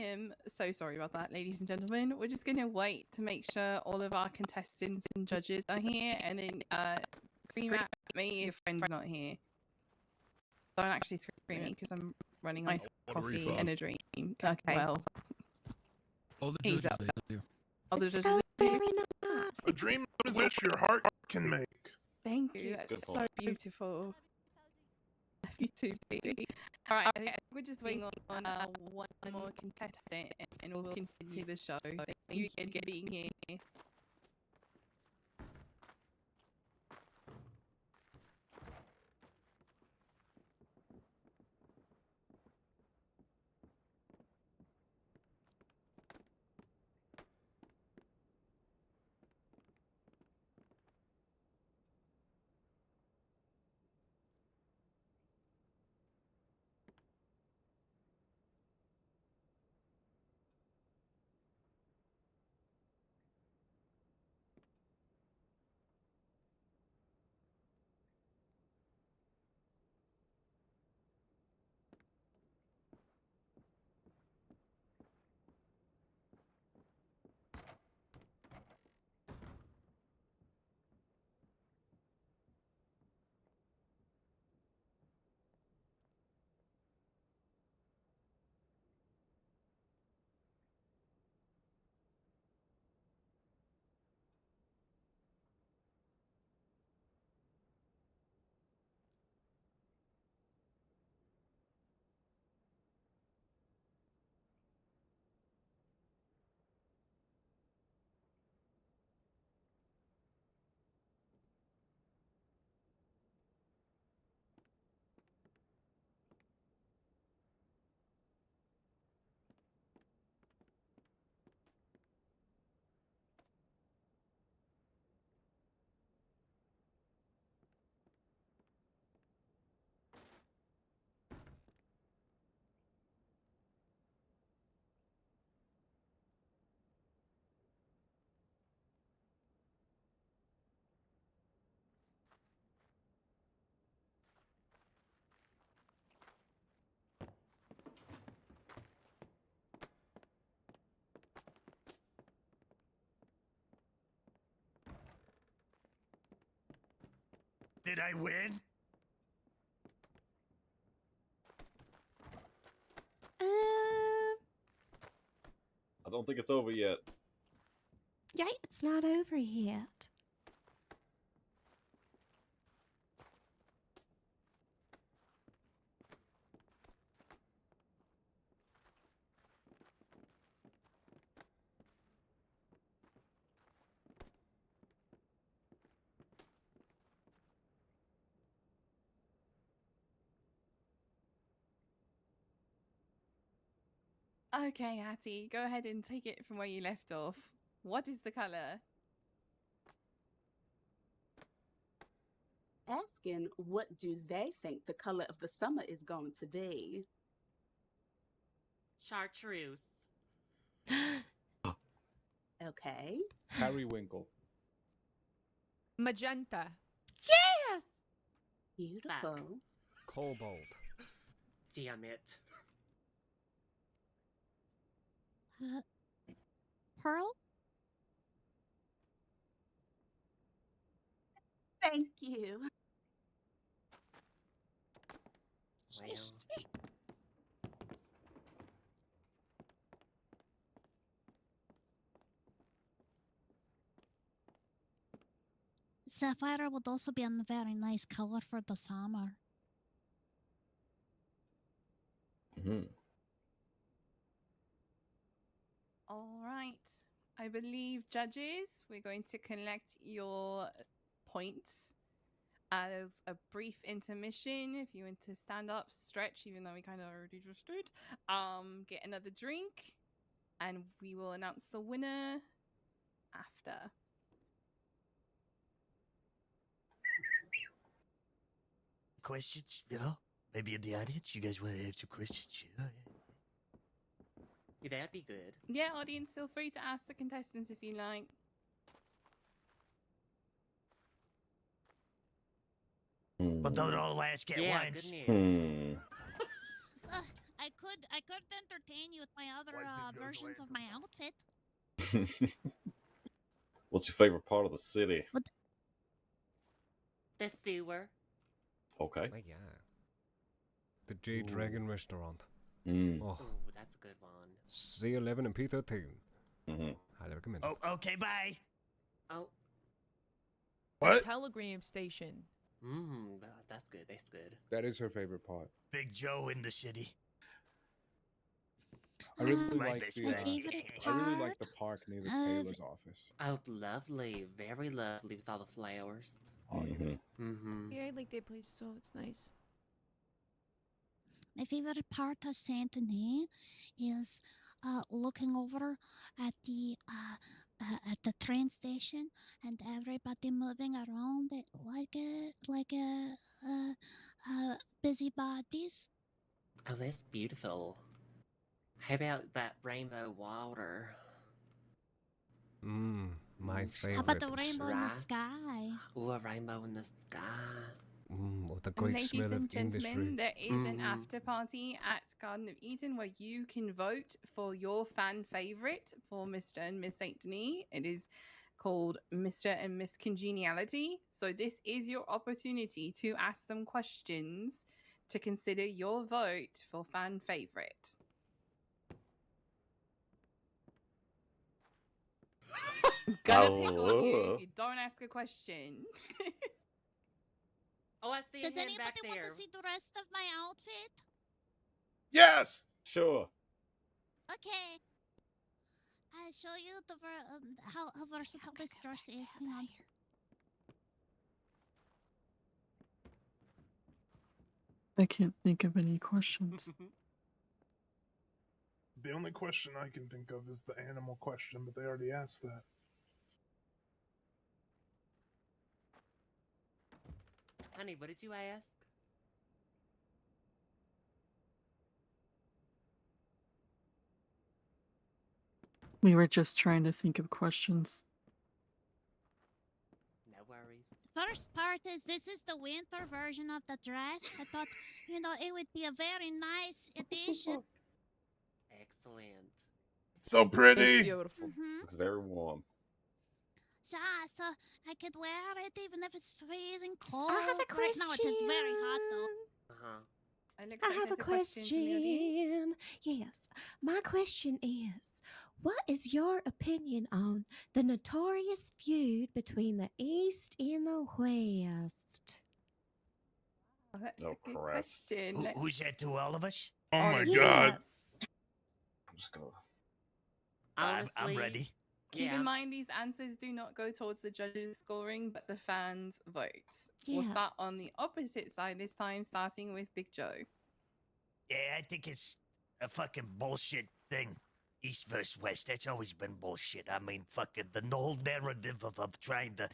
am so sorry about that, ladies and gentlemen. We're just gonna wait to make sure all of our contestants and judges are here, and then scream at me if your friend's not here. Don't actually scream at me because I'm running iced coffee and a dream. Okay, well. All the He's judges up. are here. All the judges So are here. very nice. A dream is a wish your heart can make. Thank you. Good That's so point. beautiful. Love you too, baby. All right, I think we're just waiting on one more contestant, and we'll continue the show. Thank you again for being here. Did I win? I don't think it's over yet. Yeah, it's not over yet. Okay, Hattie, go ahead and take it from where you left off. What is the color? Asking what do they think the color of the summer is going to be? Chartreuse. Okay. Periwinkle. Magenta. Yes! Beautiful. Cobalt. Damn it. Pearl? Thank you. Well. Sapphire would also be a very nice color for the summer. All right. I believe, judges, we're going to collect your points. There's a brief intermission. If you want to stand up, stretch, even though we kind of already just did. Get another drink, and we will announce the winner after. Questions, you know? Maybe in the audience, you guys want to have some questions? Yeah, that'd be good. Yeah, audience, feel free to ask the contestants if you like. But don't all ask at Yeah, once. good news. I couldn't entertain you with my other versions of my outfit. What's your favorite part of the city? The sewer. Okay. Oh, yeah. The Jade Dragon Restaurant. Mm. Oh, Ooh, that's a good one. C11 and P13. Mm-hmm. Highly recommend. Oh, okay, bye. Oh. What? Telegram station. That's good. That's good. That is her favorite part. Big Joe in the city. I really My like best the. friend. I really like the park near the tailor's office. Oh, lovely. Very lovely with all the flowers. Mm-hmm. Yeah, I like that place too. It's nice. My favorite part of Saint Denis is looking over at the train station and everybody moving around it like busybodies. Oh, that's beautiful. How about that rainbow water? My favorite. How about the rainbow in the Right? sky? Ooh, a rainbow in the sky. What a great Ladies smell of and gentlemen, industry. there is an after party at Garden of Eden where you can vote for your fan favorite for Mr. and Miss Saint Denis. It is called Mr. and Miss Congeniality. So this is your opportunity to ask them questions to consider your vote for fan favorite. Gonna pick on you if you don't ask a question. Oh, I see Does a hand back anybody want there. to see the rest of my outfit? Yes. Sure. Okay. I'll show you how versatile this dress is. Hang on. I can't think of any questions. The only question I can think of is the animal question, but they already asked that. Honey, what did you ask? We were just trying to think of questions. No worries. First part is this is the winter version of the dress. I thought, it would be a very nice addition. Excellent. So pretty. It's beautiful. Looks very warm. So I could wear it even if it's freezing cold. I have a Right now it is very hot though. I have a question. Yes, my question is, what is your opinion on the notorious feud between the East and the West? Oh, crap. Who's that to all of us? Oh my yes. god. I'm just gonna. I'm ready. Keep in mind these answers do not go towards the judges' scoring, but the fans' vote. We'll Yes. start on the opposite side this time, starting with Big Joe. Yeah, I think it's a fucking bullshit thing. East versus West, that's always been bullshit. I mean, fucking the whole narrative of trying to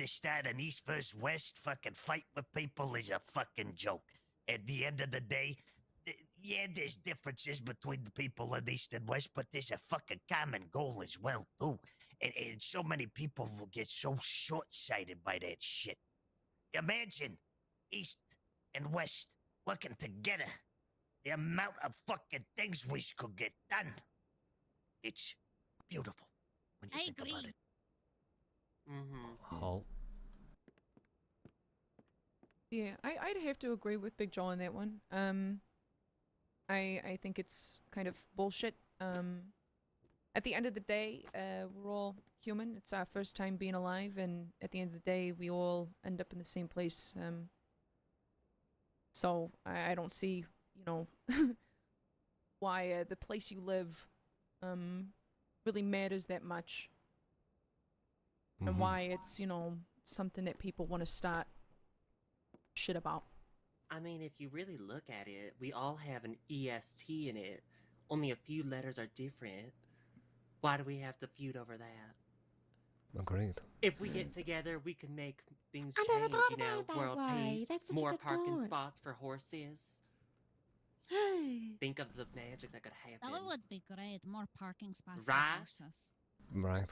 start an East versus West fucking fight with people is a fucking joke. At the end of the day, yeah, there's differences between the people of East and West, but there's a fucking common goal as well, too. And so many people will get so short-sighted by that shit. Imagine East and West working together. The amount of fucking things we could get done. It's beautiful when you think about it. Halt. Yeah, I'd have to agree with Big Joe on that one. I think it's kind of bullshit. At the end of the day, we're all human. It's our first time being alive, and at the end of the day, we all end up in the same place. So I don't see, why the place you live really matters that much, and why it's something that people want to start shit about. I mean, if you really look at it, we all have an EST in it. Only a few letters are different. Why do we have to feud over that? Agreed. If we get together, we can make things I change, never thought about it that world way. peace, That's such a more good parking thought. spots for horses. Hey. Think of the magic that could happen. That would be great. More parking spots Right? for horses. Right.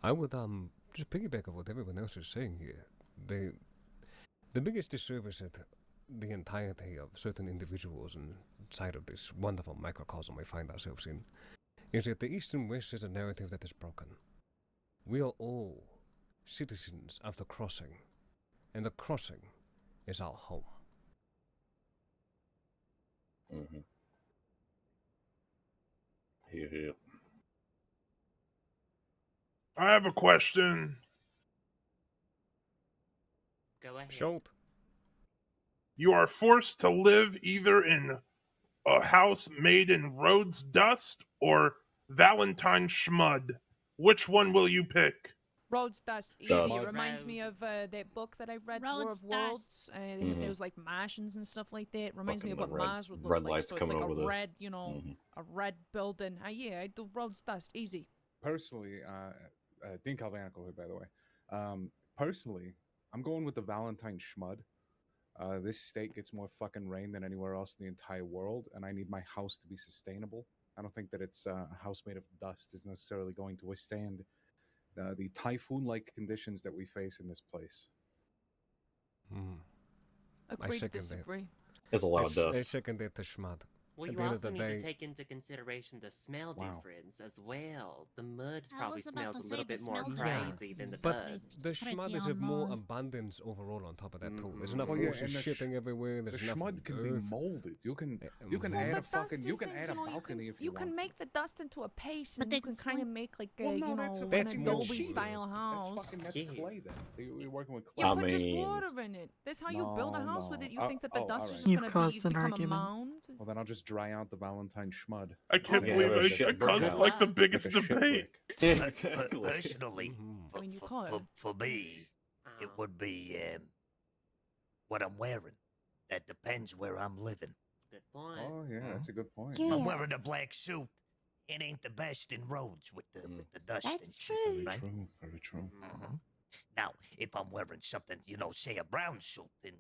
I would just piggyback on what everyone else is saying here. The biggest disservice that the entirety of certain individuals inside of this wonderful microcosm we find ourselves in is that the East and West is a narrative that is broken. We are all citizens of the crossing, and the crossing is our home. Mm-hmm. Here. I have a question. Go ahead. Schultz. You are forced to live either in a house made in Rhodes dust or Valentine schmud. Which one will you pick? Roads Dust, easy. Dust. It reminds me of that book that I read, War Roads of Worlds. Mhm. There was like Martians and stuff like that. It reminds me of Fucking what the Mars would red look like. lights So it's coming like over a the- red, you know, a red building. Yeah, I do Roads Dust, easy. Personally, Dean Calvanico here, by the way. Personally, I'm going with the Valentine schmud. This state gets more fucking rain than anywhere else in the entire world, and I need my house to be sustainable. I don't think that it's a house made of dust is necessarily going to withstand the typhoon-like conditions that we face in this place. Agree to disagree. There's a lot of I dust. second it to Schmud. Well, At you the end also of the need day, to take into consideration the smell Wow. difference as well. The mud I probably was about smells to a say little the bit more smell crazy difference than the is but dust. the pretty Schmud is of more almost. abundance overall on top of that too. There's enough Well, yeah, horses and the shitting everywhere. The There's enough schmud can be earth. molded. You can Well, add the a fucking dust you can isn't, add a you know, balcony if you you can want. make the dust into a paste, But and you can it's kind of going- make like a, Well, no, you that's know, a an fucking Adobe machine. style house. That's clay then. You're working with clay. You I put just mean- water in it. That's how you build a No, house with no. it. You think that the oh, dust is alright. just You've gonna caused an become argument. a mound? Well, then I'll just dry out the Valentine schmud. I can't Yeah, believe there's I shit caused burnt like out. the biggest Like a debate. shipwreck. Exactly. Personally, I mean, you for, could. for me, it would be what I'm wearing. That depends where I'm living. Good point. Oh yeah, that's a good point. Yeah. I'm wearing a black suit. It ain't the best in roads with the dust and That's shit, true. right? True, very true. Mhm. Now, if I'm wearing something, say a brown suit in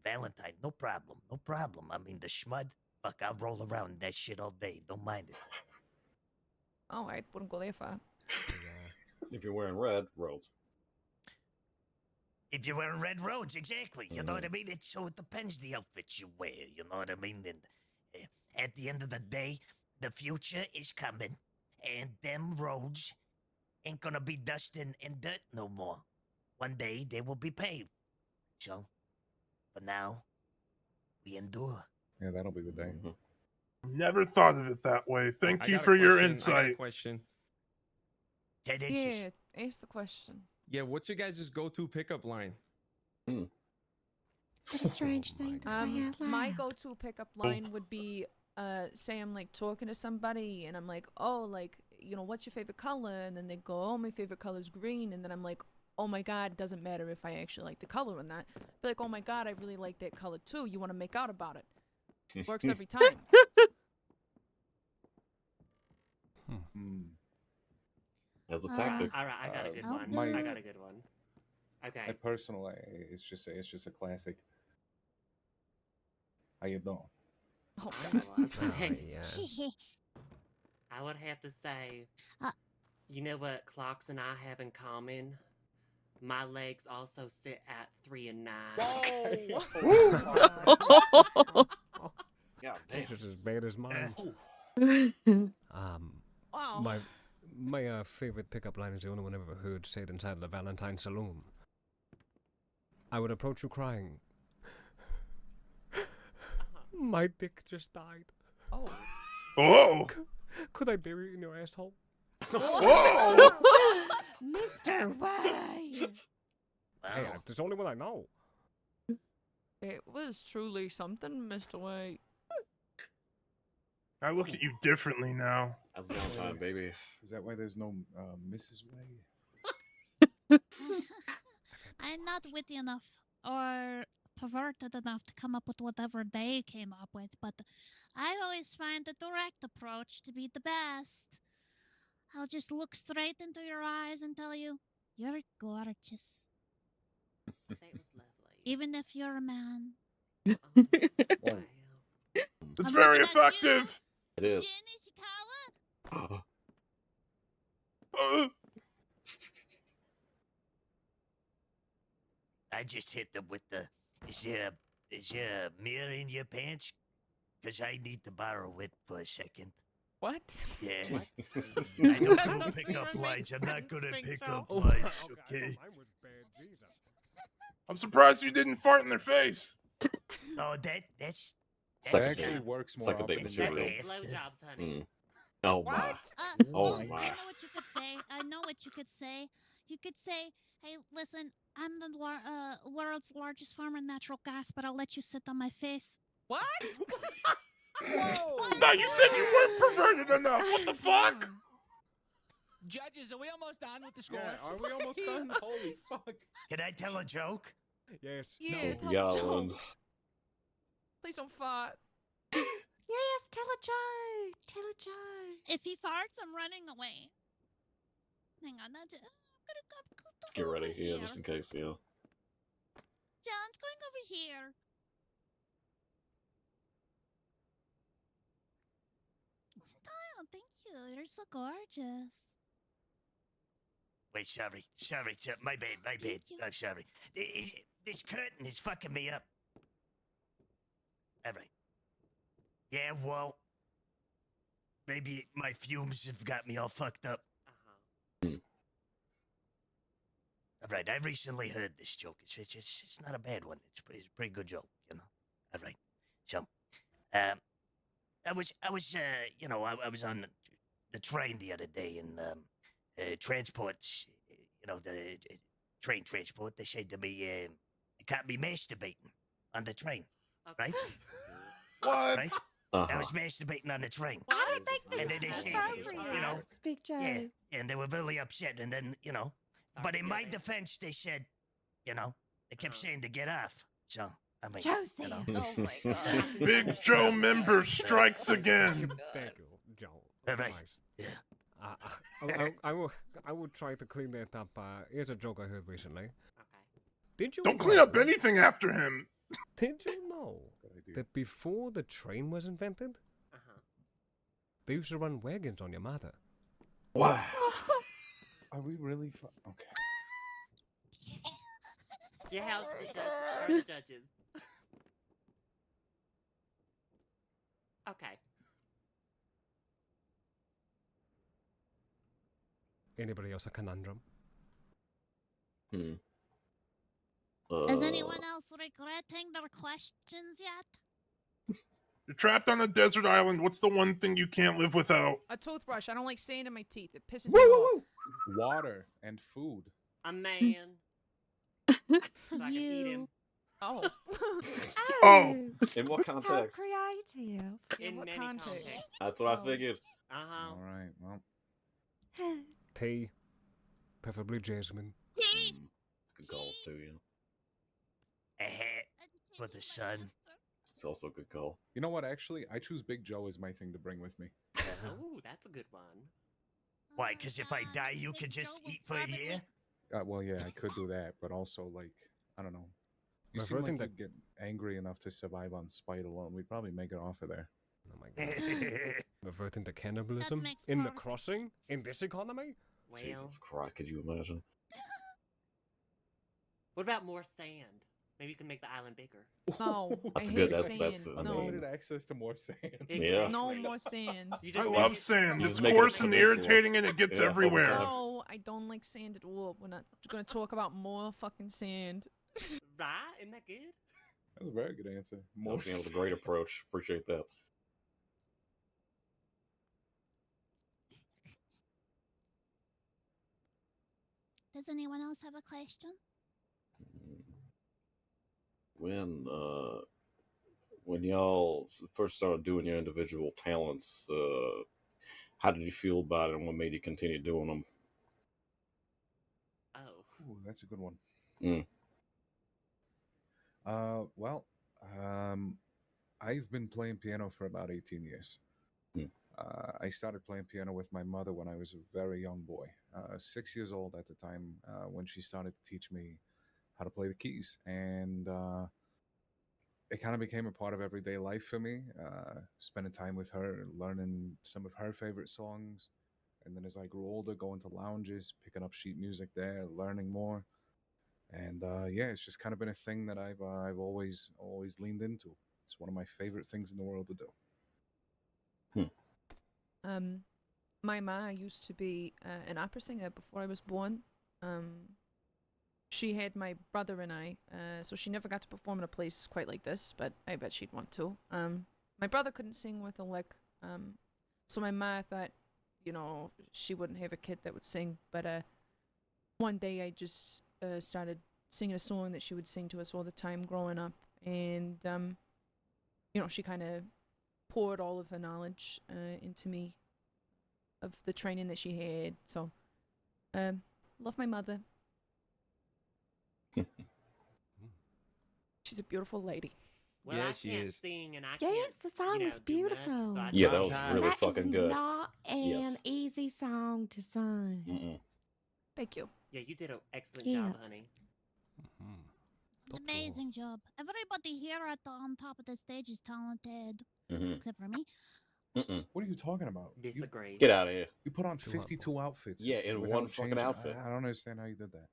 Valentine, no problem, no problem. I mean, the schmud, fuck, I'll roll around in that shit all day. Don't mind it. Oh, I wouldn't go there far. If you're wearing red, roads. If you're wearing red roads, exactly. You know what I mean? So it depends the outfits you wear. You know what I mean? And at the end of the day, the future is coming, and them roads ain't gonna be dust and dirt no more. One day they will be paved. So, for now, we endure. Yeah, that'll be the day. Never thought of it that way. Thank I you got a for your question, I got a insight. question. 10 inches. Yeah, ask the question. Yeah, what's your guys' go-to pickup line? What a strange thing to say out loud. My go-to pickup line would be, say I'm like talking to somebody and I'm like, oh, like, you know, what's your favorite color? And then they go, oh, my favorite color is green. And then I'm like, oh my God, it doesn't matter if I actually like the color or not. Be like, oh my God, I really like that color too. You want to make out about it. Works every time. As a tactic. All right, I got a good one. my- I got a good one. Okay. I personally, it's just a classic. How you doing? Oh, Okay. I would have to say, you know what clocks and I have in common? My legs also sit at 3 and 9. Yeah, This is as bad as mine. Wow. My favorite pickup line is the only one I've ever heard said inside the Valentine Saloon. I would approach you crying. My dick just died. Oh. Oh! Could I bury it in your asshole? Whoa! Mr. White! Hey, there's only one I know. It was truly something, Mr. White. I look at you differently now. That's Valentine, baby. Is that why there's no Mrs. Way? I'm not witty enough or perverted enough to come up with whatever they came up with, but I always find the direct approach to be the best. I'll just look straight into your eyes and tell you, you're gorgeous. That was lovely. Even if you're a man. It's I'm very looking at you, effective. It is. Jenny Shikawa. I just hit them with the, is there Is your mirror in your pants? Because I need to borrow it for a second. What? Yeah. What? I don't That do doesn't pickup even lines. make I'm not sense, good at Big pickup Joe. lines, okay? I'm surprised you didn't fart in their face. Oh, that's That actually works more second date often than material. you think. Blowjobs, honey. Oh my. Oh, my. I know what you could say. I know what you could say. You could say, "Hey, listen, I'm the world's largest farmer in natural gas, but I'll let you sit on my face." What? Whoa! No, you said you weren't perverted enough. What the fuck? Judges, are we almost done with the score? Yeah, are we almost done? Holy fuck. Can I tell a joke? Yes. Yeah, tell Yeah, a joke. Lund. Please don't fart. Yes, tell a joke. Tell a joke. If he farts, I'm running away. Hang on, I'm gonna go. Let's get ready. Yeah, just in case. Yeah. John's going over here. Oh, thank you. You're so gorgeous. Wait, sorry, my bad. I'm sorry. This curtain is fucking me up. All right. Yeah, well, maybe my fumes have got me all fucked up. All right, I recently heard this joke. It's not a bad one. It's a pretty good joke, you know. All right, so, I was I was on the train the other day and transports, the train transport. They said to me, they caught me masturbating on the train, right? What? Right? I was masturbating on the train. I don't think And this then they is said, appropriate. Big Joe. yeah, and they were really upset. And then, but in my defense, they said, they kept saying to get off. So, I mean, Josie. Oh my god. Big Joe member strikes again. Thank you, Joe. All right. Nice. Yeah. I will try to clean that up. Here's a joke I heard recently. Did you Don't clean up anything after him. Did you know that before the train was invented, they used to run wagons on Yamata? Wow. Are we really? Okay. Your house, the judge, or the judges. Okay. Anybody else a conundrum? Is anyone else regretting their questions yet? You're trapped on a desert island. What's the one thing you can't live without? A toothbrush. I don't like sand in my teeth. It pisses me off. Water and food. A man. So I can eat him. Oh. Oh. In what How context? creative. In what many context? contexts. That's what I figured. All right. Well, Tea, preferably jasmine. Good calls too. Yeah. A hat for the sun. It's also a good call. you know what? Actually, I choose Big Joe as my thing to bring with me. Ooh, that's a good one. Why? Because if I die, you could just eat for a year? Well, yeah, I could do that, but also, like, I don't know. You But seem I like think you'd get angry enough to survive on spite alone. We'd probably make it off of there. Oh my god. Reverting to cannibalism makes in the perfect crossing in this economy? Well, Jesus Christ, could you imagine? what about more sand? Maybe you can make the island bigger. No. That's I good. hate That's sand. I no. mean, Limited access to more sand. Yeah. No more sand. You I just love make it- sand. You It's just make it a coarse and peninsula. irritating and it gets Yeah, over everywhere. time. No, I don't like sand at all. We're not going to talk about more fucking sand. Right? Isn't that good? That's a very good answer. More that was a great approach. Appreciate that. Does anyone else have a question? When y'all first started doing your individual talents, how did you feel about it, and what made you continue doing them? Oh. Ooh, that's a good one. Mm. Well, I've been playing piano for about 18 years. I started playing piano with my mother when I was a very young boy, 6 years old at the time, when she started to teach me how to play the keys. And it kind of became a part of everyday life for me, spending time with her, learning some of her favorite songs. And then as I grew older, going to lounges, picking up sheet music there, learning more. And yeah, it's just kind of been a thing that I've always leaned into. It's one of my favorite things in the world to do. My ma used to be an opera singer before I was born. She had my brother and I, so she never got to perform in a place quite like this, but I bet she'd want to. My brother couldn't sing with a lick, so my ma thought, you know, she wouldn't have a kid that would sing. But one day I just started singing a song that she would sing to us all the time growing up, and you know, she kind of poured all of her knowledge into me of the training that she had. So, love my mother. She's a beautiful lady. Well, Yeah, I she can't is. sing and I Yes, can't, the song you was know, do much, beautiful. so I Yeah, that tried. was really That is fucking good. not an Yes. easy song to sing. Mm-mm. Thank you. Yeah, you did an excellent job, Yes. honey. Amazing job. Everybody here on top of the stage is talented, Mhm. except for me. Mm-mm. What are you talking about? Disagree. Get out of here. You put on 52 outfits. Yeah, in without one fucking changing. outfit. I don't understand how you did that.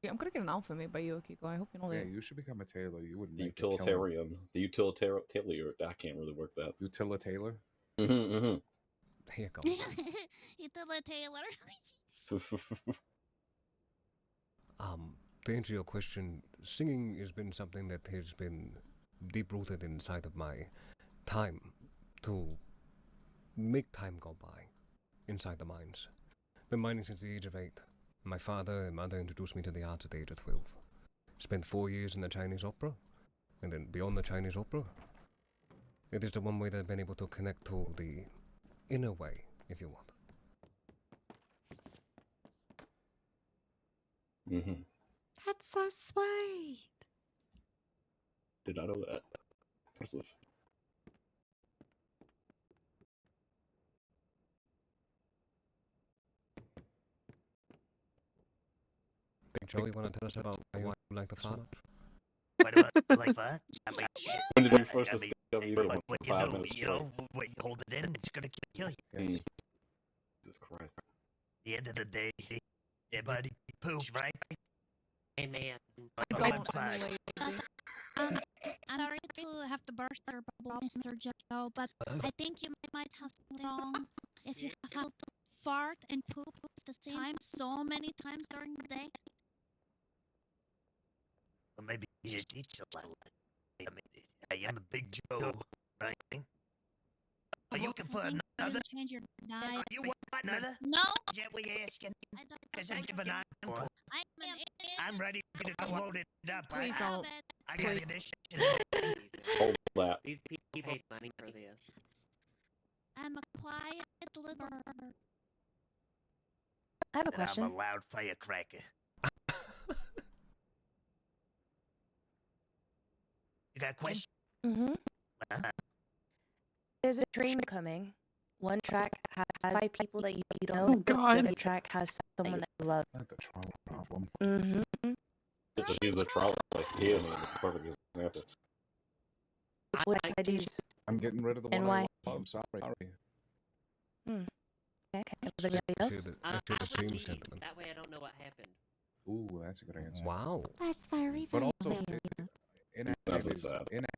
Yeah, I'm gonna get an outfit made by you, Akiko. I hope you know Yeah, that. you should become a tailor. You would The make a killing. utilitarian. The utilitarian. I can't really work that. Utilitaler. Mm-hmm, mm-hmm. Here comes Italy Taylor. To answer your question, singing has been something that has been deep-rooted inside of my time to make time go by inside the mines. Been mining since the age of 8. My father and mother introduced me to the arts at the age of 12. Spent 4 years in the Chinese opera, and then beyond the Chinese opera. It is the one way that I've been able to connect to the inner way, if you want. Mm-hmm. That's so sweet. Did not know that. Impressive. Big Joe, you want to tell us about why you like the farm? What do I like that? I mean, shit. When did you first I mean, discover you what were you 5 do, minutes you straight? know, when you hold it in, it's gonna kill you. Mm. Jesus Christ. At the end of the day, everybody poops, right? Amen. Don't anyway. I'm sorry to have to burst your bubble, Mr. Joe, but I think you might have something wrong if you have to fart and poop at the same time so many times during the day. Or maybe you just eat something. I mean, I am a big Joe, right? Are you looking for You another? didn't change your diet. Are you want another? No. Is that what you're asking? I don't Because I think give an encore. I'm ready to go load it up. Please don't. I got the initiative. Hold that. These people pay money for this. I'm a quiet little bird. I have a And question. I'm a loud firecracker. You got a question? Mm-hmm. Uh-huh. There's a train coming. One track has 5 people that you don't Oh, know. God. The other track has someone that you love. Not the trauma problem. Mm-hmm. Just use the trolley like here, man. It's a perfect example. Which side do you use? I'm getting rid of the And one why? I love. Sorry. Hmm. Okay. Everybody else? I share the I same would leave. sentiment. That way I don't know what happened. Ooh, that's a good answer. Wow. That's very, But very also, fair.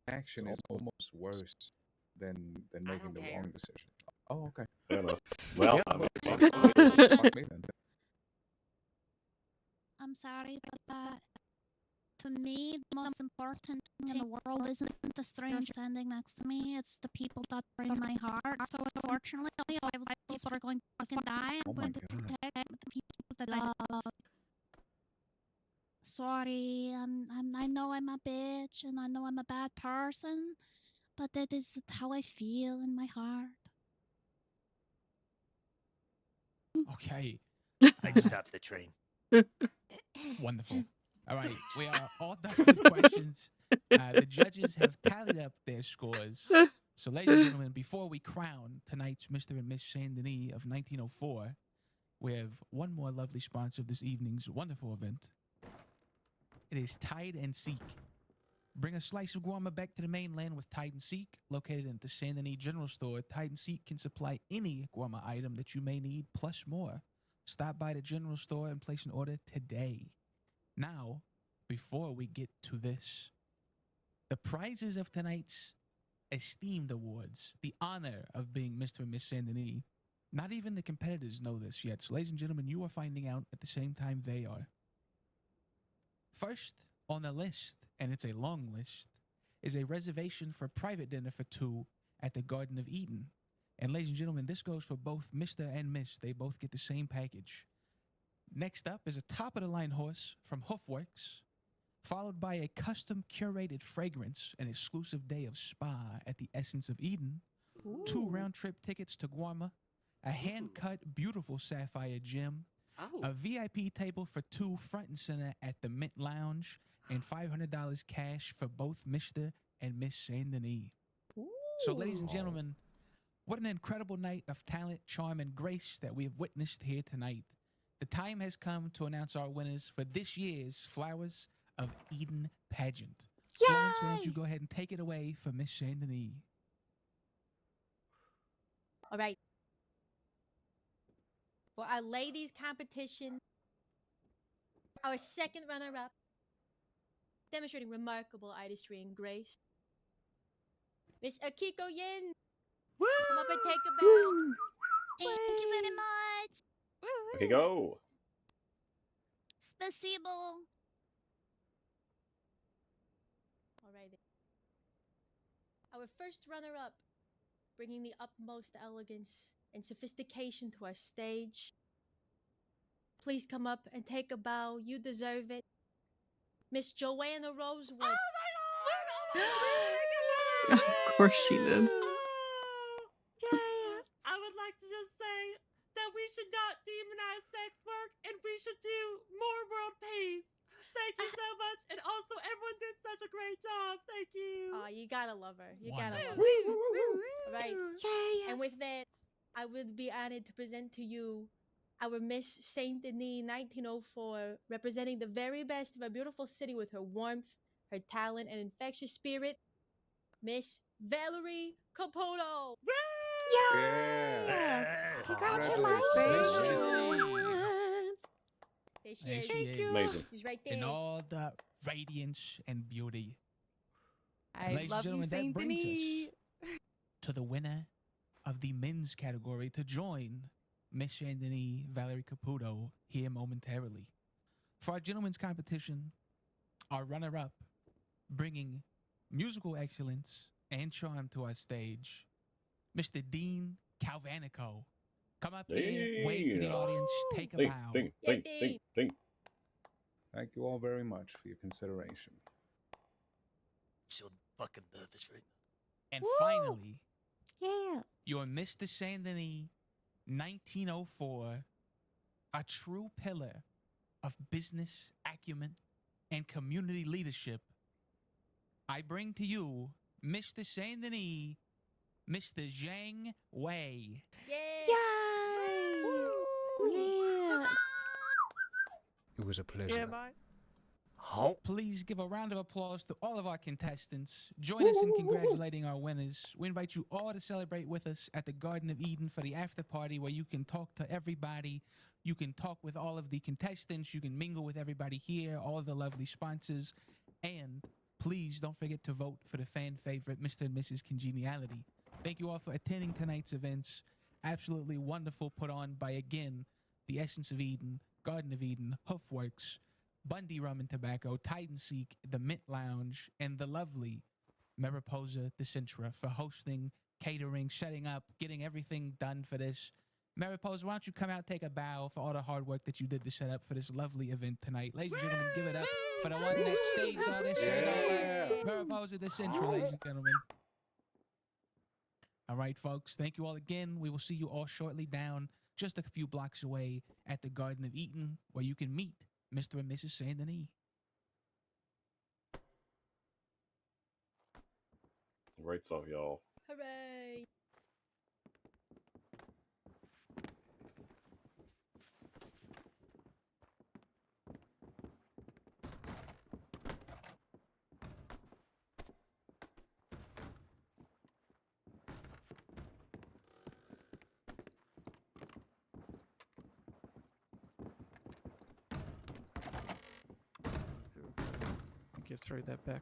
inaction is almost worse than making the wrong decision. Oh, okay. Fair enough. Well, Yeah, I mean, fuck me then. I'm sorry, but to me, the most important thing in the world isn't the stranger standing next to me. It's the people that are in my heart. So unfortunately, all of those people are going to fucking die. I'm going to protect the people that I love. Sorry, I know I'm a bitch and I know I'm a bad person, but that is how I feel in my heart. Okay. I stopped the train. Wonderful. All right, we are all done with questions. The judges have tallied up their scores. So, ladies and gentlemen, before we crown tonight's Mr. and Miss Saint Denis of 1904, we have one more lovely sponsor of this evening's wonderful event. It is Tide and Seek. Bring a slice of guarma back to the mainland with Tide and Seek. Located at the Saint Denis General Store, Tide and Seek can supply any guarma item that you may need, plus more. Stop by the general store and place an order today. Now, before we get to this, the prizes of tonight's esteemed awards, the honor of being Mr. and Miss Saint Denis, not even the competitors know this yet. So, ladies and gentlemen, you are finding out at the same time they are. First on the list, and it's a long list, is a reservation for private dinner for two at the Garden of Eden. And ladies and gentlemen, this goes for both Mr. and Miss. They both get the same package. Next up is a top-of-the-line horse from Hoofworks, followed by a custom curated fragrance, an exclusive day of spa at the Essence of Eden, 2 round-trip tickets to Guarma, a hand-cut beautiful sapphire gem, a VIP table for 2 front and center at the Mint Lounge, and $500 cash for both Mr. and Miss Saint Denis. So, ladies and gentlemen, what an incredible night of talent, charm, and grace that we have witnessed here tonight. The time has come to announce our winners for this year's Flowers of Eden pageant. Florence, why don't you go ahead and take it away for Miss Saint Denis? All right. For our ladies competition, our second runner-up, demonstrating remarkable artistry and grace, Miss Akiko Yin. Come up and take a bow. Thank you very much. Okay, go. Spasibo. All right. Our first runner-up, bringing the utmost elegance and sophistication to our stage. Please come up and take a bow. You deserve it. Miss Joanna Rosewood. Of course she did. I would like to just say that we should not demonize sex work and we should do more world peace. Thank you so much. And also, everyone did such a great job. Thank you. Oh, you gotta love her. You gotta love Woo, her. woo, woo, All right. Yes. And with that, I would be honored to present to you our Miss Saint Denis 1904, representing the very best of our beautiful city with her warmth, her talent, and infectious spirit, Miss Valerie Caputo. Yeah. Congratulations. There she There is. she is. Amazing. She's right there. In all the radiance and beauty. I Ladies love and you, gentlemen, that Saint brings Denis. us to the winner of the men's category to join Miss Saint Denis Valerie Caputo here momentarily. For our gentlemen's competition, our runner-up, bringing musical excellence and charm to our stage, Mr. Dean Calvanico. Come up here, wave to the audience, take a Ding, bow. ding, ding, ding, ding. Thank you all very much for your consideration. So fucking nervous right now. And finally, Yeah. your Mr. Saint Denis 1904, a true pillar of business acumen and community leadership. I bring to you Mr. Saint Denis, Mr. Zhang Wei. Yay! Yes. It was a pleasure. Please give a round of applause to all of our contestants. Join us in congratulating our winners. We invite you all to celebrate with us at the Garden of Eden for the after party where you can talk to everybody. You can talk with all of the contestants. You can mingle with everybody here, all of the lovely sponsors. And please don't forget to vote for the fan favorite, Mr. and Mrs. Congeniality. Thank you all for attending tonight's events. Absolutely wonderful, put on by, again, the Essence of Eden, Garden of Eden, Hoofworks, Bundy Rum and Tobacco, Tide and Seek, the Mint Lounge, and the lovely Mariposa de Sintra for hosting, catering, setting up, getting everything done for this. Mariposa, why don't you come out, take a bow for all the hard work that you did to set up for this lovely event tonight. Ladies and gentlemen, give it up for the one that staged all this shit. Mariposa de Sintra, ladies and gentlemen. All right, folks, thank you all again. We will see you all shortly down just a few blocks away at the Garden of Eden where you can meet Mr. and Mrs. Saint Denis. Right off, y'all. Hooray! you've threw that back.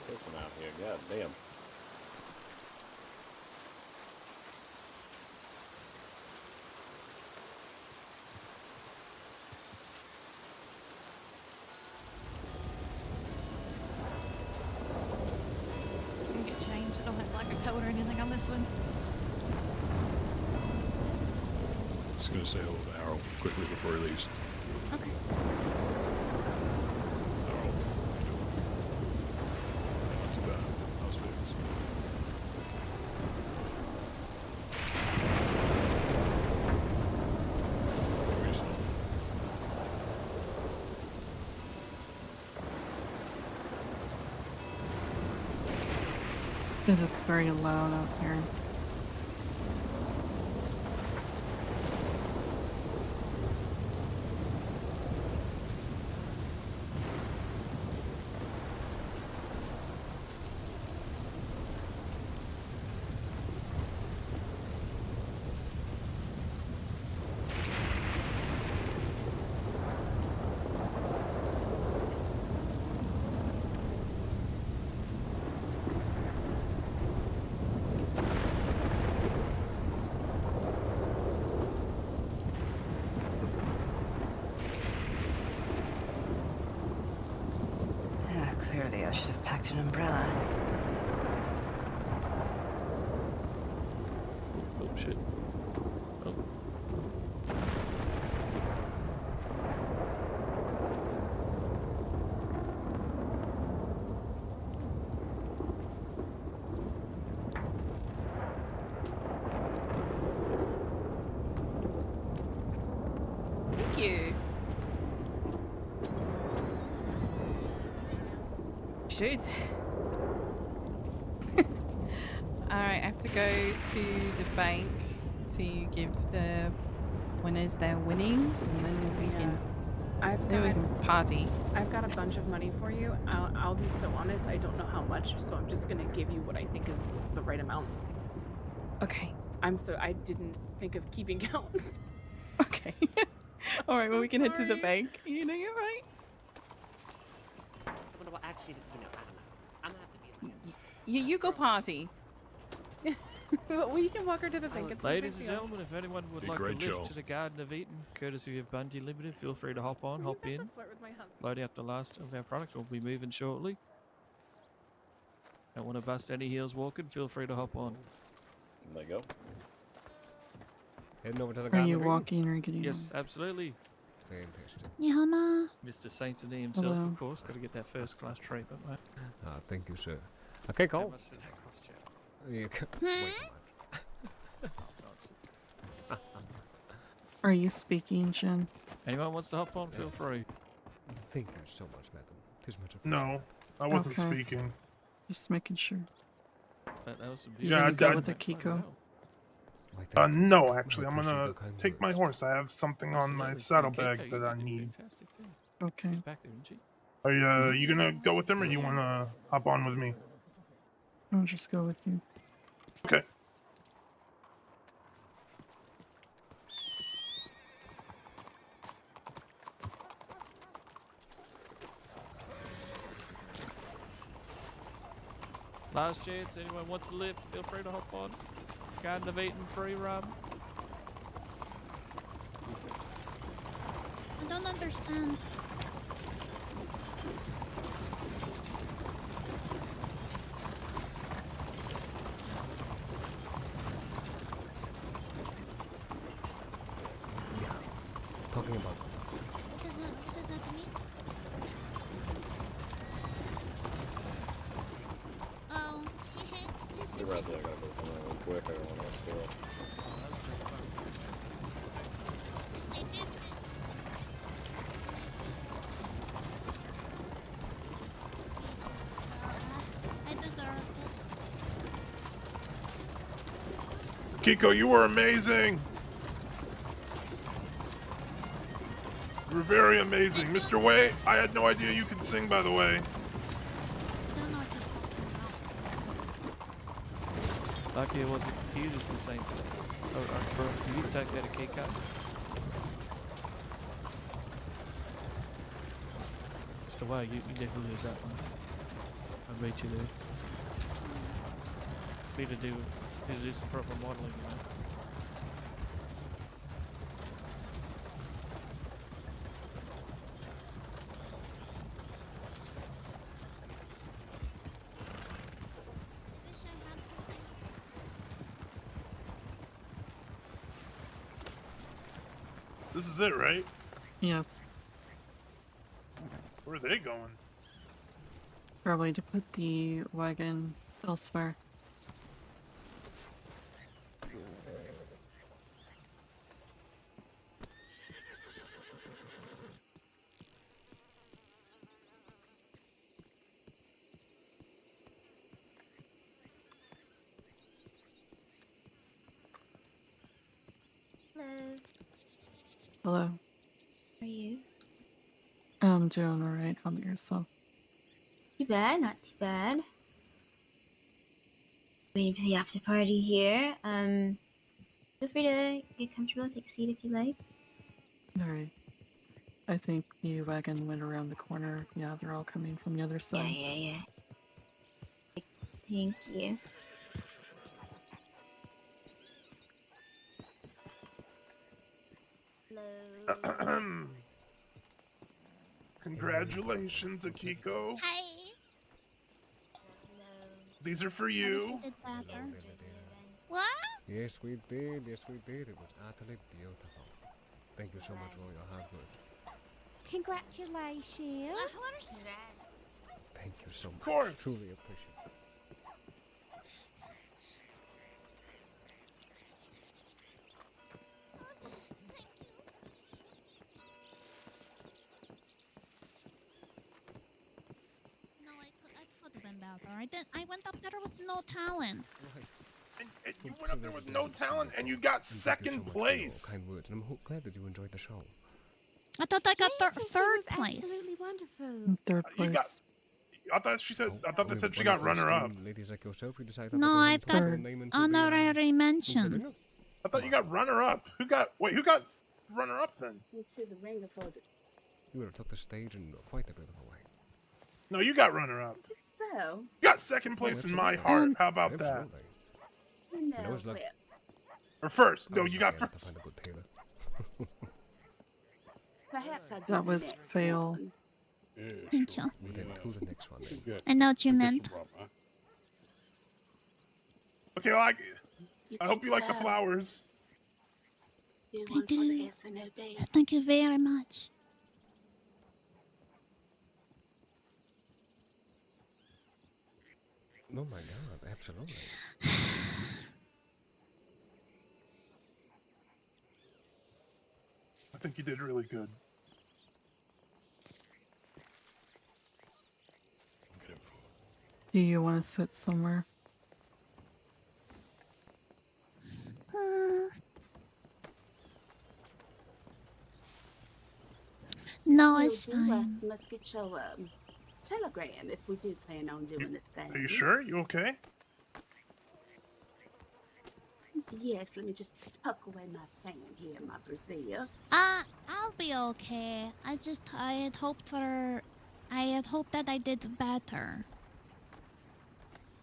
Pissing out here, god damn. Can get changed. I don't have like a coat or anything on this one. Just gonna say hello to Harold quickly before he leaves. Okay. Harold, not too bad. Las Vegas. It is very loud out here. Clearly, I should have packed an umbrella. Oh shit. Oh. Thank you. Shoot. Alright, I have to go to the bank to give the winners their winnings, and then we can party. I've got a bunch of money for you. I'll be so honest, I don't know how much, so I'm just gonna give you what I think is the right amount. Okay. I didn't think of keeping count. Okay. Alright, well, we can head to the bank. You know, you're right. Well, actually, I don't know. I'm gonna have to be. You go party. Well, you can walk her to the bank. It's no Ladies big and deal. gentlemen, if anyone would Be like a great lift show. to the Garden of Eden, courtesy of Bundy Limited, feel free to hop on, hop in, Flirt with my husband. load up the last of our product. We'll be moving shortly. Don't want to bust any heels walking, feel free to hop on. There you go. Heading over to the Are Garden you of Eden? walking or getting Yes, absolutely. Fantastic. Yama. Mr. Saint Denis himself, Hello. of course. Got to get that first class treatment, mate. Ah, thank you, sir. Okay, How Cole. much did that cost you? Yeah, Are you speaking, Jen? Anyone wants to hop on, feel free. Thank you so much, madam. Tis much No, I wasn't Okay. speaking. Just making sure. That was some Yeah, beautiful I go got- with the Kiko. No, actually, I'm appreciate gonna your kind take my horse. I have something on my Absolutely. saddlebag Kiko, that I you did need. fantastic too. Okay. She's back there, isn't she? Are you gonna go with him, or you wanna hop on with me? I'll just go with you. Okay. Last chance, anyone wants to lift, feel free to hop on. Garden of Eden free run. I don't understand. Talking about What does that mean? Oh, You're right there. I gotta go somewhere real quick. I don't want to steal. I did. I deserve it. Kiko, you were amazing. You were very amazing. Mr. Way, I had no idea you could sing, by the way. Lucky it wasn't confused the same thing. Bro, you take that a cake out. Mr. Way, you definitely lose that one. I bet you do. Need to do some proper modeling, you know. This is it, right? Yes. Where are they going? Probably to put the wagon elsewhere. Hello. Hello. How are you? I'm doing alright. How about yourself? Too bad, not too bad. Waiting for the after party here. Feel free to get comfortable, take a seat if you like. Alright. I think the wagon went around the corner. Yeah, they're all coming from the other side. Yeah. Thank you. Congratulations, Akiko. Hi. These are for I wish I you. did better. What? Yes, we did. Yes, we did. It was utterly beautiful. Thank you so much for your hard work. Congratulations. Thank you so much. Of course. Truly appreciate it. No, I could have been better. I went up there with no talent. And you went up there with no talent, and you got second place. Kind words, and I'm glad that you enjoyed the show. I thought I got third was place. Absolutely wonderful. Third You got. place. I thought she said. I thought they With said she got wonderful runner-up. esteemed ladies like yourself, we decided No, to go ahead I've and put got your name into honorary mention. I thought you got runner-up. Who got runner-up then? Into the ringer for the. You would have took the stage in quite a beautiful way. No, you got runner-up. So, You got second place in my heart. How about that? Absolutely. you know, And I was lucky. Or first? I No, was you got lucky enough first. to find a good tailor. perhaps I do That the was next fail. one. Thank you. Well, then to the next one. Then. I know what you meant. Okay, well, You I hope think you like the so? flowers. Do I one for the do. SNOB. Thank you very much. Oh my God! Absolutely. I think you did really good. Do you want to sit somewhere? No, We'll it's do fine. must get your telegram if we do plan on doing this thing. Are you sure? You okay? Yes, let me just tuck away my fan here in my brassiere. I'll be okay. I had hoped that I did better.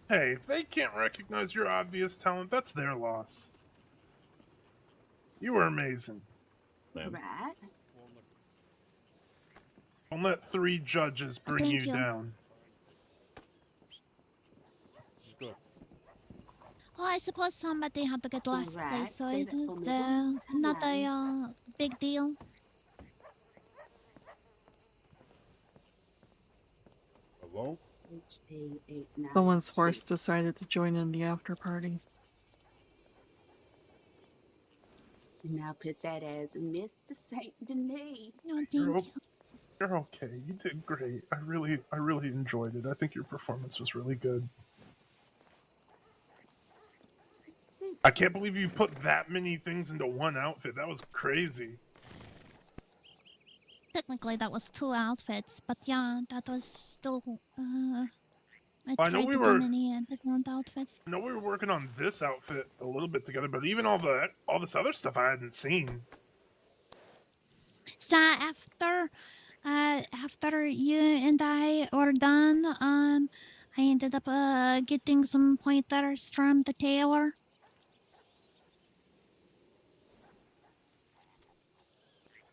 Hey, if they can't recognize your obvious talent, that's their loss. You were amazing. Right. Don't let 3 judges bring Thank you you. down. Oh, I suppose somebody had to get last Alright, place, so say it that is for me one more not time. a big deal. Hello? HA89. Someone's horse decided to join in the after party. And I'll put that as Mr. Saint Denis. No, thank You're, you. you're okay. You did great. I really enjoyed it. I think your performance was really good. Super. I can't believe you put that many things into one outfit. That was crazy. Technically, that was 2 outfits, but yeah, that was still. I I know tried we to were. do many different outfits. I know we were working on this outfit a little bit together, but even all this other stuff I hadn't seen. So after you and I were done, I ended up getting some pointers from the tailor.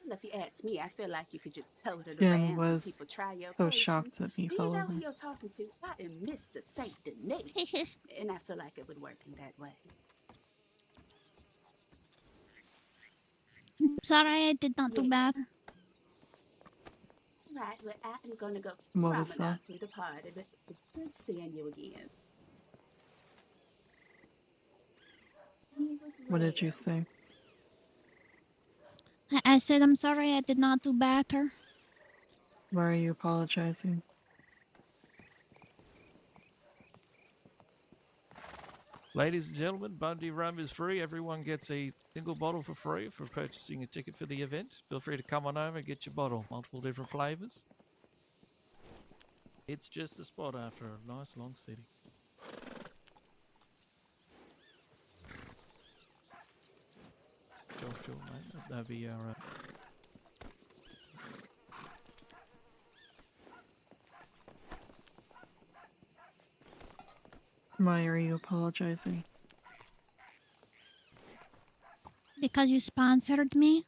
Well, if you ask me, I feel like you could just tote it Jen around when was people try your so patience. shocked that he Do you fell know who over. you're talking to? I am Mr. Saint Denis. And I feel like it would work in that way. Sorry, I did not do better. Right, well, I am going to go What was promenade that? through the party, but it's good seeing you again. He was What did you well. say? I said I'm sorry, I did not do better. Why are you apologizing? Ladies and gentlemen, Bundy rum is free. Everyone gets a single bottle for free for purchasing a ticket for the event. Feel free to come on over and get your bottle. Multiple different flavors. It's just a spot after a nice long city. Sure, mate. That'll be our... Why are you apologizing? Because you sponsored me?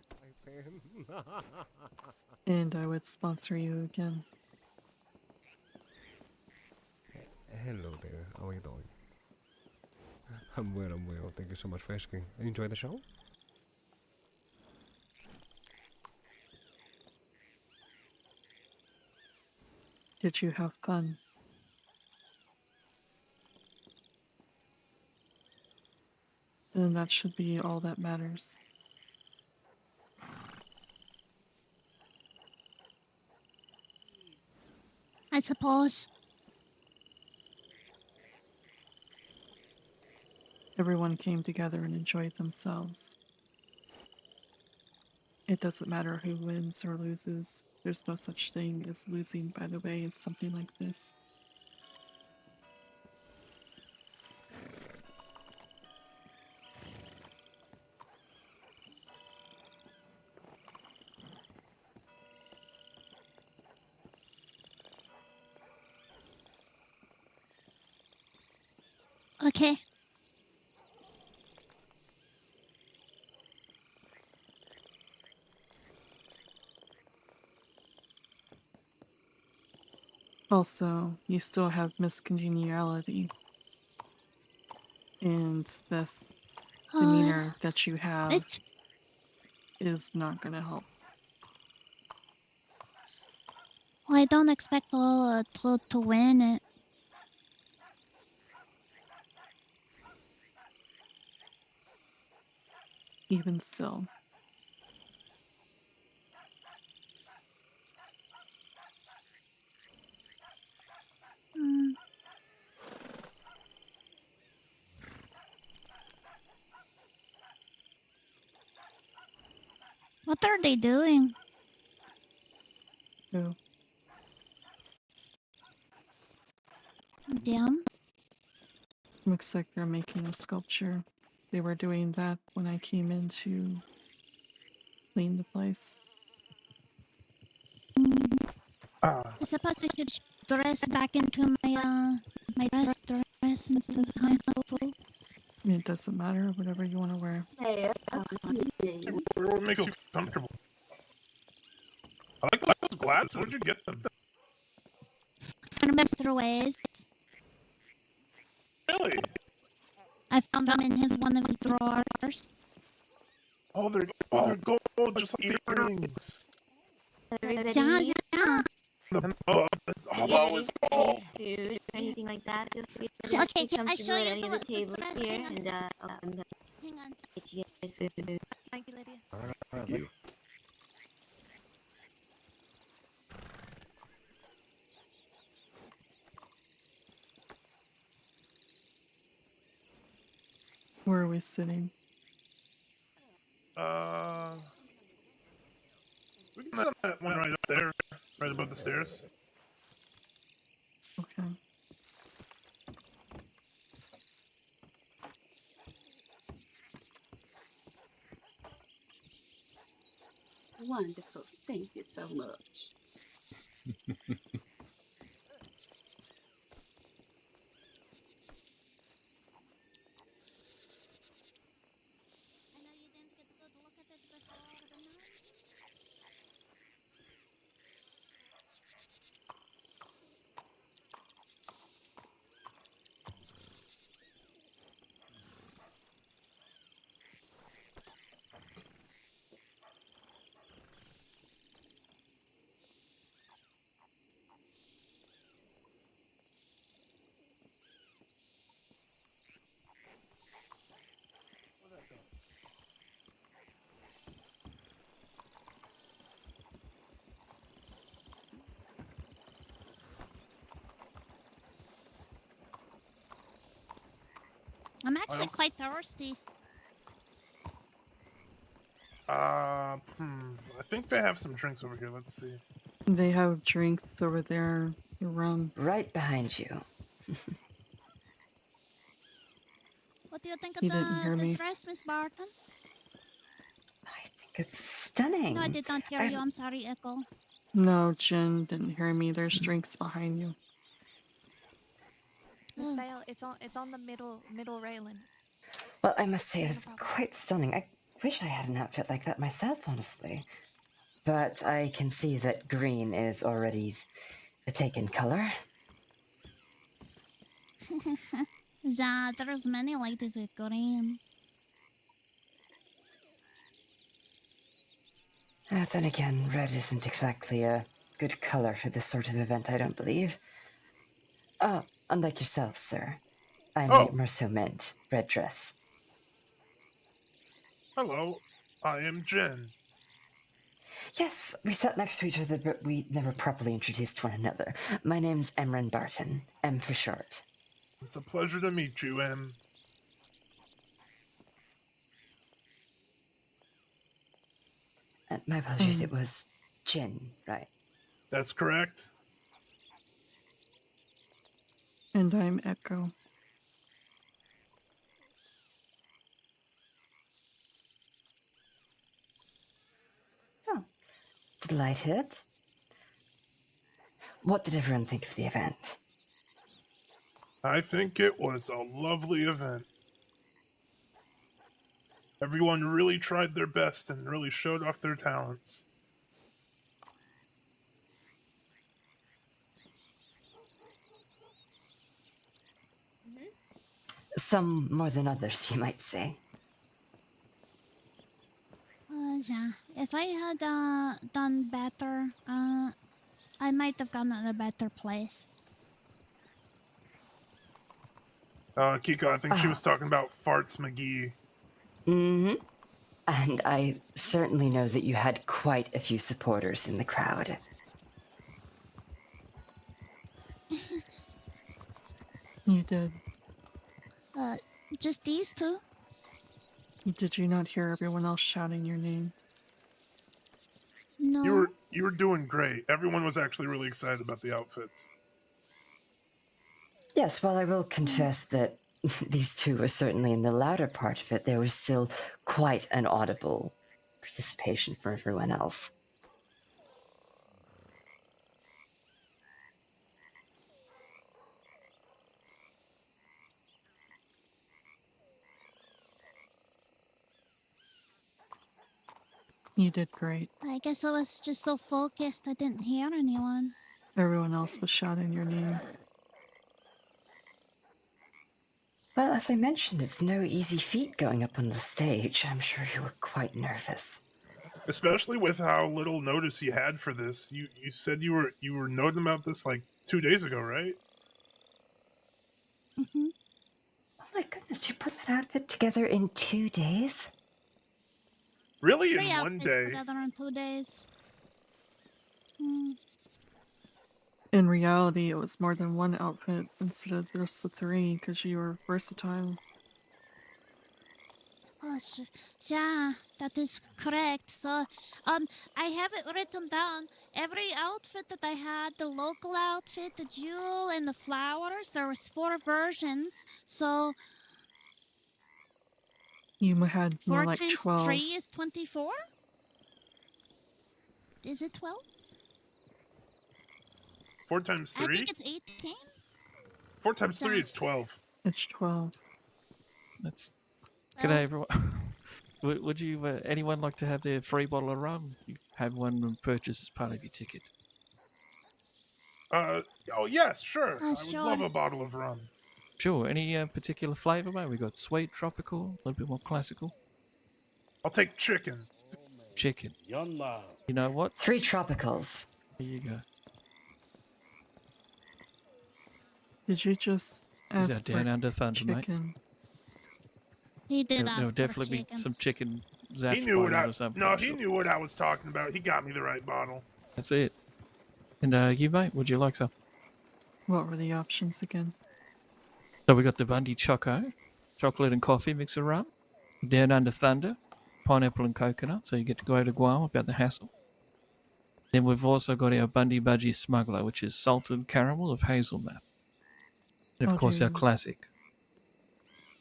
And I would sponsor you again. Hello there, how are you doing? I'm well. Thank you so much for asking. Enjoy the show? Did you have fun? Then that should be all that matters. I suppose. Everyone came together and enjoyed themselves. It doesn't matter who wins or loses. There's no such thing as losing by the way in something like this. Okay. Also, you still have miscongeniality. And this demeanor that you have is not going to help. Well, I don't expect to win it. Even still. Hmm. What are they doing? Who? Them? Looks like they're making a sculpture. They were doing that when I came in to clean the place. I suppose I should dress back into my my dress instead of my full. It doesn't matter, whatever you want to wear. What makes you comfortable? I like those glasses. Where'd you get them? From Mr. Ways. Really? I found them in one of his drawers. Oh, they're gold, just like earrings. Yeah. I've always gold. Food or anything like that, feel free to Okay, be I show comfortable at you any of the tables dress. here, Hang on. and I'm gonna Hang on. get you guys some food. Thank you, Lydia. Thank you. Where are we sitting? We can sit on that one right up there, right above the stairs. Okay. Wonderful. Thank you so much. I know you didn't get a good look at it before, but now you can. I'm actually quite thirsty. I think they have some drinks over here. Let's see. They have drinks over there. Rum. Right behind you. What do you think of He didn't hear the me. dress, Miss Barton? It's stunning. No, I did not hear you. I'm sorry, Echo. No, Jen didn't hear me. There's drinks behind you. Miss Vale, it's on the middle railing. Well, I must say it is quite stunning. I wish I had an outfit like that myself, honestly. But I can see that green is already a taken color. Yeah, there's many ladies with green. Then again, red isn't exactly a good color for this sort of event, I don't believe. Oh, unlike yourself, sir. I might more so meant red dress. Hello, I am Jen. Yes, we sat next to each other, but we never properly introduced one another. My name's Emran Barton, M for short. It's a pleasure to meet you, Em. My apologies, it was Jen, right? That's correct. And I'm Echo. Oh, delighted. What did everyone think of the event? I think it was a lovely event. Everyone really tried their best and really showed off their talents. Some more than others, you might say. Yeah. If I had done better, I might have gotten a better place. Kiko, I think she was talking about Farts McGee. Mm-hmm. And I certainly know that you had quite a few supporters in the crowd. You did. Just these two? Did you not hear everyone else shouting your name? No. You were doing great. Everyone was actually really excited about the outfits. Yes, while I will confess that these two were certainly in the louder part of it, there was still quite an audible participation for everyone else. You did great. I guess I was just so focused I didn't hear anyone. Everyone else was shouting your name. Well, as I mentioned, it's no easy feat going up on the stage. I'm sure you were quite nervous. Especially with how little notice you had for this. You said you were noting about this like 2 days ago, right? Mm-hmm. Oh my goodness, you put that outfit together in 2 days? Really, Three in one outfits day? together in 2 days. In reality, it was more than one outfit instead of just the 3 because you were versatile. Oh, yeah, that is correct. So, I have it written down. Every outfit that I had, the local outfit, the jewel, and the flowers, there was 4 versions. So, You had more 4 like times 12. 3 is 24? Is it 12? 4 times I 3? think it's 18. 4 times 3 is 12. It's 12. That's G'day, everyone. Would you, anyone like to have their free bottle of rum? You have one purchased as part of your ticket. Oh, yes, sure. I would sure. love a bottle of rum. Sure. Any particular flavour, mate? We got sweet, tropical, a little bit more classical. I'll take chicken. Chicken. You know what? 3 tropicals. There you go. Did you just Is ask that down for under thunder, mate? chicken? He did There'll ask for definitely chicken. be some chicken He zapped knew by what you I. or something. No, I'm he sure. knew what I was talking about. He got me the right bottle. That's it. And you, mate, would you like some? What were the options again? So we got the Bundy Choco, chocolate and coffee mix of rum. Down under thunder, pineapple and coconut, so you get to go to Guam without the hassle. Then we've also got our Bundy Budgie Smuggler, which is salted caramel of hazelnut. And of course our classic.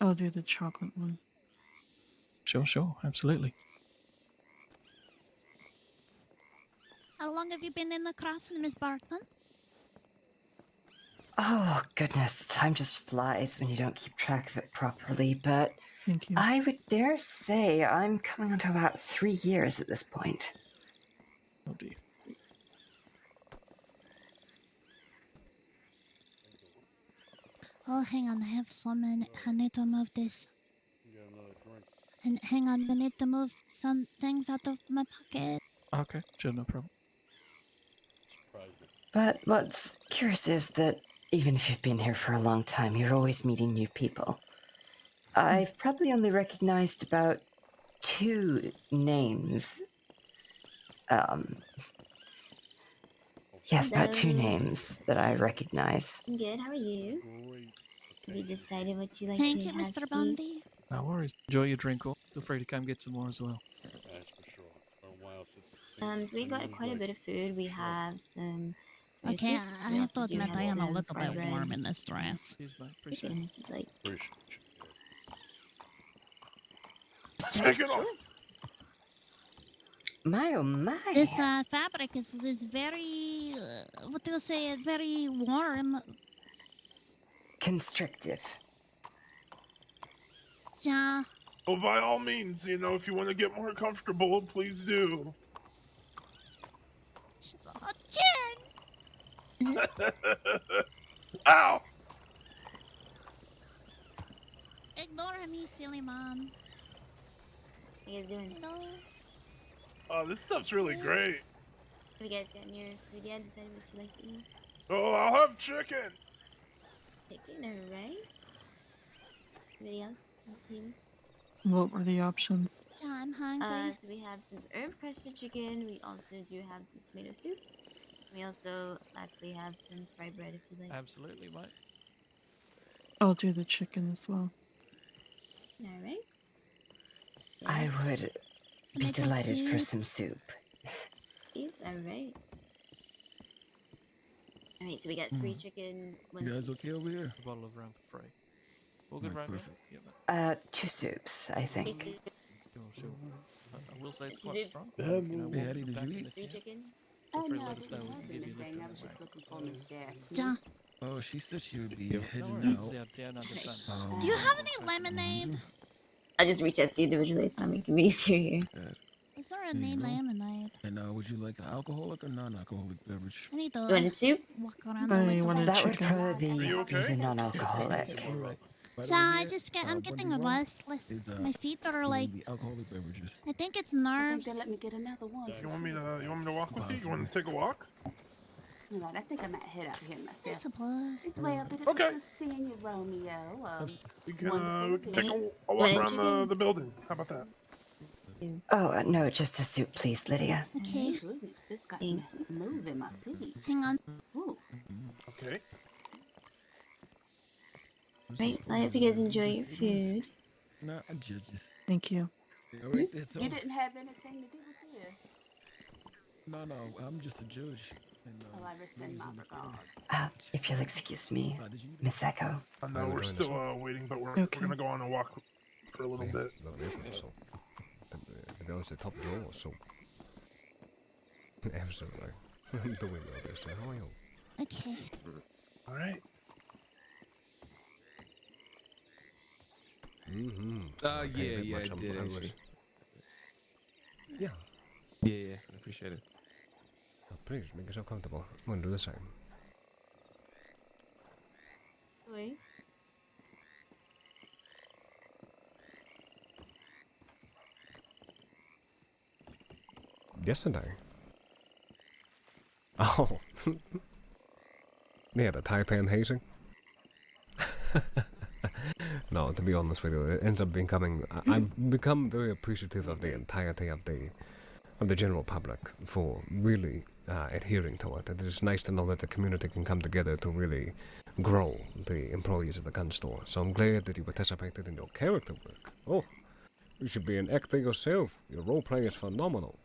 I'll do the chocolate one. Sure, absolutely. How long have you been in the crossing, Miss Barton? Oh, goodness. Time just flies when you don't keep track of it properly, but Thank you. I would dare say I'm coming on to about 3 years at this point. Oh, dear. Oh, hang on. I have some and I need to move this. And hang on, we need to move some things out of my pocket. Okay, sure, no problem. But what's curious is that even if you've been here for a long time, you're always meeting new people. I've probably only recognized about 2 names. Yes, about 2 Hello. names that I recognize. I'm good. How are you? Have you decided what you like Thank to you, have Mr. to eat? Bundy. No worries. Enjoy your drink, or feel free to come get some more as well. So we got quite a bit of food. We have some. tomato Okay, soup. I We have also to do admit have I am a some little fried bit bread. warm in this dress. Cheers, mate. You Appreciate can, like, Take it off. My oh my. This fabric is very, what do you say, very warm. Constrictive. Yeah. Well, by all means, if you want to get more comfortable, please do. Oh, Jen! Ow! Ignore me, silly mom. How you guys doing? Hello. Oh, this stuff's really great. Have you guys gotten your food yet? Decided what you like to eat? Oh, I'll have chicken. Chicken, alright. Anybody else on the team? What were the options? Yeah, I'm hungry. So we have some herb crusted chicken. We also do have some tomato soup. We also, lastly, have some fried bread if you like. Absolutely, mate. I'll do the chicken as well. Alright. I would be Tomato delighted for soup. some soup. Alright. Alright, so we got 3 chicken, 1 You guys soup. okay over here? A bottle of rum for free. All good, Alright, right? perfect. Yeah, mate. 2 soups, I 2 think. soups. Sure. I will say it's 2 quite soups. strong. Yeah, Hattie, did you eat? 3 chicken. Feel free to no, let us know. We wasn't can give you a anything. lift I on was that, just mate. looking for Miss Dare. Ja. Oh, she said she would be Yeah, no heading worries. out. It's out down under thunder. Do you have any lemonade? I'll just reach out to you individually if that makes it easier here. Is there There any you go. lemonade? And would you like an alcoholic or non-alcoholic beverage? I need to You wanted soup? walk around I a little wanted bit. That would chicken. probably Are you be okay? the non-alcoholic. All right. Right So over I here, just get, I'm getting Bundy Rum restless. is, My feet are doing like, the alcoholic beverages. I think it's I think nerves. they let me get another one. You want me to walk with you? You want to take a walk? You know, I think I might head out here I myself. suppose. It's way up, but it Okay. was good seeing you, Romeo. We can Wonderful take day. a walk around the building. How about that? Oh, no, just a soup, please, Lydia. Okay. Oh, goodness, this got me moving my feet. Hang on. Ooh. Okay. Right, I hope you guys enjoy your food. No, judges. Thank you. All right there, Tom. You didn't have anything to do with this. No, I'm just a judge. And, Oh, I rescind my regard. If you'll excuse me, Miss Echo. No, we're still waiting, but we're gonna go on a walk for a little bit. So, to be honest, the top drawer, so absolutely. The window there, so how are you? Okay. All right. Yeah, I did actually. Yeah. Yeah, I appreciate it. Oh, please, make yourself comfortable. I'm gonna do the same. Wait. Yesterday. Oh. Yeah, the Taipan hazing. No, to be honest with you, it ends up becoming. I've become very appreciative of the entirety of the general public for really adhering to it. It is nice to know that the community can come together to really grow the employees of the gun store. So I'm glad that you participated in your character work. Oh, you should be an actor yourself. Your role play is phenomenal.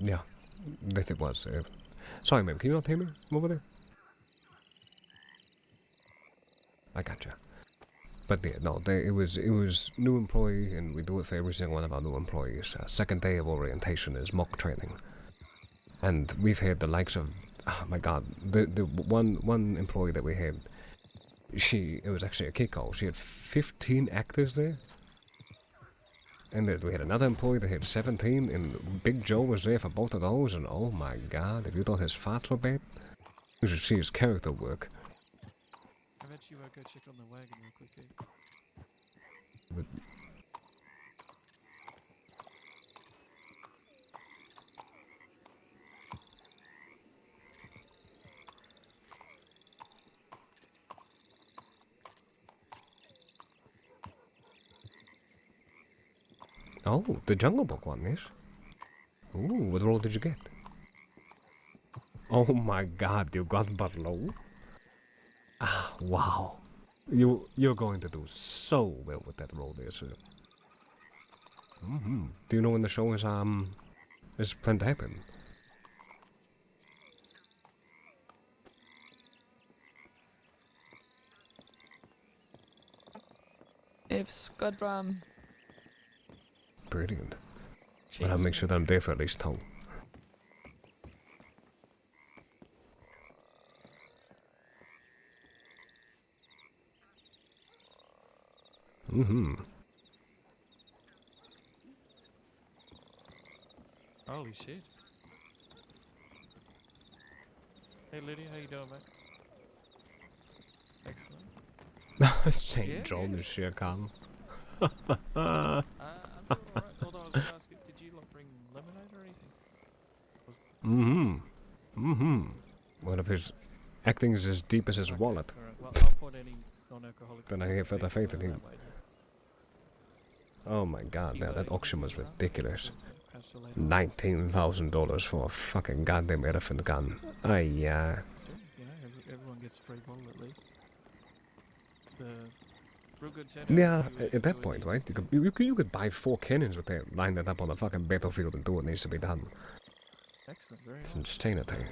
Yeah, that it was. Sorry, ma'am, can you not hear me from over there? I gotcha. But yeah, no, it was new employee, and we do it for every single one of our new employees. Second day of orientation is mock training, and we've had the likes of, oh my God, the one employee that we had, it was actually a Kiko. She had 15 actors there. And then we had another employee that had 17, and Big Joe was there for both of those, and oh my God, if you thought his farts were bad, you should see his character work. I bet you go check on the wagon real quick, eh? But oh, the Jungle Book one, yes? Ooh, what role did you get? Oh my God, you got Barlow? Ah, wow. You're going to do so well with that role there, sir. Mm-hmm. Do you know when the show is planned to happen? If Scudram. Brilliant. But I'll make sure that I'm there for at least 2. Mm-hmm. Holy shit. Hey Lydia, how you doing, mate? Excellent. St. John is sheer calm. I'm doing alright. Although I was gonna ask you, did you like bring lemonade or anything? One of his acting is as deep as his wallet. Alright, well I'll put any non-alcoholic. Then I have further faith in him. Oh my God, now that auction was ridiculous. $19,000 for a fucking goddamn elephant gun. Aye, yeah. You know, everyone gets a free bottle at least. Real good turnout. Yeah, at that point, right? You could buy 4 cannons with that, line that up on the fucking battlefield and do what needs to be done. Excellent, very It's nice. insanity.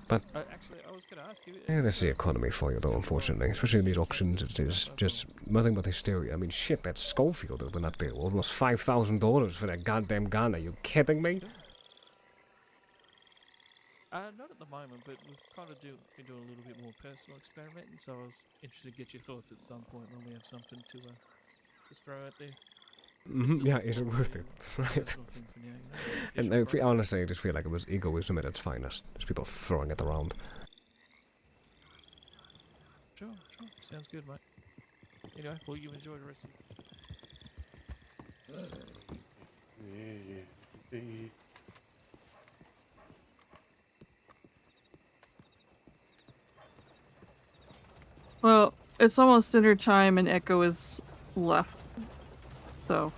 But Actually, I was going to ask you. yeah, that's the economy for you, though, unfortunately. Especially in these auctions, it is just nothing but hysteria. I mean, shit, that Schofield that went up there, almost $5,000 for that goddamn gun. Are you kidding me? Not at the moment, but we've kind of been doing a little bit more personal experimenting, so I was interested to get your thoughts at some point when we have something to just throw out there. Yeah, is it worth it? Right. And honestly, I just feel like it was egoism at its finest. Just people throwing it around. Sure. Sounds good, mate. Anyway, well, you enjoy the rest of it. Well, it's almost dinner time and Echo is left. So.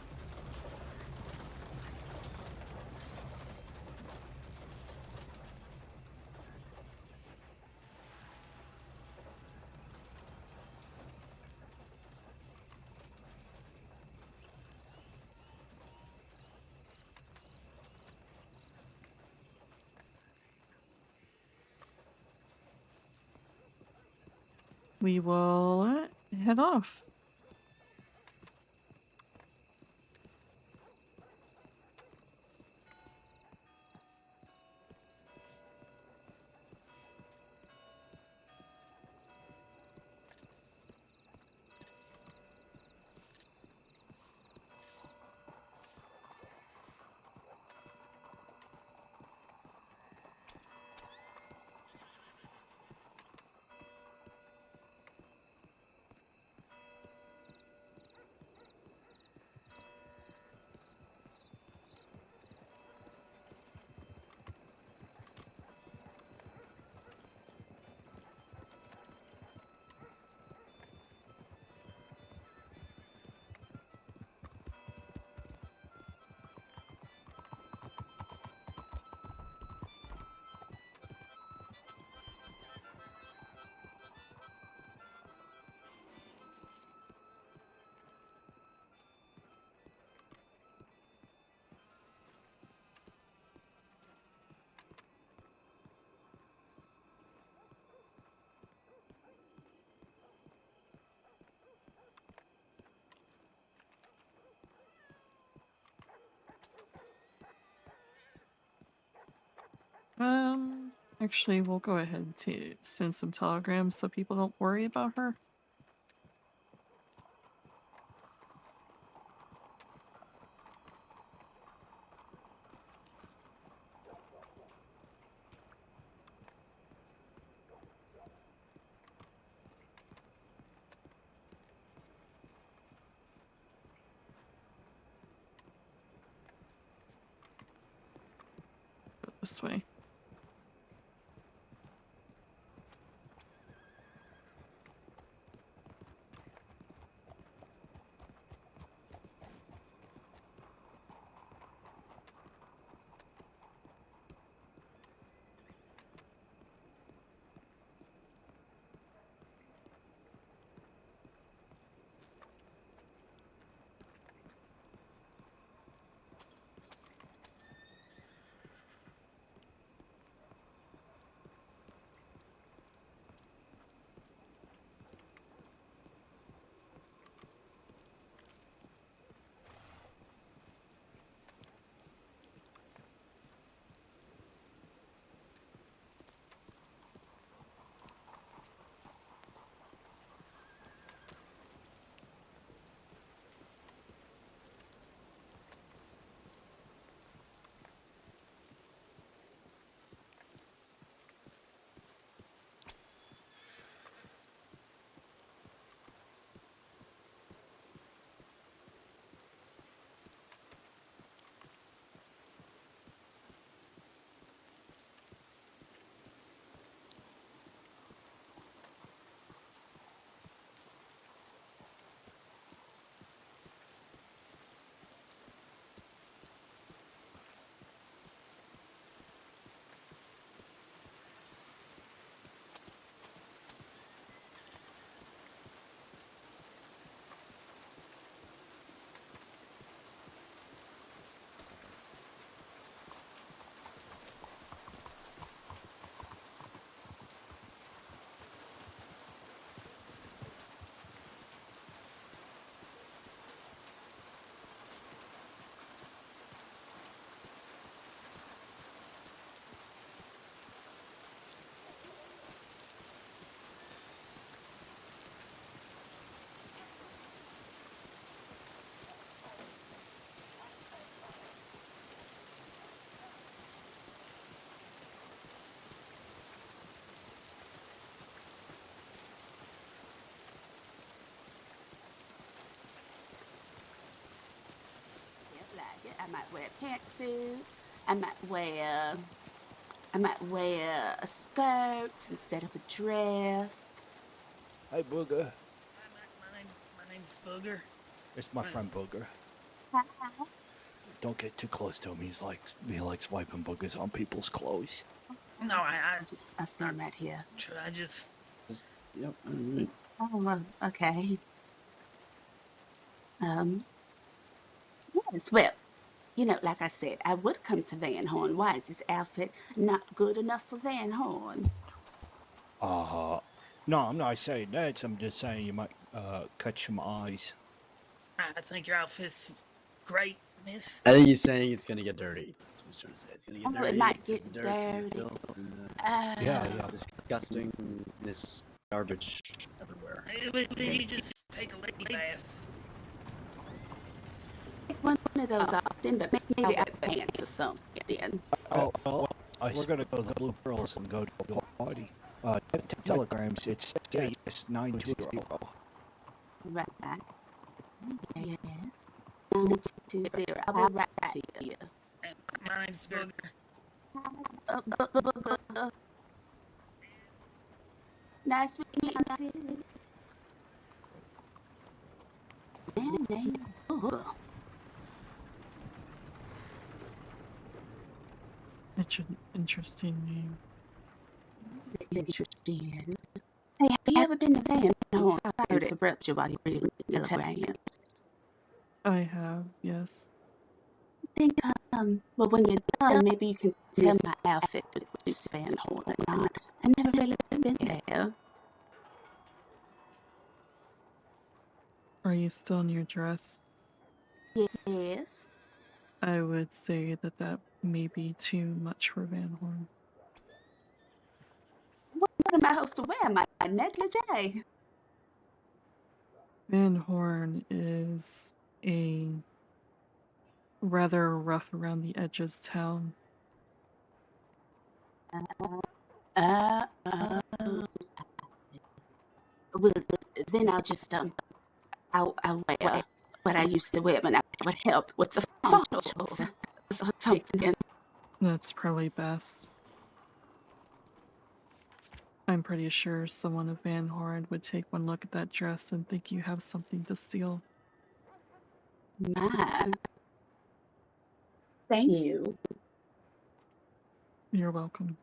We will head off. Actually, we'll go ahead to send some telegrams so people don't worry about her. Go this way. I might wear a pantsuit. I might wear a skirt instead of a dress. Hey, Booger. My name's Booger. It's my friend Booger. Don't get too close to him. He likes wiping boogers on people's clothes. No, I stand right here. I just. Yep. Oh, well, okay. Yes, well, like I said, I would come to Van Horn. Why is this outfit not good enough for Van Horn? No, I'm not saying that. I'm just saying you might catch some eyes. I think your outfit's great, miss. I think he's saying it's gonna get dirty. That's what he's trying to say. It's gonna get Oh, dirty. it might There's get the dirt and the dirty. filth and the Yeah. disgustingness, garbage everywhere. Then you just take a lady bath. One of those often, but maybe I have pants or something. Oh, well, we're gonna go to the Blue Pearls and go to the party. Telegrams, it's JS920. Right. Yes. 920. I'll be right to you. My name's Booger. Nice meeting you. Man named Booger. It's an interesting name. Interesting. Say, have you ever been to Van Horn? Sorry to interrupt you while you're reading the telegrams. I have, yes. Think, well, when you're done, maybe you can tell my outfit if it's Van Horn or not. I've never really been there. Are you still in your dress? Yes. I would say that may be too much for Van Horn. What am I supposed to wear? My negligee? Van Horn is a rather rough around the edges town. Well, then I'll just I'll wear what I used to wear when I would help with the photos or something. That's probably best. I'm pretty sure someone of Van Horn would take one look at that dress and think you have something to steal. Man. Thank you. You're welcome.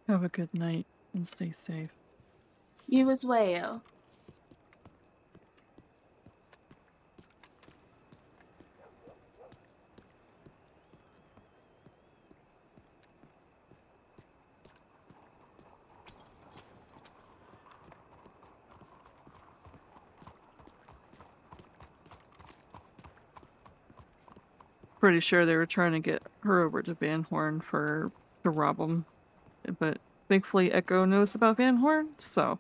Have a good night and stay safe. You as well. Pretty sure they were trying to get her over to Van Horn to rob him. But thankfully Echo knows about Van Horn, so...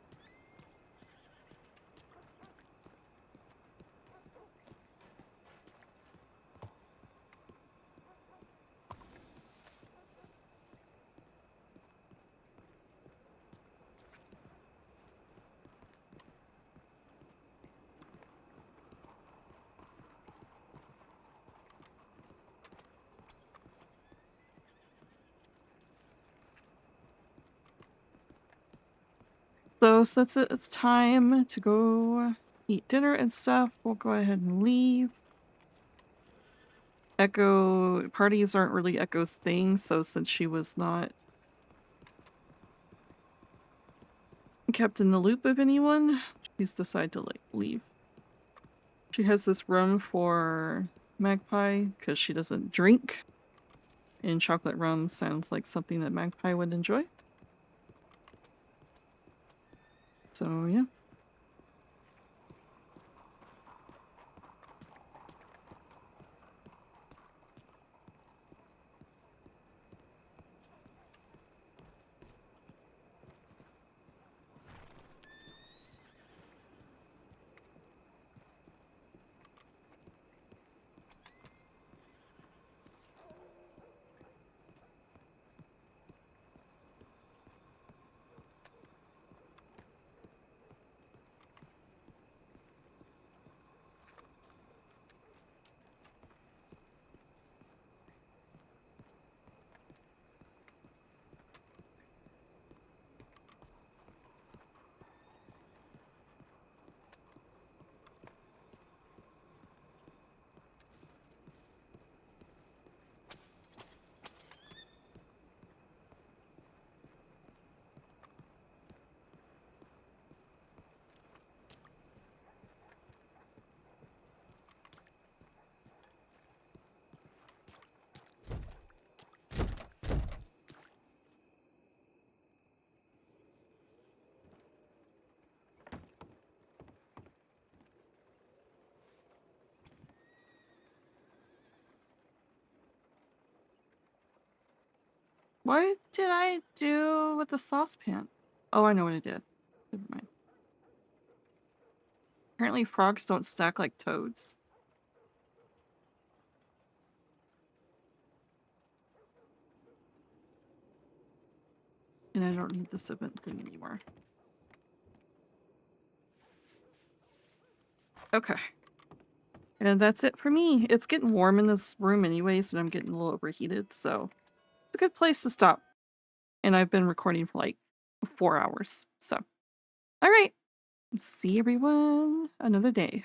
So since it's time to go eat dinner and stuff, we'll go ahead and leave. Echo parties aren't really Echo's thing, so since she was not kept in the loop of anyone, she's decided to like leave. She has this rum for Magpie because she doesn't drink, and chocolate rum sounds like something that Magpie would enjoy. So yeah. What did I do with the saucepan? Oh, I know what I did. Never mind. Apparently frogs don't stack like toads. And I don't need this event thing anymore. Okay. And that's it for me. It's getting warm in this room anyways, and I'm getting a little overheated, so it's a good place to stop. And I've been recording for like 4 hours, so. Alright. See everyone another day.